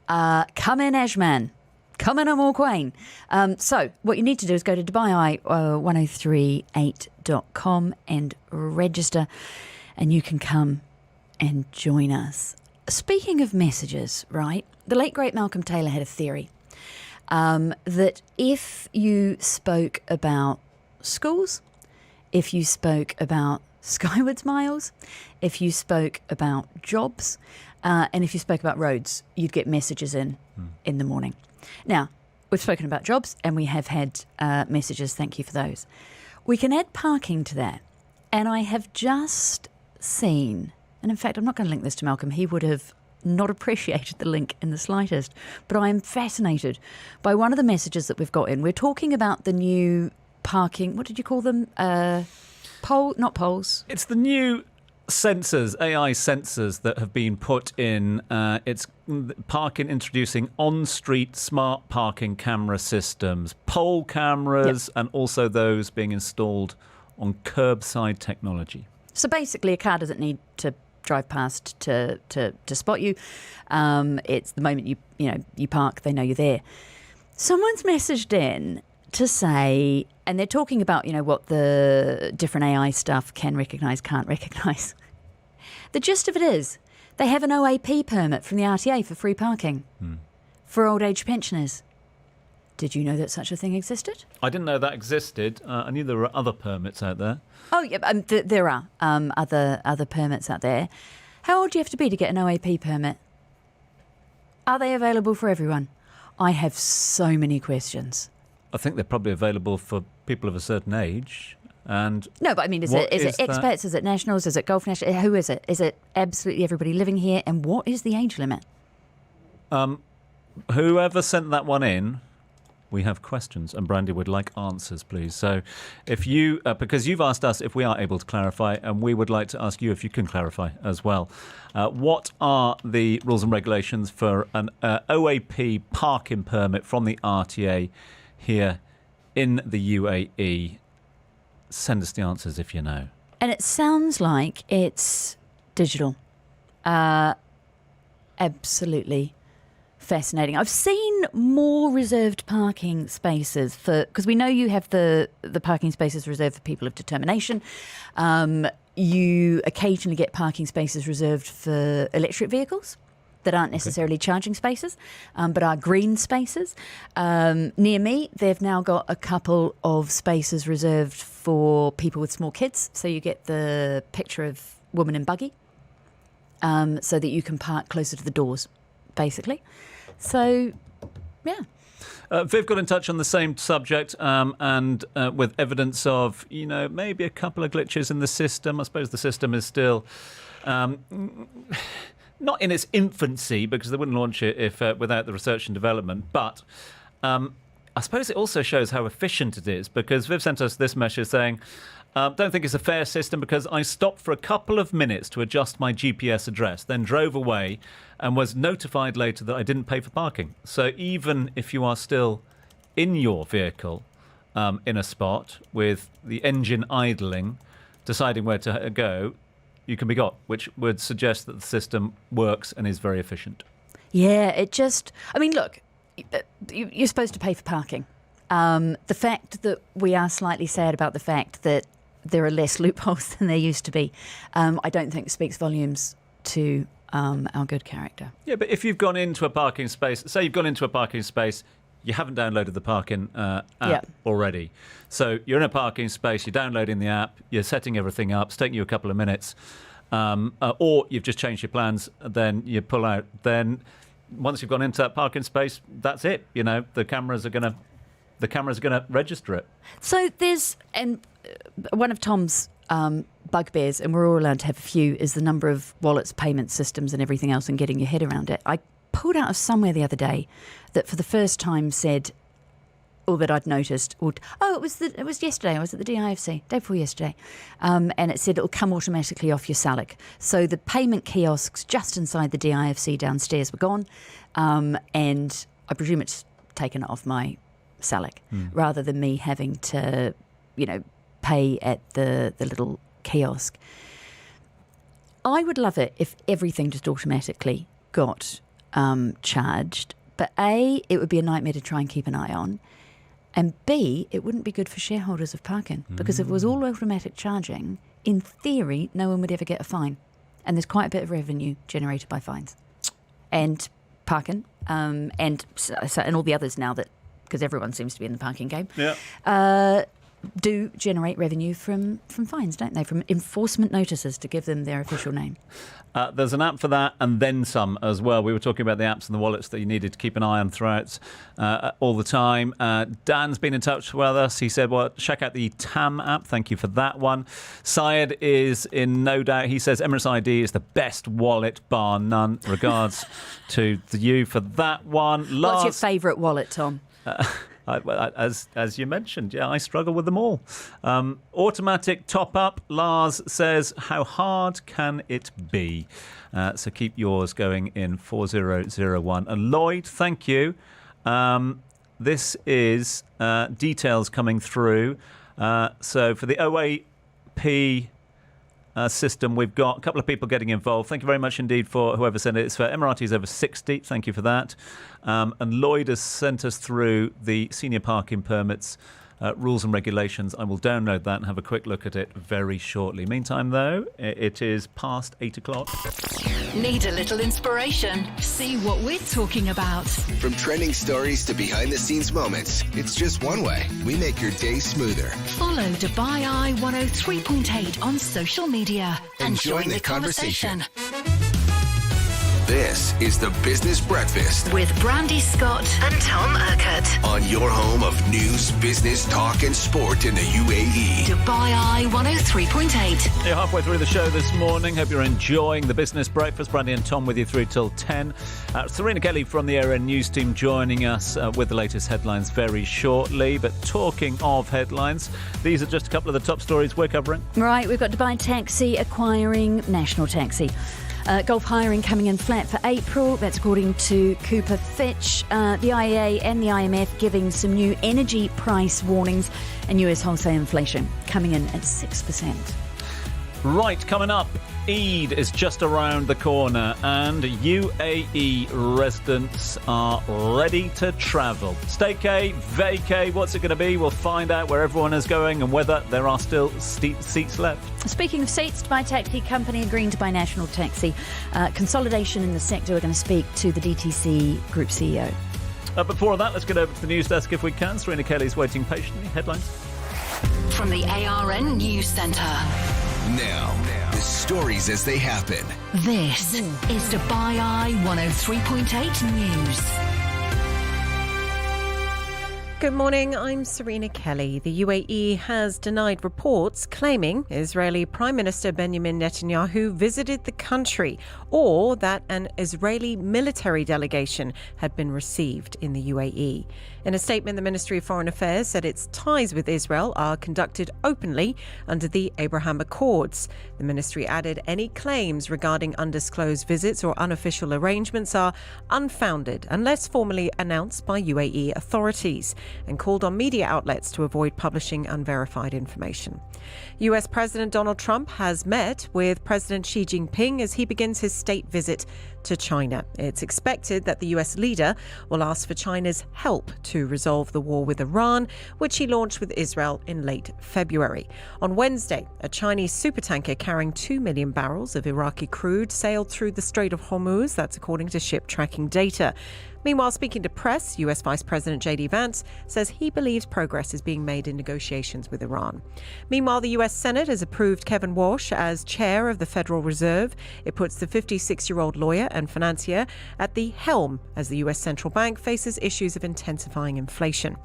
Come in, Ajman. Come in, Amor Quain. So what you need to do is go to DubaiEye1038.com and register, and you can come and join us. Speaking of messages, right, the late, great Malcolm Taylor had a theory that if you spoke about schools, if you spoke about Skywards Miles, if you spoke about jobs, and if you spoke about roads, you'd get messages in the morning. Now, we've spoken about jobs and we have had messages. Thank you for those. We can add parking to that. And I have just seen, and in fact, I'm not going to link this to Malcolm. He would have not appreciated the link in the slightest. But I am fascinated by one of the messages that we've got in. We're talking about the new parking. What did you call them? Not poles. It's the new sensors, AI sensors that have been put in. It's parking, introducing on-street smart parking camera systems, pole cameras, and also those being installed on curbside technology. So basically, a car doesn't need to drive past to spot you. It's the moment you park, they know you're there. Someone's messaged in to say, and they're talking about, what the different AI stuff can recognise, can't recognise. The gist of it is they have an OAP permit from the RTA for free parking for old age pensioners. Did you know that such a thing existed? I didn't know that existed. I knew there were other permits out there. Oh, yeah, there are other permits out there. How old do you have to be to get an OAP permit? Are they available for everyone? I have so many questions. I think they're probably available for people of a certain age. And no, but I mean, is it expats? Is it nationals? Is it Gulf nationals? Who is it? Is it absolutely everybody living here? And what is the age limit? Whoever sent that one in, we have questions, and Brandy would like answers, please. So if you, because you've asked us if we are able to clarify, and we would like to ask you if you can clarify as well. What are the rules and regulations for an OAP parking permit from the RTA here in the UAE? Send us the answers if you know. And it sounds like it's digital. Absolutely fascinating. I've seen more reserved parking spaces because we know you have the parking spaces reserved for people of determination. You occasionally get parking spaces reserved for electric vehicles that aren't necessarily charging spaces, but are green spaces. Near me, they've now got a couple of spaces reserved for people with small kids. So you get the picture of woman in buggy, so that you can park closer to the doors, basically. So, yeah. Viv got in touch on the same subject and with evidence of, maybe a couple of glitches in the system. I suppose the system is still not in its infancy, because they wouldn't launch it if without the research and development. But I suppose it also shows how efficient it is, because Viv sent us this message saying, don't think it's a fair system because I stopped for a couple of minutes to adjust my GPS address, then drove away and was notified later that I didn't pay for parking. So even if you are still in your vehicle in a spot with the engine idling, deciding where to go, you can be got, which would suggest that the system works and is very efficient. Yeah, look, you're supposed to pay for parking. The fact that we are slightly sad about the fact that there are less loopholes than there used to be, I don't think speaks volumes to our good character. Yeah, but if you've gone into a parking space, say you've gone into a parking space, you haven't downloaded the parking app already. So you're in a parking space, you're downloading the app, you're setting everything up, it's taking you a couple of minutes, or you've just changed your plans, then you pull out. Then once you've gone into that parking space, that's it. The cameras are going to register it. So there's one of Tom's bugbears, and we're all allowed to have a few, is the number of wallets, payment systems and everything else and getting your head around it. I pulled out of somewhere the other day that for the first time said, or that I'd noticed, it was yesterday, I was at the DIFC, day before yesterday, and it said it'll come automatically off your SALIC. So the payment kiosks just inside the DIFC downstairs were gone, and I presume it's taken it off my SALIC, rather than me having to, pay at the little kiosk. I would love it if everything just automatically got charged, but A, it would be a nightmare to try and keep an eye on, and B, it wouldn't be good for shareholders of parking, because if it was all automatic charging, in theory, no one would ever get a fine, and there's quite a bit of revenue generated by fines and parking, and all the others now that, because everyone seems to be in the parking game. Yeah. Do generate revenue from fines, don't they? From enforcement notices, to give them their official name. There's an app for that and then some as well. We were talking about the apps and the wallets that you needed to keep an eye on throughout all the time. Dan's been in touch with us. He said, check out the TAM app. Thank you for that one. Syed is in no doubt. He says Emirates ID is the best wallet, bar none. Regards to you for that one. What's your favourite wallet, Tom? As you mentioned, I struggle with them all. Automatic top-up, Lars says, how hard can it be? So keep yours going in 4001. And Lloyd, thank you. This is details coming through. So for the OAP system, we've got a couple of people getting involved. Thank you very much indeed for whoever sent it. It's for Emiratis over 60. Thank you for that. And Lloyd has sent us through the senior parking permits rules and regulations. I will download that and have a quick look at it very shortly. Meantime, though, it is past 8 o'clock. Need a little inspiration? See what we're talking about. From trending stories to behind-the-scenes moments, it's just one way we make your day smoother. Follow DubaiEye 103.8 on social media and join the conversation. This is the Business Breakfast with Brandy Scott and Tom Urquhart on your home of news, business, talk and sport in the UAE. DubaiEye 103.8. You're halfway through the show this morning. Hope you're enjoying the Business Breakfast. Brandy and Tom with you through till 10. Serena Kelly from the ARN News team joining us with the latest headlines very shortly. But talking of headlines, these are just a couple of the top stories we're covering. Right, we've got Dubai Taxi acquiring National Taxi. Gulf hiring coming in flat for April. That's according to Cooper Fitch. The IEA and the IMF giving some new energy price warnings, and US wholesale inflation coming in at 6%. Right, coming up, Eid is just around the corner and UAE residents are ready to travel. Staycay, vacay, what's it going to be? We'll find out where everyone is going and whether there are still seats left. Speaking of seats, Dubai Taxi Company agreeing to buy National Taxi. Consolidation in the sector. We're going to speak to the DTC Group CEO. Before that, let's get over to the news desk if we can. Serena Kelly's waiting patiently. Headlines. From the ARN News Centre. Now, the stories as they happen. This is DubaiEye 103.8 News. Good morning, I'm Serena Kelly. The UAE has denied reports claiming Israeli Prime Minister Benjamin Netanyahu visited the country or that an Israeli military delegation had been received in the UAE. In a statement, the Ministry of Foreign Affairs said its ties with Israel are conducted openly under the Abraham Accords. The ministry added any claims regarding undisclosed visits or unofficial arrangements are unfounded unless formally announced by UAE authorities, and called on media outlets to avoid publishing unverified information. US President Donald Trump has met with President Xi Jinping as he begins his state visit to China. It's expected that the US leader will ask for China's help to resolve the war with Iran, which he launched with Israel in late February. On Wednesday, a Chinese supertanker carrying 2 million barrels of Iraqi crude sailed through the Strait of Hormuz, that's according to ship tracking data. Meanwhile, speaking to press, US Vice President J.D. Vance says he believes progress is being made in negotiations with Iran. Meanwhile, the US Senate has approved Kevin Walsh as chair of the Federal Reserve. It puts the 56-year-old lawyer and financier at the helm as the US central bank faces issues of intensifying inflation.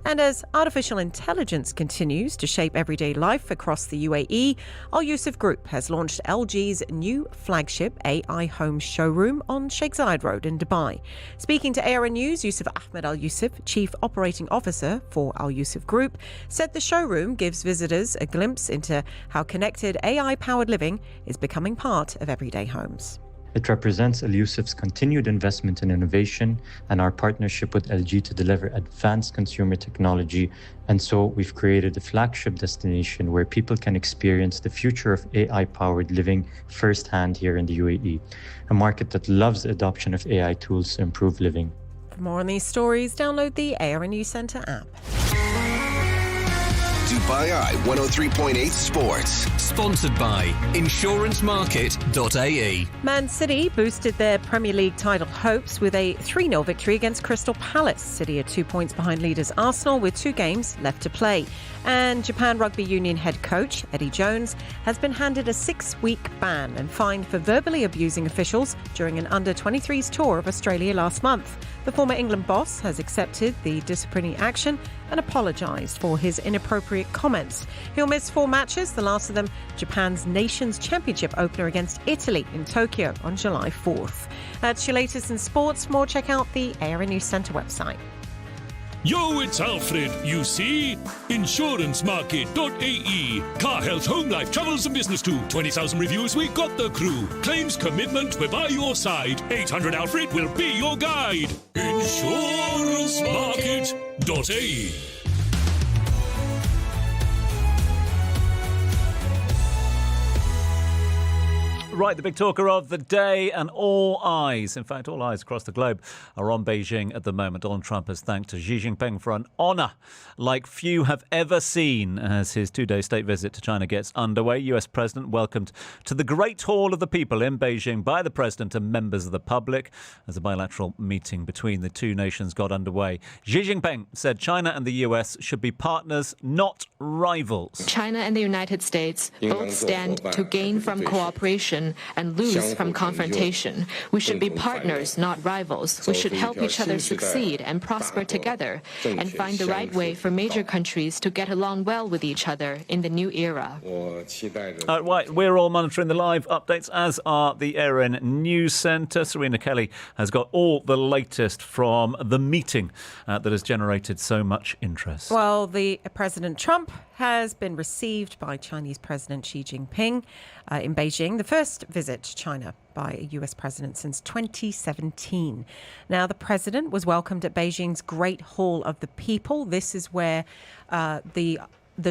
And as artificial intelligence continues to shape everyday life across the UAE, Al Yusuf Group has launched LG's new flagship AI home showroom on Sheikh Zayed Road in Dubai. Speaking to ARN News, Yusuf Ahmed Al Yusuf, Chief Operating Officer for Al Yusuf Group, said the showroom gives visitors a glimpse into how connected AI-powered living is becoming part of everyday homes. It represents Al Yusuf's continued investment in innovation and our partnership with LG to deliver advanced consumer technology. And so we've created a flagship destination where people can experience the future of AI-powered living firsthand here in the UAE, a market that loves the adoption of AI tools to improve living. For more on these stories, download the ARN News Centre app. DubaiEye 103.8 Sports. Sponsored by insurancemarket.ae. Man City boosted their Premier League title hopes with a 3-0 victory against Crystal Palace. City are 2 points behind leaders Arsenal with 2 games left to play. And Japan Rugby Union head coach Eddie Jones has been handed a 6-week ban and fined for verbally abusing officials during an under-23s tour of Australia last month. The former England boss has accepted the disciplinary action and apologised for his inappropriate comments. He'll miss 4 matches, the last of them Japan's Nations Championship opener against Italy in Tokyo on July 4th. That's your latest in sports. For more, check out the ARN News Centre website. Yo, it's Alfred, you see? InsuranceMarket.ae. Car, health, home life, travels and business too. 20,000 reviews, we got the crew. Claims, commitment, we're by your side. 800 Alfred will be your guide. InsuranceMarket.ae. Right, the big talker of the day, and all eyes, in fact, all eyes across the globe are on Beijing at the moment. Donald Trump has thanked Xi Jinping for an honour like few have ever seen as his 2-day state visit to China gets underway. US President welcomed to the Great Hall of the People in Beijing by the President and members of the public as a bilateral meeting between the two nations got underway. Xi Jinping said China and the US should be partners, not rivals. China and the United States both stand to gain from cooperation and lose from confrontation. We should be partners, not rivals. We should help each other succeed and prosper together and find the right way for major countries to get along well with each other in the new era. Right, we're all monitoring the live updates, as are the ARN News Centre. Serena Kelly has got all the latest from the meeting that has generated so much interest. Well, the President Trump has been received by Chinese President Xi Jinping in Beijing, the first visit to China by a US president since 2017. Now, the president was welcomed at Beijing's Great Hall of the People. This is where the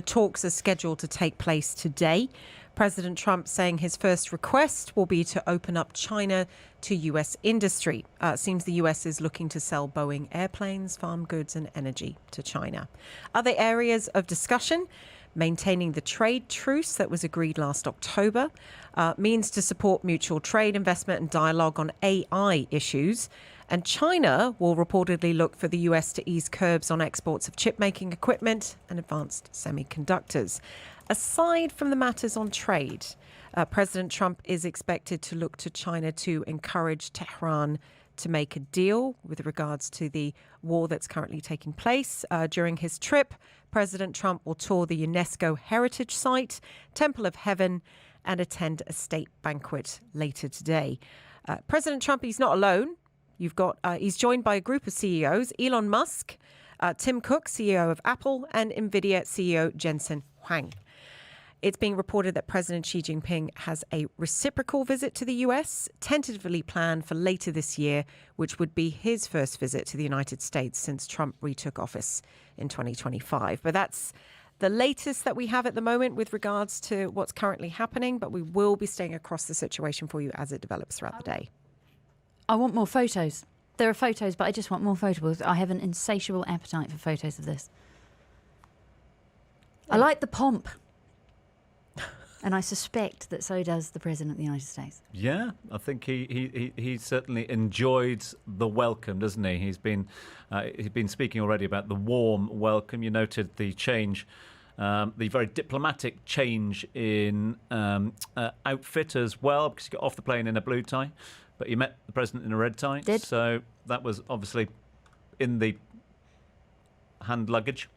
talks are scheduled to take place today. President Trump saying his first request will be to open up China to U.S. industry. Seems the U.S. is looking to sell Boeing airplanes, farm goods and energy to China. Other areas of discussion: maintaining the trade truce that was agreed last October, means to support mutual trade, investment and dialogue on AI issues. And China will reportedly look for the US to ease curbs on exports of chip-making equipment and advanced semiconductors. Aside from the matters on trade, President Trump is expected to look to China to encourage Tehran to make a deal with regards to the war that's currently taking place. During his trip, President Trump will tour the UNESCO heritage site, Temple of Heaven, and attend a state banquet later today. President Trump, he's not alone. He's joined by a group of CEOs: Elon Musk, Tim Cook, CEO of Apple, and Nvidia CEO Jensen Huang. It's being reported that President Xi Jinping has a reciprocal visit to the US, tentatively planned for later this year, which would be his first visit to the United States since Trump retook office in 2025. But that's the latest that we have at the moment with regards to what's currently happening. But we will be staying across the situation for you as it develops throughout the day. I want more photos. There are photos, but I just want more photos. I have an insatiable appetite for photos of this. I like the pomp. And I suspect that so does the President of the United States. Yeah, I think he certainly enjoyed the welcome, doesn't he? He's been speaking already about the warm welcome. You noted the change, the very diplomatic change in outfit as well, because he got off the plane in a blue tie, but he met the President in a red tie. So that was obviously in the hand luggage.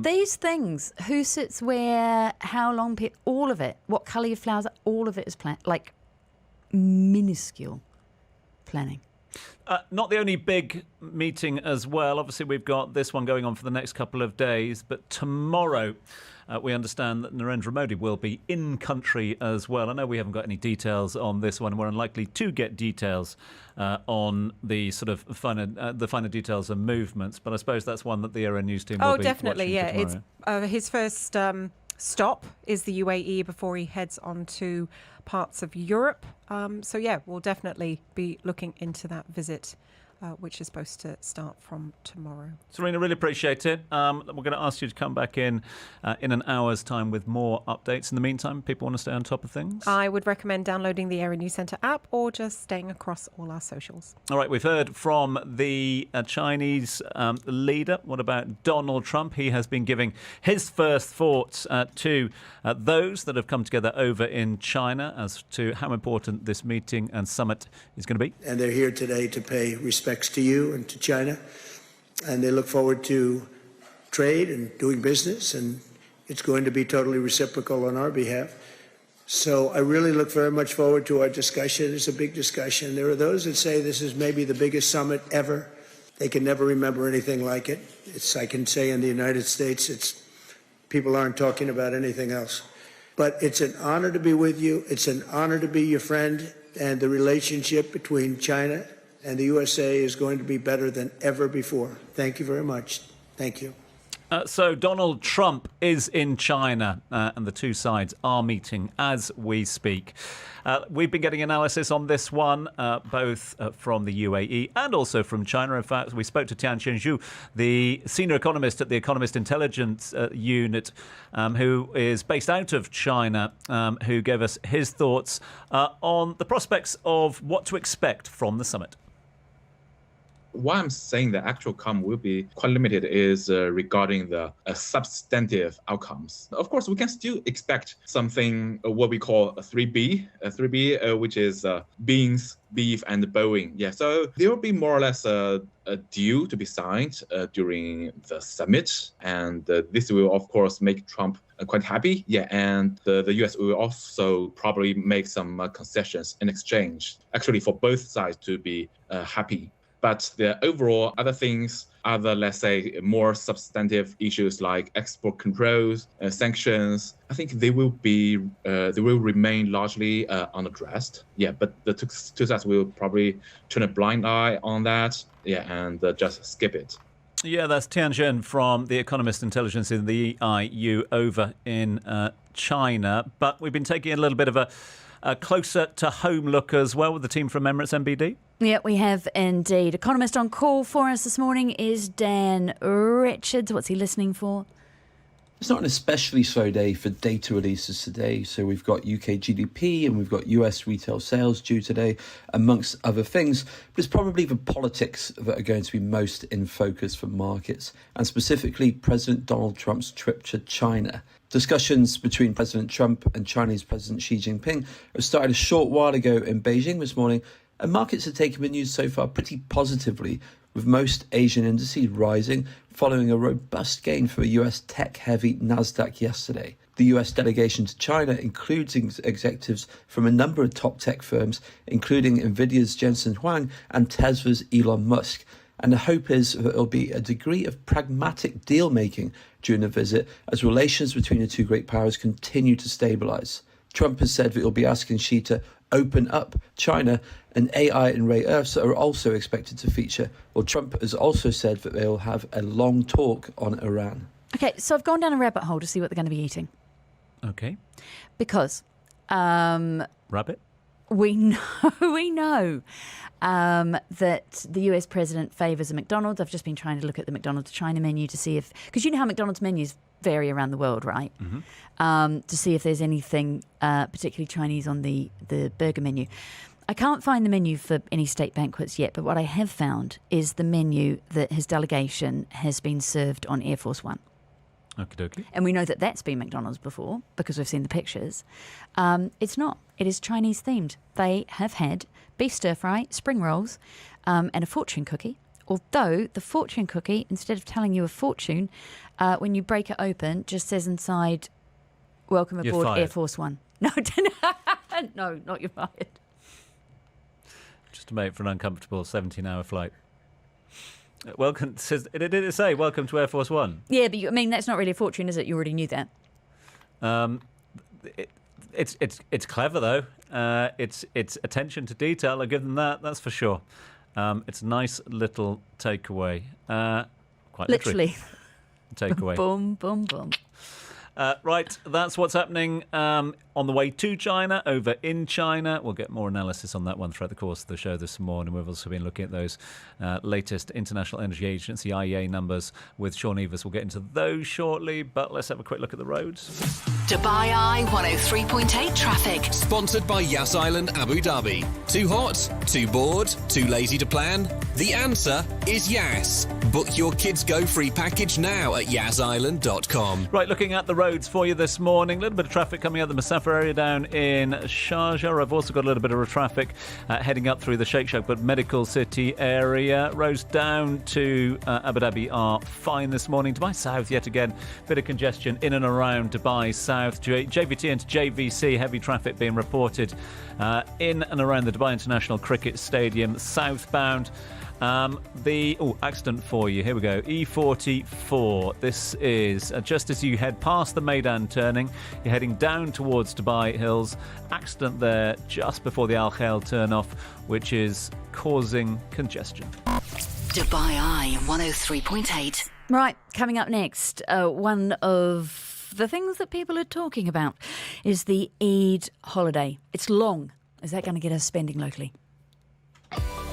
These things, who sits where, how long, all of it, what colour your flowers are, all of it is planned, like minuscule planning. Not the only big meeting as well. Obviously, we've got this one going on for the next couple of days, but tomorrow we understand that Narendra Modi will be in country as well. I know we haven't got any details on this one. We're unlikely to get details on the sort of finer details and movements, but I suppose that's one that the Aero News team will be definitely, watching yeah. for It's his first stop is the UAE before he heads on to parts of Europe. So yeah, we'll definitely be looking into that visit, which is supposed to start from tomorrow. Serena, really appreciate it. We're going to ask you to come back in an hour's time with more updates. In the meantime, people want to stay on top of things? I would recommend downloading the Aero News Centre app or just staying across all our socials. All right, we've heard from the Chinese leader. What about Donald Trump? He has been giving his first thoughts to those that have come together over in China as to how important this meeting and summit is going to be. And they're here today to pay respects to you and to China, and they look forward to trade and doing business, and it's going to be totally reciprocal on our behalf. So I really look very much forward to our discussion. It's a big discussion. There are those that say this is maybe the biggest summit ever. They can never remember anything like it. I can say in the United States, people aren't talking about anything else. But it's an honor to be with you. It's an honor to be your friend, and the relationship between China and the USA is going to be better than ever before. Thank you very much. Thank you. So Donald Trump is in China, and the two sides are meeting as we speak. We've been getting analysis on this one, both from the UAE and also from China. In fact, we spoke to Tian Qianzhu, the senior economist at the Economist Intelligence Unit, who is based out of China, who gave us his thoughts on the prospects of what to expect from the summit. Why I'm saying the actual outcome will be quite limited is regarding the substantive outcomes. Of course, we can still expect something, what we call a 3B, which is beans, beef, and Boeing. Yeah, so there will be more or less a deal to be signed during the summit, and this will, of course, make Trump quite happy. Yeah, and the US will also probably make some concessions in exchange, actually for both sides to be happy. But the overall other things, let's say, more substantive issues like export controls, sanctions, I think they will remain largely unaddressed. Yeah, but the two sides will probably turn a blind eye on that. Yeah, and just skip it. Yeah, that's Tianjin from The Economist Intelligence in the EIU over in China. But we've been taking a little bit of a closer to home look as well with the team from Emirates MBD. Yeah, we have indeed. Economist on call for us this morning is Dan Richards. What's he listening for? It's not an especially slow day for data releases today. So we've got UK GDP and we've got US retail sales due today, amongst other things. But it's probably the politics that are going to be most in focus for markets, and specifically President Donald Trump's trip to China. Discussions between President Trump and Chinese President Xi Jinping have started a short while ago in Beijing this morning, and markets have taken the news so far pretty positively, with most Asian indices rising following a robust gain for the US tech-heavy Nasdaq yesterday. The US delegation to China includes executives from a number of top tech firms, including Nvidia's Jensen Huang and Tesla's Elon Musk. And the hope is that there will be a degree of pragmatic deal-making during the visit as relations between the two great powers continue to stabilise. Trump has said that he'll be asking Xi to open up China, and AI and rare earths are also expected to feature. Well, Trump has also said that they'll have a long talk on Iran. Okay, so I've gone down a rabbit hole to see what they're going to be eating. Okay. Because rabbit? We know that the US president favours a McDonald's. I've just been trying to look at the McDonald's China menu to see if, because you know how McDonald's menus vary around the world, right? Mm-hmm. To see if there's anything particularly Chinese on the burger menu. I can't find the menu for any state banquets yet, but what I have found is the menu that his delegation has been served on Air Force One. Okie dokie. And we know that that's been McDonald's before because we've seen the pictures. It's not. It is Chinese themed. They have had beef stir fry, spring rolls, and a fortune cookie. Although the fortune cookie, instead of telling you a fortune, when you break it open, just says inside, "Welcome aboard Air Force One." No, no, not you're fired. Just to make for an uncomfortable 17-hour flight. Welcome. Did it say welcome to Air Force One? Yeah, but I mean that's not really a fortune, is it? You already knew that. It's clever though. It's attention to detail. I'll give them that. That's for sure. It's a nice little takeaway. Quite literally. Takeaway. Boom, boom, boom. Right, that's what's happening on the way to China, over in China. We'll get more analysis on that one throughout the course of the show this morning. We've also been looking at those latest International Energy Agency, IEA numbers with Sean Evers. We'll get into those shortly, but let's have a quick look at the roads. DubaiEye 103.8 traffic. Sponsored by Yas Island Abu Dhabi. Too hot? Too bored? Too lazy to plan? The answer is Yas. Book your Kids Go free package now at yasisland.com. Right, looking at the roads for you this morning. A little bit of traffic coming out the Masafra area down in Sharjah. I've also got a little bit of traffic heading up through the Sheikh Zayed Medical City area. Roads down to Abu Dhabi are fine this morning. Dubai South, yet again, bit of congestion in and around Dubai South. JVT into JVC, heavy traffic being reported in and around the Dubai International Cricket Stadium southbound. Accident for you. Here we go. E44. This is just as you head past the Maidan turning. You're heading down towards Dubai Hills. Accident there just before the Al Khail turn off, which is causing congestion. DubaiEye 103.8. Right, coming up next, one of the things that people are talking about is the Eid holiday. It's long. Is that going to get us spending locally?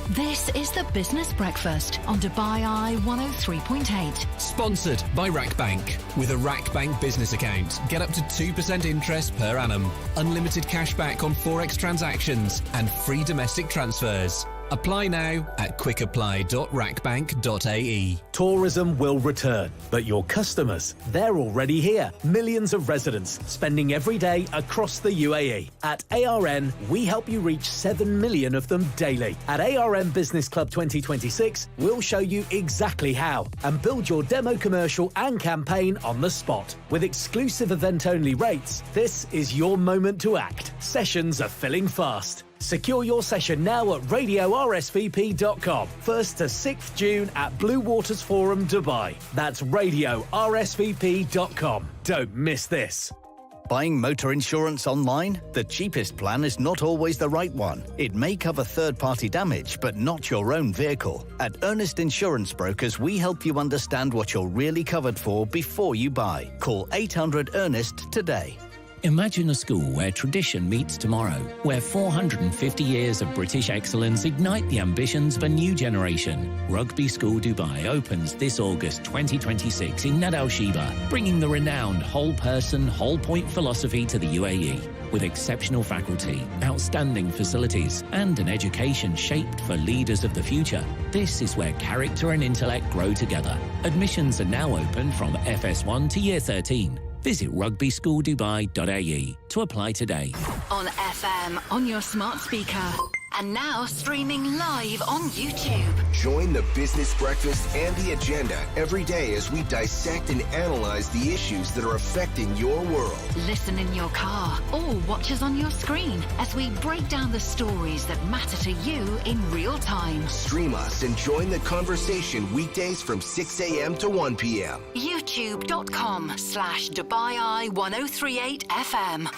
This is the Business Breakfast on DubaiEye 103.8. Sponsored by RackBank. With a RackBank business account, get up to 2% interest per annum, unlimited cashback on Forex transactions, and free domestic transfers. Apply now at quickapply.rackbank.ae. Tourism will return, but your customers, they're already here. Millions of residents spending every day across the UAE. At ARN, we help you reach 7 million of them daily. At ARN Business Club 2026, we'll show you exactly how and build your demo commercial and campaign on the spot. With exclusive event-only rates, this is your moment to act. Sessions are filling fast. Secure your session now at radiorsvp.com. 1st to 6th June at Blue Waters Forum, Dubai. That's radiorsvp.com. Don't miss this. Buying motor insurance online? The cheapest plan is not always the right one. It may cover third-party damage, but not your own vehicle. At Ernest Insurance Brokers, we help you understand what you're really covered for before you buy. Call 800-ERNEST today. Imagine a school where tradition meets tomorrow, where 450 years of British excellence ignite the ambitions of a new generation. Rugby School Dubai opens this August 2026 in Nad Al Shiba, bringing the renowned whole-person, whole-point philosophy to the UAE. With exceptional faculty, outstanding facilities, and an education shaped for leaders of the future, this is where character and intellect grow together. Admissions are now open from FS1 to Year 13. Visit rugbyschooldubai.ae to apply today. On FM, on your smart speaker, and now streaming live on YouTube. Join the Business Breakfast and the agenda every day as we dissect and analyze the issues that are affecting your world. Listen in your car or watch us on your screen as we break down the stories that matter to you in real time. Stream us and join the conversation weekdays from 6 a.m. to 1 p.m. youtube.com/DubaiEye1038FM.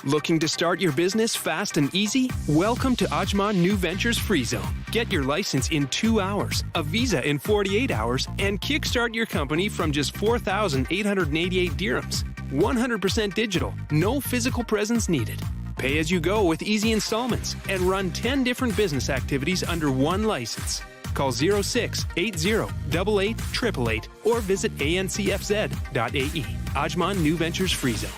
Looking to start your business fast and easy? Welcome to Ajman New Ventures Free Zone. Get your license in 2 hours, a visa in 48 hours, and kickstart your company from just 4,888 dirhams. 100% digital, no physical presence needed. Pay as you go with easy installments and run 10 different business activities under one license. Call 0680888888 or visit ancfz.ae. Ajman New Ventures Free Zone.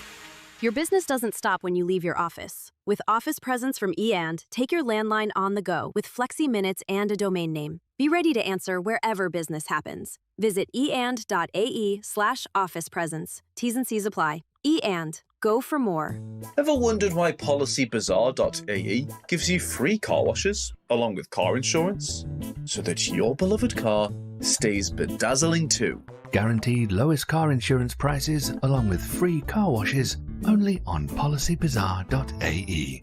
Your business doesn't stop when you leave your office. With Office Presence from eAnd, take your landline on the go with Flexi Minutes and a domain name. Be ready to answer wherever business happens. Visit eand.ae/office presence. T's and C's apply. eAnd. Go for more. Ever wondered why PolicyBazaar.ae gives you free car washes along with car insurance? So that your beloved car stays bedazzling too. Guaranteed lowest car insurance prices along with free car washes only on PolicyBazaar.ae.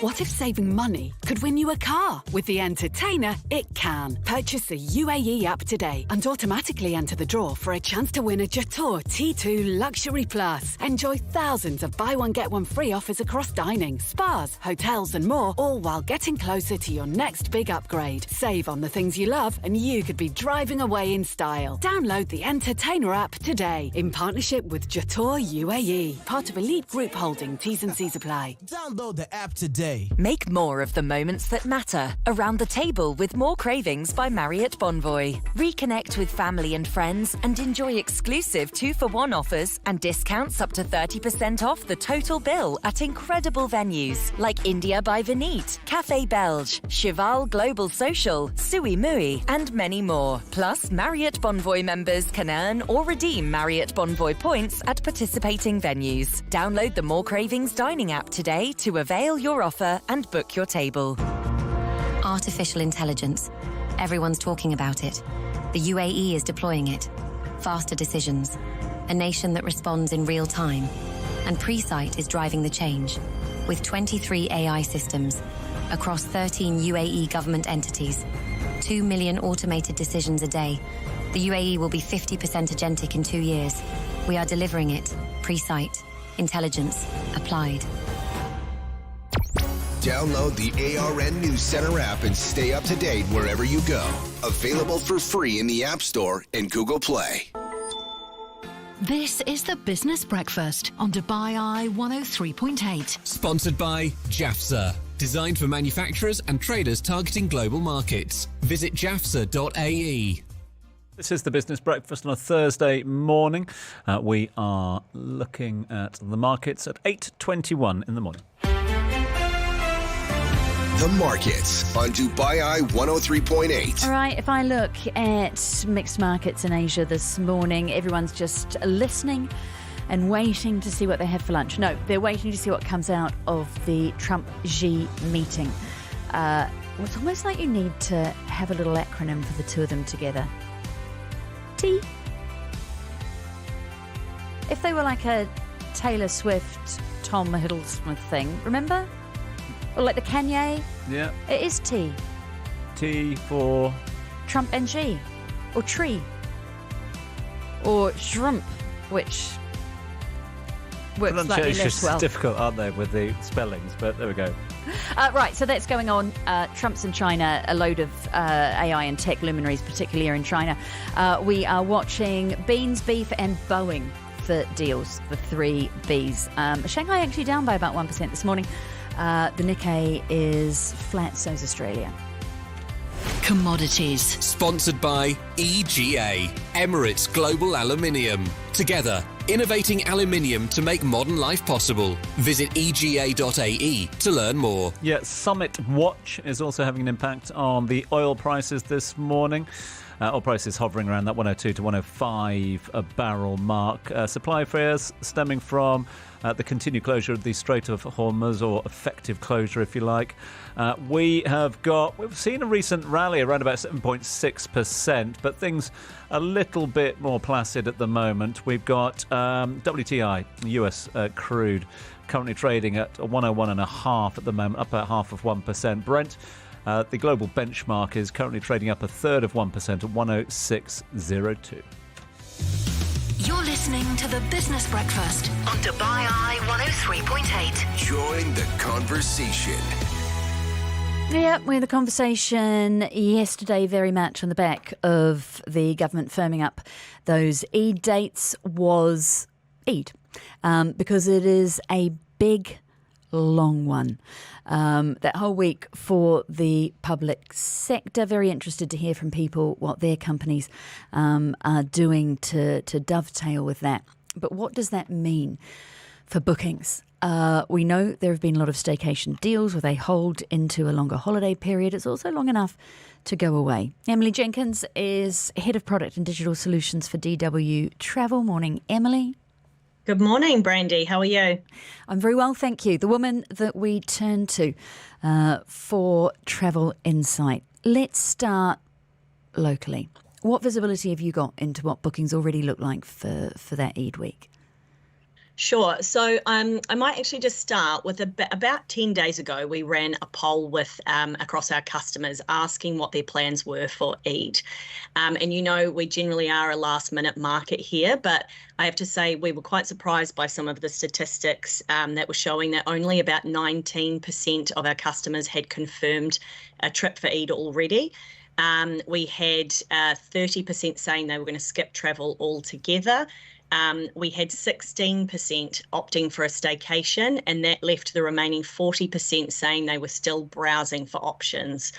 What if saving money could win you a car? With The Entertainer, it can. Purchase the UAE app today and automatically enter the draw for a chance to win a Jatour T2 Luxury Plus. Enjoy thousands of buy one get one free offers across dining, spas, hotels and more, all while getting closer to your next big upgrade. Save on the things you love and you could be driving away in style. Download the Entertainer app today in partnership with Jatour UAE. Part of Elite Group Holding. T's and C's apply. Download the app today. Make more of the moments that matter around the table with More Cravings by Marriott Bonvoy. Reconnect with family and friends and enjoy exclusive 2-for-1 offers and discounts up to 30% off the total bill at incredible venues like India by Venete, Café Belge, Cheval Global Social, Sui Mui, and many more. Plus, Marriott Bonvoy members can earn or redeem Marriott Bonvoy points at participating venues. Download the More Cravings dining app today to avail your offer and book your table. Artificial intelligence. Everyone's talking about it. The UAE is deploying it. Faster decisions. A nation that responds in real time. And Presight is driving the change. With 23 AI systems across 13 UAE government entities, 2 million automated decisions a day, the UAE will be 50% agentic in 2 years. We are delivering it. Presight. Intelligence applied. Download the ARN News Center app and stay up to date wherever you go. Available for free in the App Store and Google Play. This is the Business Breakfast on DubaiEye 103.8. Sponsored by JAFSA. Designed for manufacturers and traders targeting global markets. Visit jafsa.ae. This is the Business Breakfast on a Thursday morning. We are looking at the markets at 8:21 in the morning. The markets on DubaiEye 103.8. All right, if I look at mixed markets in Asia this morning, everyone's just listening and waiting to see what they have for lunch. No, they're waiting to see what comes out of the Trump-Xi meeting. It's almost like you need to have a little acronym for the two of them together. T. If they were like a Taylor Swift, Tom Hiddleston thing, remember? Or like the Kanye? Yeah. It is T. T for Trump and G. Or tree. Or shrimp, which works slightly less Pronunciations well. difficult, aren't they, with the spellings? But there we go. Right, so that's going on. Trump's in China, a load of AI and tech luminaries, particularly are in China. We are watching beans, beef and Boeing for deals, the three Bs. Shanghai actually down by about 1% this morning. The Nikkei is flat, so is Australia. Commodities. Sponsored by EGA, Emirates Global Aluminium. Together, innovating aluminium to make modern life possible. Visit ega.ae to learn more. Yeah, Summit Watch is also having an impact on the oil prices this morning. Oil prices hovering around that 102 to 105 a barrel mark. Supply fears stemming from the continued closure of the Strait of Hormuz, or effective closure, if you like. We've seen a recent rally around about 7.6%, but things a little bit more placid at the moment. We've got WTI, US crude, currently trading at 101.5 at the moment, up at 0.5%. Brent, the global benchmark, is currently trading up 1/3% at 106.02. You're listening to The Business Breakfast on Dubai Eye 103.8. Join the conversation. Yeah, we had the conversation yesterday very much on the back of the government firming up those Eid dates. Was Eid, because it is a big, long one. That whole week for the public sector. Very interested to hear from people what their companies are doing to dovetail with that. But what does that mean for bookings? We know there have been a lot of staycation deals where they hold into a longer holiday period. It's also long enough to go away. Emily Jenkins is Head of Product and Digital Solutions for DW Travel. Morning, Emily. Good morning, Brandy. How are you? I'm very well, thank you. The woman that we turn to for travel insight. Let's start locally. What visibility have you got into what bookings already look like for that Eid week? Sure. So I might actually just start with about 10 days ago, we ran a poll with across our customers asking what their plans were for Eid. And we generally are a last minute market here, but I have to say we were quite surprised by some of the statistics that were showing that only about 19% of our customers had confirmed a trip for Eid already. We had 30% saying they were going to skip travel altogether. We had 16% opting for a staycation, and that left the remaining 40% saying they were still browsing for options.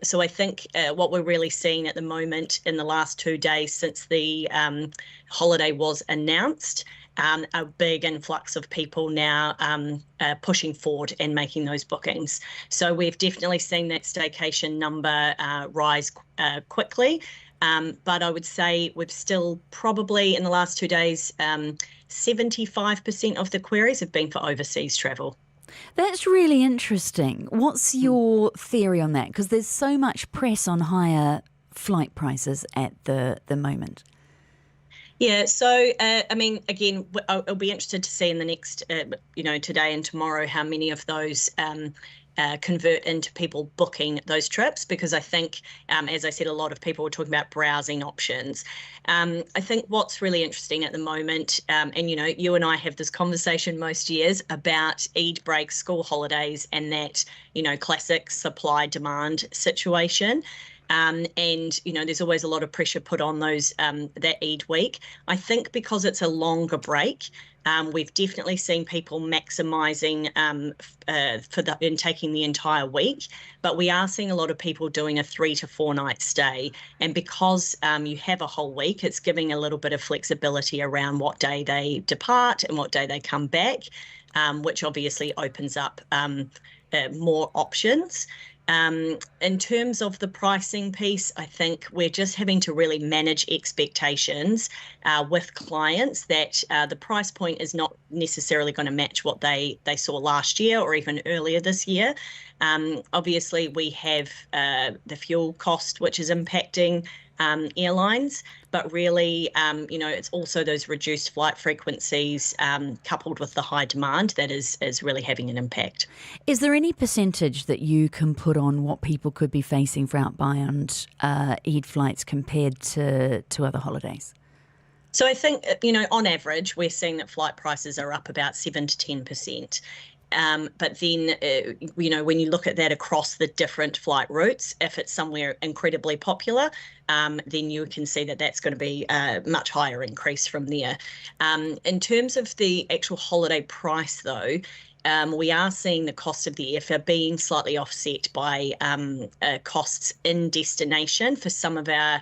So I think what we're really seeing at the moment in the last 2 days since the holiday was announced, a big influx of people now pushing forward and making those bookings. So we've definitely seen that staycation number rise quickly. But I would say we've still probably in the last 2 days, 75% of the queries have been for overseas travel. That's really interesting. What's your theory on that? Because there's so much press on higher flight prices at the moment. Yeah, so again, I'll be interested to see in the next, today and tomorrow, how many of those convert into people booking those trips, because I think, as I said, a lot of people were talking about browsing options. I think what's really interesting at the moment, and you and I have this conversation most years about Eid break, school holidays, and that classic supply demand situation. And there's always a lot of pressure put on those that Eid week. I think because it's a longer break, we've definitely seen people maximising in taking the entire week, but we are seeing a lot of people doing a 3 to 4 night stay. And because you have a whole week, it's giving a little bit of flexibility around what day they depart and what day they come back, which obviously opens up more options. In terms of the pricing piece, I think we're just having to really manage expectations with clients that the price point is not necessarily going to match what they saw last year or even earlier this year. Obviously, we have the fuel cost, which is impacting airlines, but really, it's also those reduced flight frequencies coupled with the high demand that is really having an impact. Is there any percentage that you can put on what people could be facing for outbound Eid flights compared to other holidays? So I think, on average, we're seeing that flight prices are up about 7 to 10%. But then, when you look at that across the different flight routes, if it's somewhere incredibly popular, then you can see that that's going to be a much higher increase from there. In terms of the actual holiday price, though, we are seeing the cost of the airfare being slightly offset by costs in destination for some of our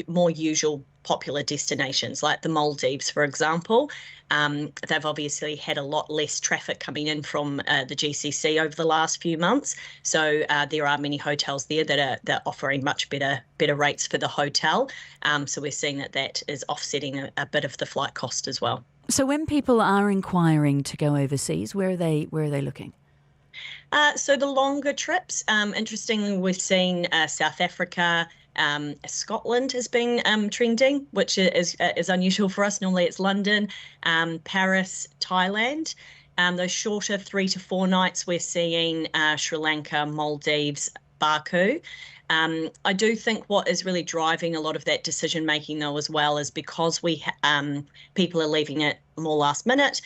more usual popular destinations, like the Maldives, for example. They've obviously had a lot less traffic coming in from the GCC over the last few months. So there are many hotels there that are offering much better rates for the hotel. So we're seeing that is offsetting a bit of the flight cost as well. So when people are inquiring to go overseas, where are they looking? So the longer trips, interestingly, we've seen South Africa, Scotland has been trending, which is unusual for us. Normally it's London, Paris, Thailand. Those shorter 3 to 4 nights, we're seeing Sri Lanka, Maldives, Baku. I do think what is really driving a lot of that decision making, though, as well, is because people are leaving it more last minute.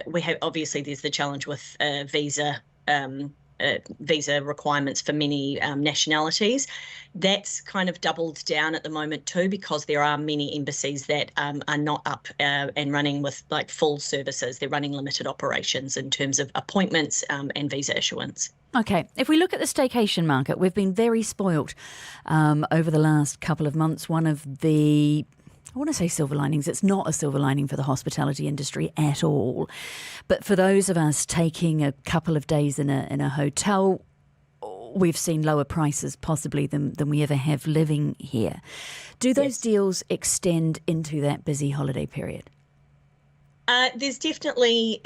We have, obviously, there's the challenge with visa requirements for many nationalities. That's kind of doubled down at the moment too, because there are many embassies that are not up and running with full services. They're running limited operations in terms of appointments and visa issuance. Okay, if we look at the staycation market, we've been very spoilt over the last couple of months. One of the, I want to say silver linings, it's not a silver lining for the hospitality industry at all. But for those of us taking a couple of days in a hotel, we've seen lower prices possibly than we ever have living here. Do those deals extend into that busy holiday period? There's definitely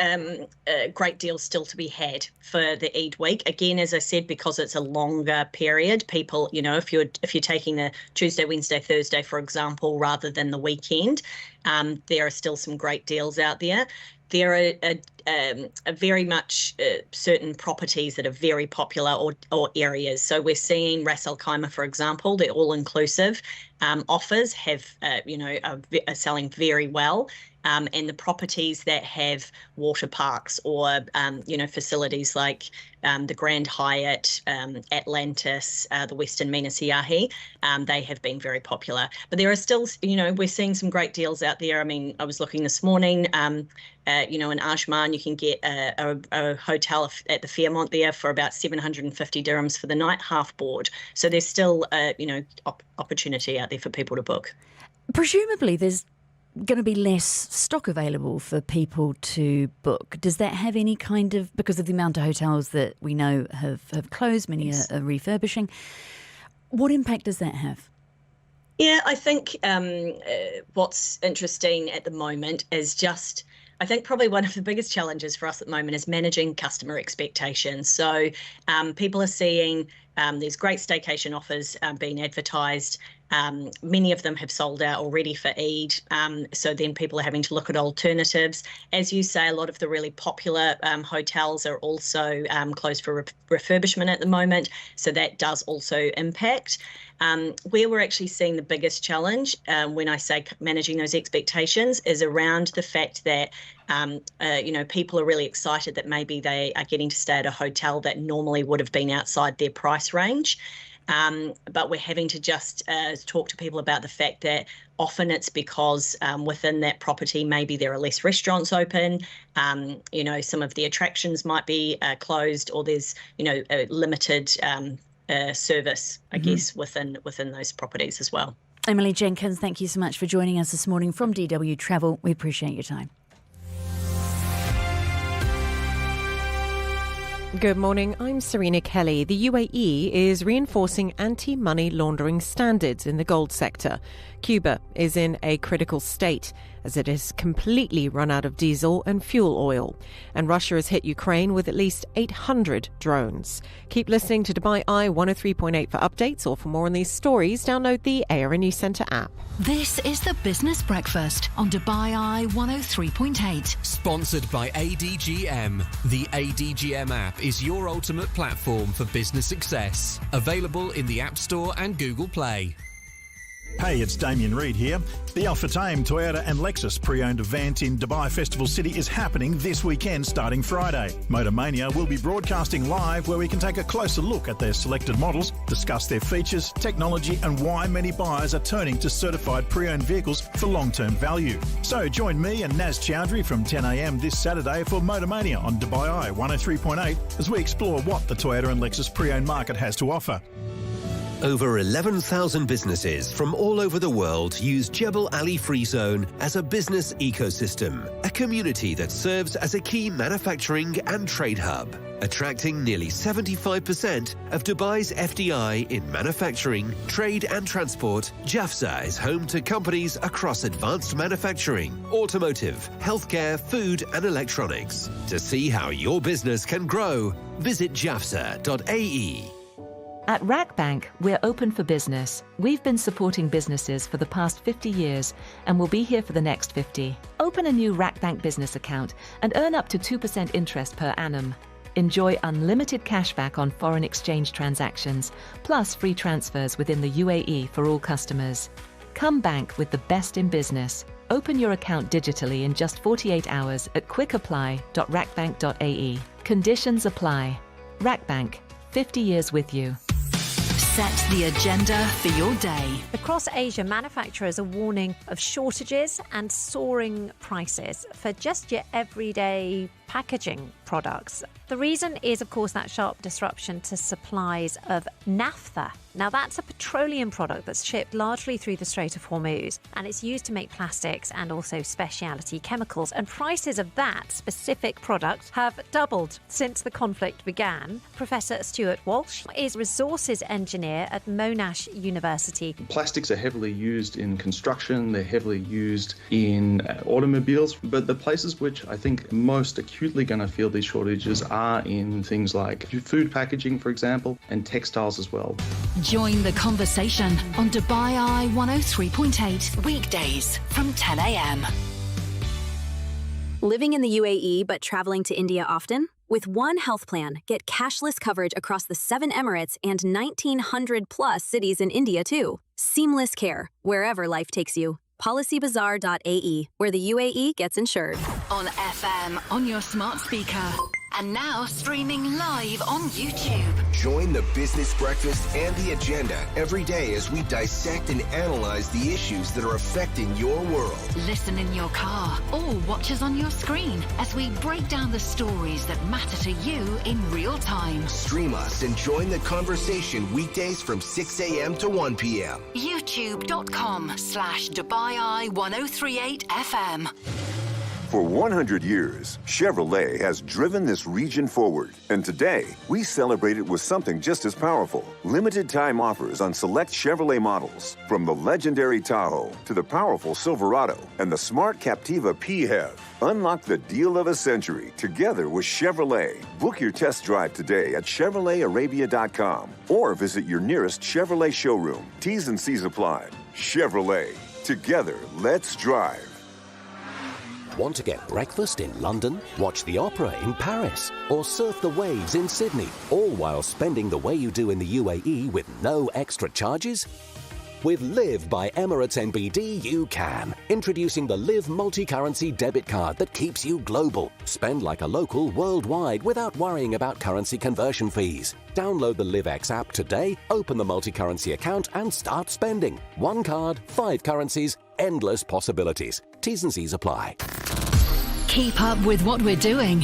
great deals still to be had for the Eid week. Again, as I said, because it's a longer period, people, if you're taking the Tuesday, Wednesday, Thursday, for example, rather than the weekend, there are still some great deals out there. There are very much certain properties that are very popular or areas. So we're seeing Ras Al Khaimah, for example, the all-inclusive offers are selling very well. And the properties that have water parks or, facilities like the Grand Hyatt, Atlantis, the Western Minas Siahi, they have been very popular. But there are still, we're seeing some great deals out there. I mean, I was looking this morning, in Ajman, you can get a hotel at the Fairmont there for about 750 dirhams for the night, half board. So there's still, opportunity out there for people to book. Presumably there's going to be less stock available for people to book. Does that have any kind of, because of the amount of hotels that we know have closed, many are refurbishing, what impact does that have? Yeah, I think what's interesting at the moment is just, I think probably one of the biggest challenges for us at the moment is managing customer expectations. So people are seeing there's great staycation offers being advertised. Many of them have sold out already for Eid. So then people are having to look at alternatives. As you say, a lot of the really popular hotels are also closed for refurbishment at the moment. So that does also impact. Where we're actually seeing the biggest challenge when I say managing those expectations is around the fact that, people are really excited that maybe they are getting to stay at a hotel that normally would have been outside their price range. But we're having to just talk to people about the fact that often it's because within that property, maybe there are less restaurants open, some of the attractions might be closed, or there's, a limited service, I guess, within those properties as well. Emily Jenkins, thank you so much for joining us this morning from DW Travel. We appreciate your time. Good morning, I'm Serena Kelly. The UAE is reinforcing anti-money laundering standards in the gold sector. Cuba is in a critical state as it has completely run out of diesel and fuel oil. And Russia has hit Ukraine with at least 800 drones. Keep listening to DubaiEye 103.8 for updates, or for more on these stories, download the ARN News Centre app. This is the Business Breakfast on DubaiEye 103.8. Sponsored by ADGM. The ADGM app is your ultimate platform for business success. Available in the App Store and Google Play. Hey, it's Damien Reid here. The Al Futtaim Toyota and Lexus pre-owned event in Dubai Festival City is happening this weekend starting Friday. Motor Mania will be broadcasting live where we can take a closer look at their selected models, discuss their features, technology and why many buyers are turning to certified pre-owned vehicles for long-term value. So join me and Naz Chowdhury from 10 a.m. this Saturday for Motor Mania on DubaiEye 103.8 as we explore what the Toyota and Lexus pre-owned market has to offer. Over 11,000 businesses from all over the world use Jebel Ali Free Zone as a business ecosystem, a community that serves as a key manufacturing and trade hub, attracting nearly 75% of Dubai's FDI in manufacturing, trade and transport. Jafza is home to companies across advanced manufacturing, automotive, healthcare, food and electronics. To see how your business can grow, visit jafza.ae. At RAK Bank, we're open for business. We've been supporting businesses for the past 50 years and will be here for the next 50. Open a new RAK Bank business account and earn up to 2% interest per annum. Enjoy unlimited cashback on foreign exchange transactions, plus free transfers within the UAE for all customers. Come bank with the best in business. Open your account digitally in just 48 hours at quickapply.rakbank.ae. Conditions apply. RAK Bank, 50 years with you. Set the agenda for your day. Across Asia, manufacturers are warning of shortages and soaring prices for just your everyday packaging products. The reason is, of course, that sharp disruption to supplies of naphtha. Now, that's a petroleum product that's shipped largely through the Strait of Hormuz, and it's used to make plastics and also specialty chemicals. And prices of that specific product have doubled since the conflict began. Professor Stuart Walsh is resources engineer at Monash University. Plastics are heavily used in construction, they're heavily used in automobiles, but the places which I think most acutely going to feel these shortages are in things like food packaging, for example, and textiles as well. Join the conversation on DubaiEye 103.8 weekdays from 10 a.m. Living in the UAE but traveling to India often? With one health plan, get cashless coverage across the 7 Emirates and 1,900 plus cities in India too. Seamless care, wherever life takes you. PolicyBazaar.ae, where the UAE gets insured. On FM, on your smart speaker, and now streaming live on YouTube. Join the Business Breakfast and the agenda every day as we dissect and analyze the issues that are affecting your world. Listen in your car or watch us on your screen as we break down the stories that matter to you in real time. Stream us and join the conversation weekdays from 6 a.m. to 1 p.m. YouTube.com/DubaiEye 1038 FM. For 100 years, Chevrolet has driven this region forward. And today, we celebrate it with something just as powerful. Limited time offers on select Chevrolet models. From the legendary Tahoe to the powerful Silverado and the smart Captiva PHEV. Unlock the deal of a century together with Chevrolet. Book your test drive today at ChevroletArabia.com or visit your nearest Chevrolet showroom. T's and C's apply. Chevrolet. Together, let's drive. Want to get breakfast in London, watch the opera in Paris, or surf the waves in Sydney, all while spending the way you do in the UAE with no extra charges? With Live by Emirates NBD, you can. Introducing the Live multi-currency debit card that keeps you global. Spend like a local worldwide without worrying about currency conversion fees. Download the LiveX app today, open the multi-currency account and start spending. One card, 5 currencies, endless possibilities. T's and C's apply. Keep up with what we're doing.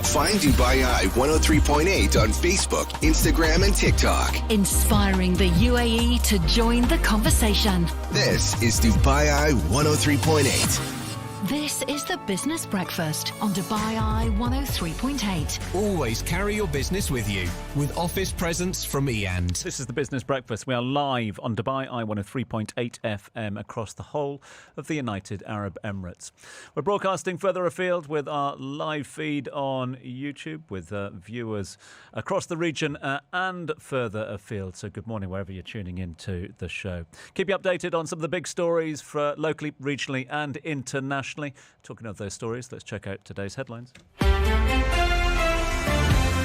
Find DubaiEye 103.8 on Facebook, Instagram, and TikTok. Inspiring the UAE to join the conversation. This is DubaiEye 103.8. This is the Business Breakfast on DubaiEye 103.8. Always carry your business with you with office presence from eAnd. This is the Business Breakfast. We are live on DubaiEye 103.8 FM across the whole of the United Arab Emirates. We're broadcasting further afield with our live feed on YouTube with viewers across the region and further afield. So good morning wherever you're tuning in to the show. Keep you updated on some of the big stories for locally, regionally and internationally. Talking of those stories, let's check out today's headlines.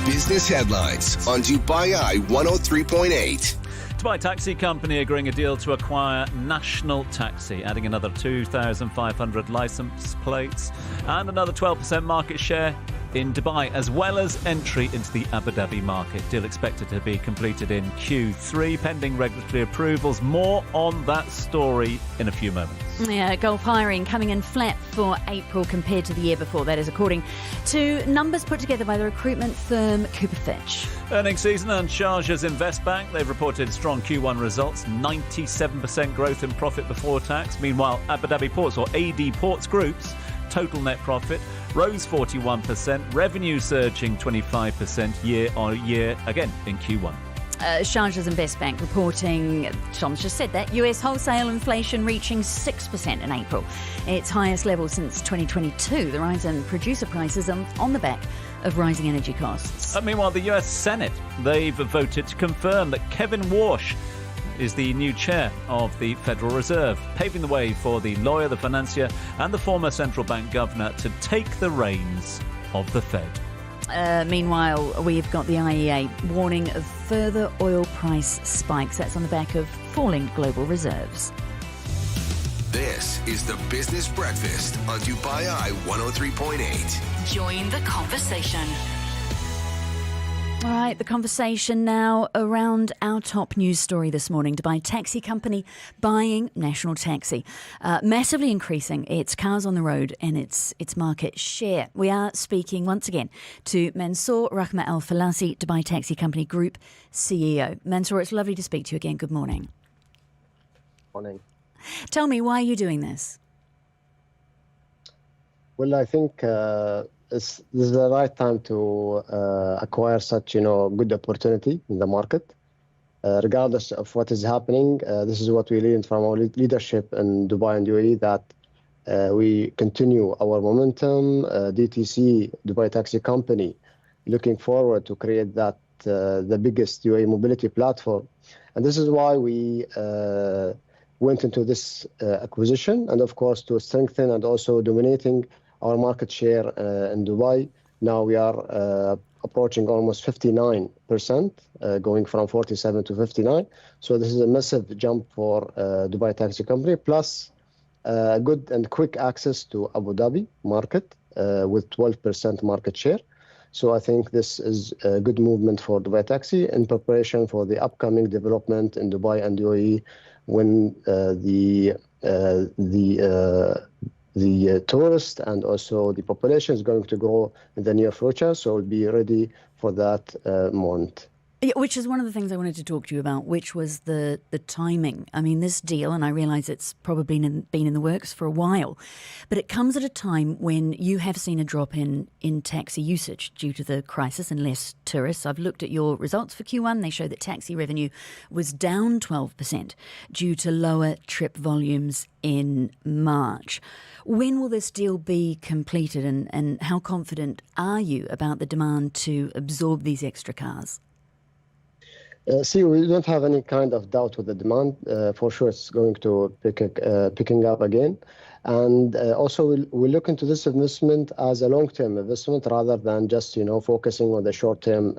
business headlines on DubaiEye 103.8. Dubai Taxi Company agreeing a deal to acquire National Taxi, adding another 2,500 licence plates and another 12% market share in Dubai, as well as entry into the Abu Dhabi market. Deal expected to be completed in Q3, pending regulatory approvals. More on that story in a few moments. Yeah, Gulf hiring coming in flat for April compared to the year before. That is according to numbers put together by the recruitment firm Cooper Fitch. Earnings season and Sharjah's Investbank, they've reported strong Q1 results, 97% growth in profit before tax. Meanwhile, Abu Dhabi Ports, or AD Ports Group's total net profit rose 41%, revenue surging 25% year on year again in Q1. Sharjah's Investbank reporting, Shams just said that, US wholesale inflation reaching 6% in April, its highest level since 2022. The rise in producer prices on the back of rising energy costs. Meanwhile, the US Senate, they've voted to confirm that Kevin Warsh is the new chair of the Federal Reserve, paving the way for the lawyer, the financier and the former central bank governor to take the reins of the Fed. Meanwhile, we've got the IEA warning of further oil price spikes. That's on the back of falling global reserves. This is the Business Breakfast on DubaiEye 103.8. Join the conversation. All right, the conversation now around our top news story this morning. Dubai Taxi Company buying National Taxi, massively increasing its cars on the road and its market share. We are speaking once again to Mansour Rahmat Al Falasi, Dubai Taxi Company Group CEO. Mansour, it's lovely to speak to you again. Good morning. Morning. Tell me, why are you doing this? Well, I think this is the right time to acquire such, good opportunity in the market. Regardless of what is happening, this is what we learned from our leadership in Dubai and UAE, that we continue our momentum. DTC, Dubai Taxi Company, looking forward to create that the biggest UAE mobility platform. And this is why we went into this acquisition, and of course to strengthen and also dominating our market share in Dubai. Now we are approaching almost 59%, going from 47 to 59. So this is a massive jump for Dubai Taxi Company, plus good and quick access to Abu Dhabi market with 12% market share. So I think this is a good movement for Dubai Taxi in preparation for the upcoming development in Dubai and UAE when the tourist and also the population is going to grow in the near future. So we'll be ready for that month. Yeah, which is one of the things I wanted to talk to you about, which was the timing. I mean, this deal, and I realise it's probably been in the works for a while, but it comes at a time when you have seen a drop in taxi usage due to the crisis and less tourists. I've looked at your results for Q1. They show that taxi revenue was down 12% due to lower trip volumes in March. When will this deal be completed, and how confident are you about the demand to absorb these extra cars? See, we don't have any kind of doubt with the demand. For sure, it's going to picking up again. And also, we look into this investment as a long-term investment rather than just, focusing on the short-term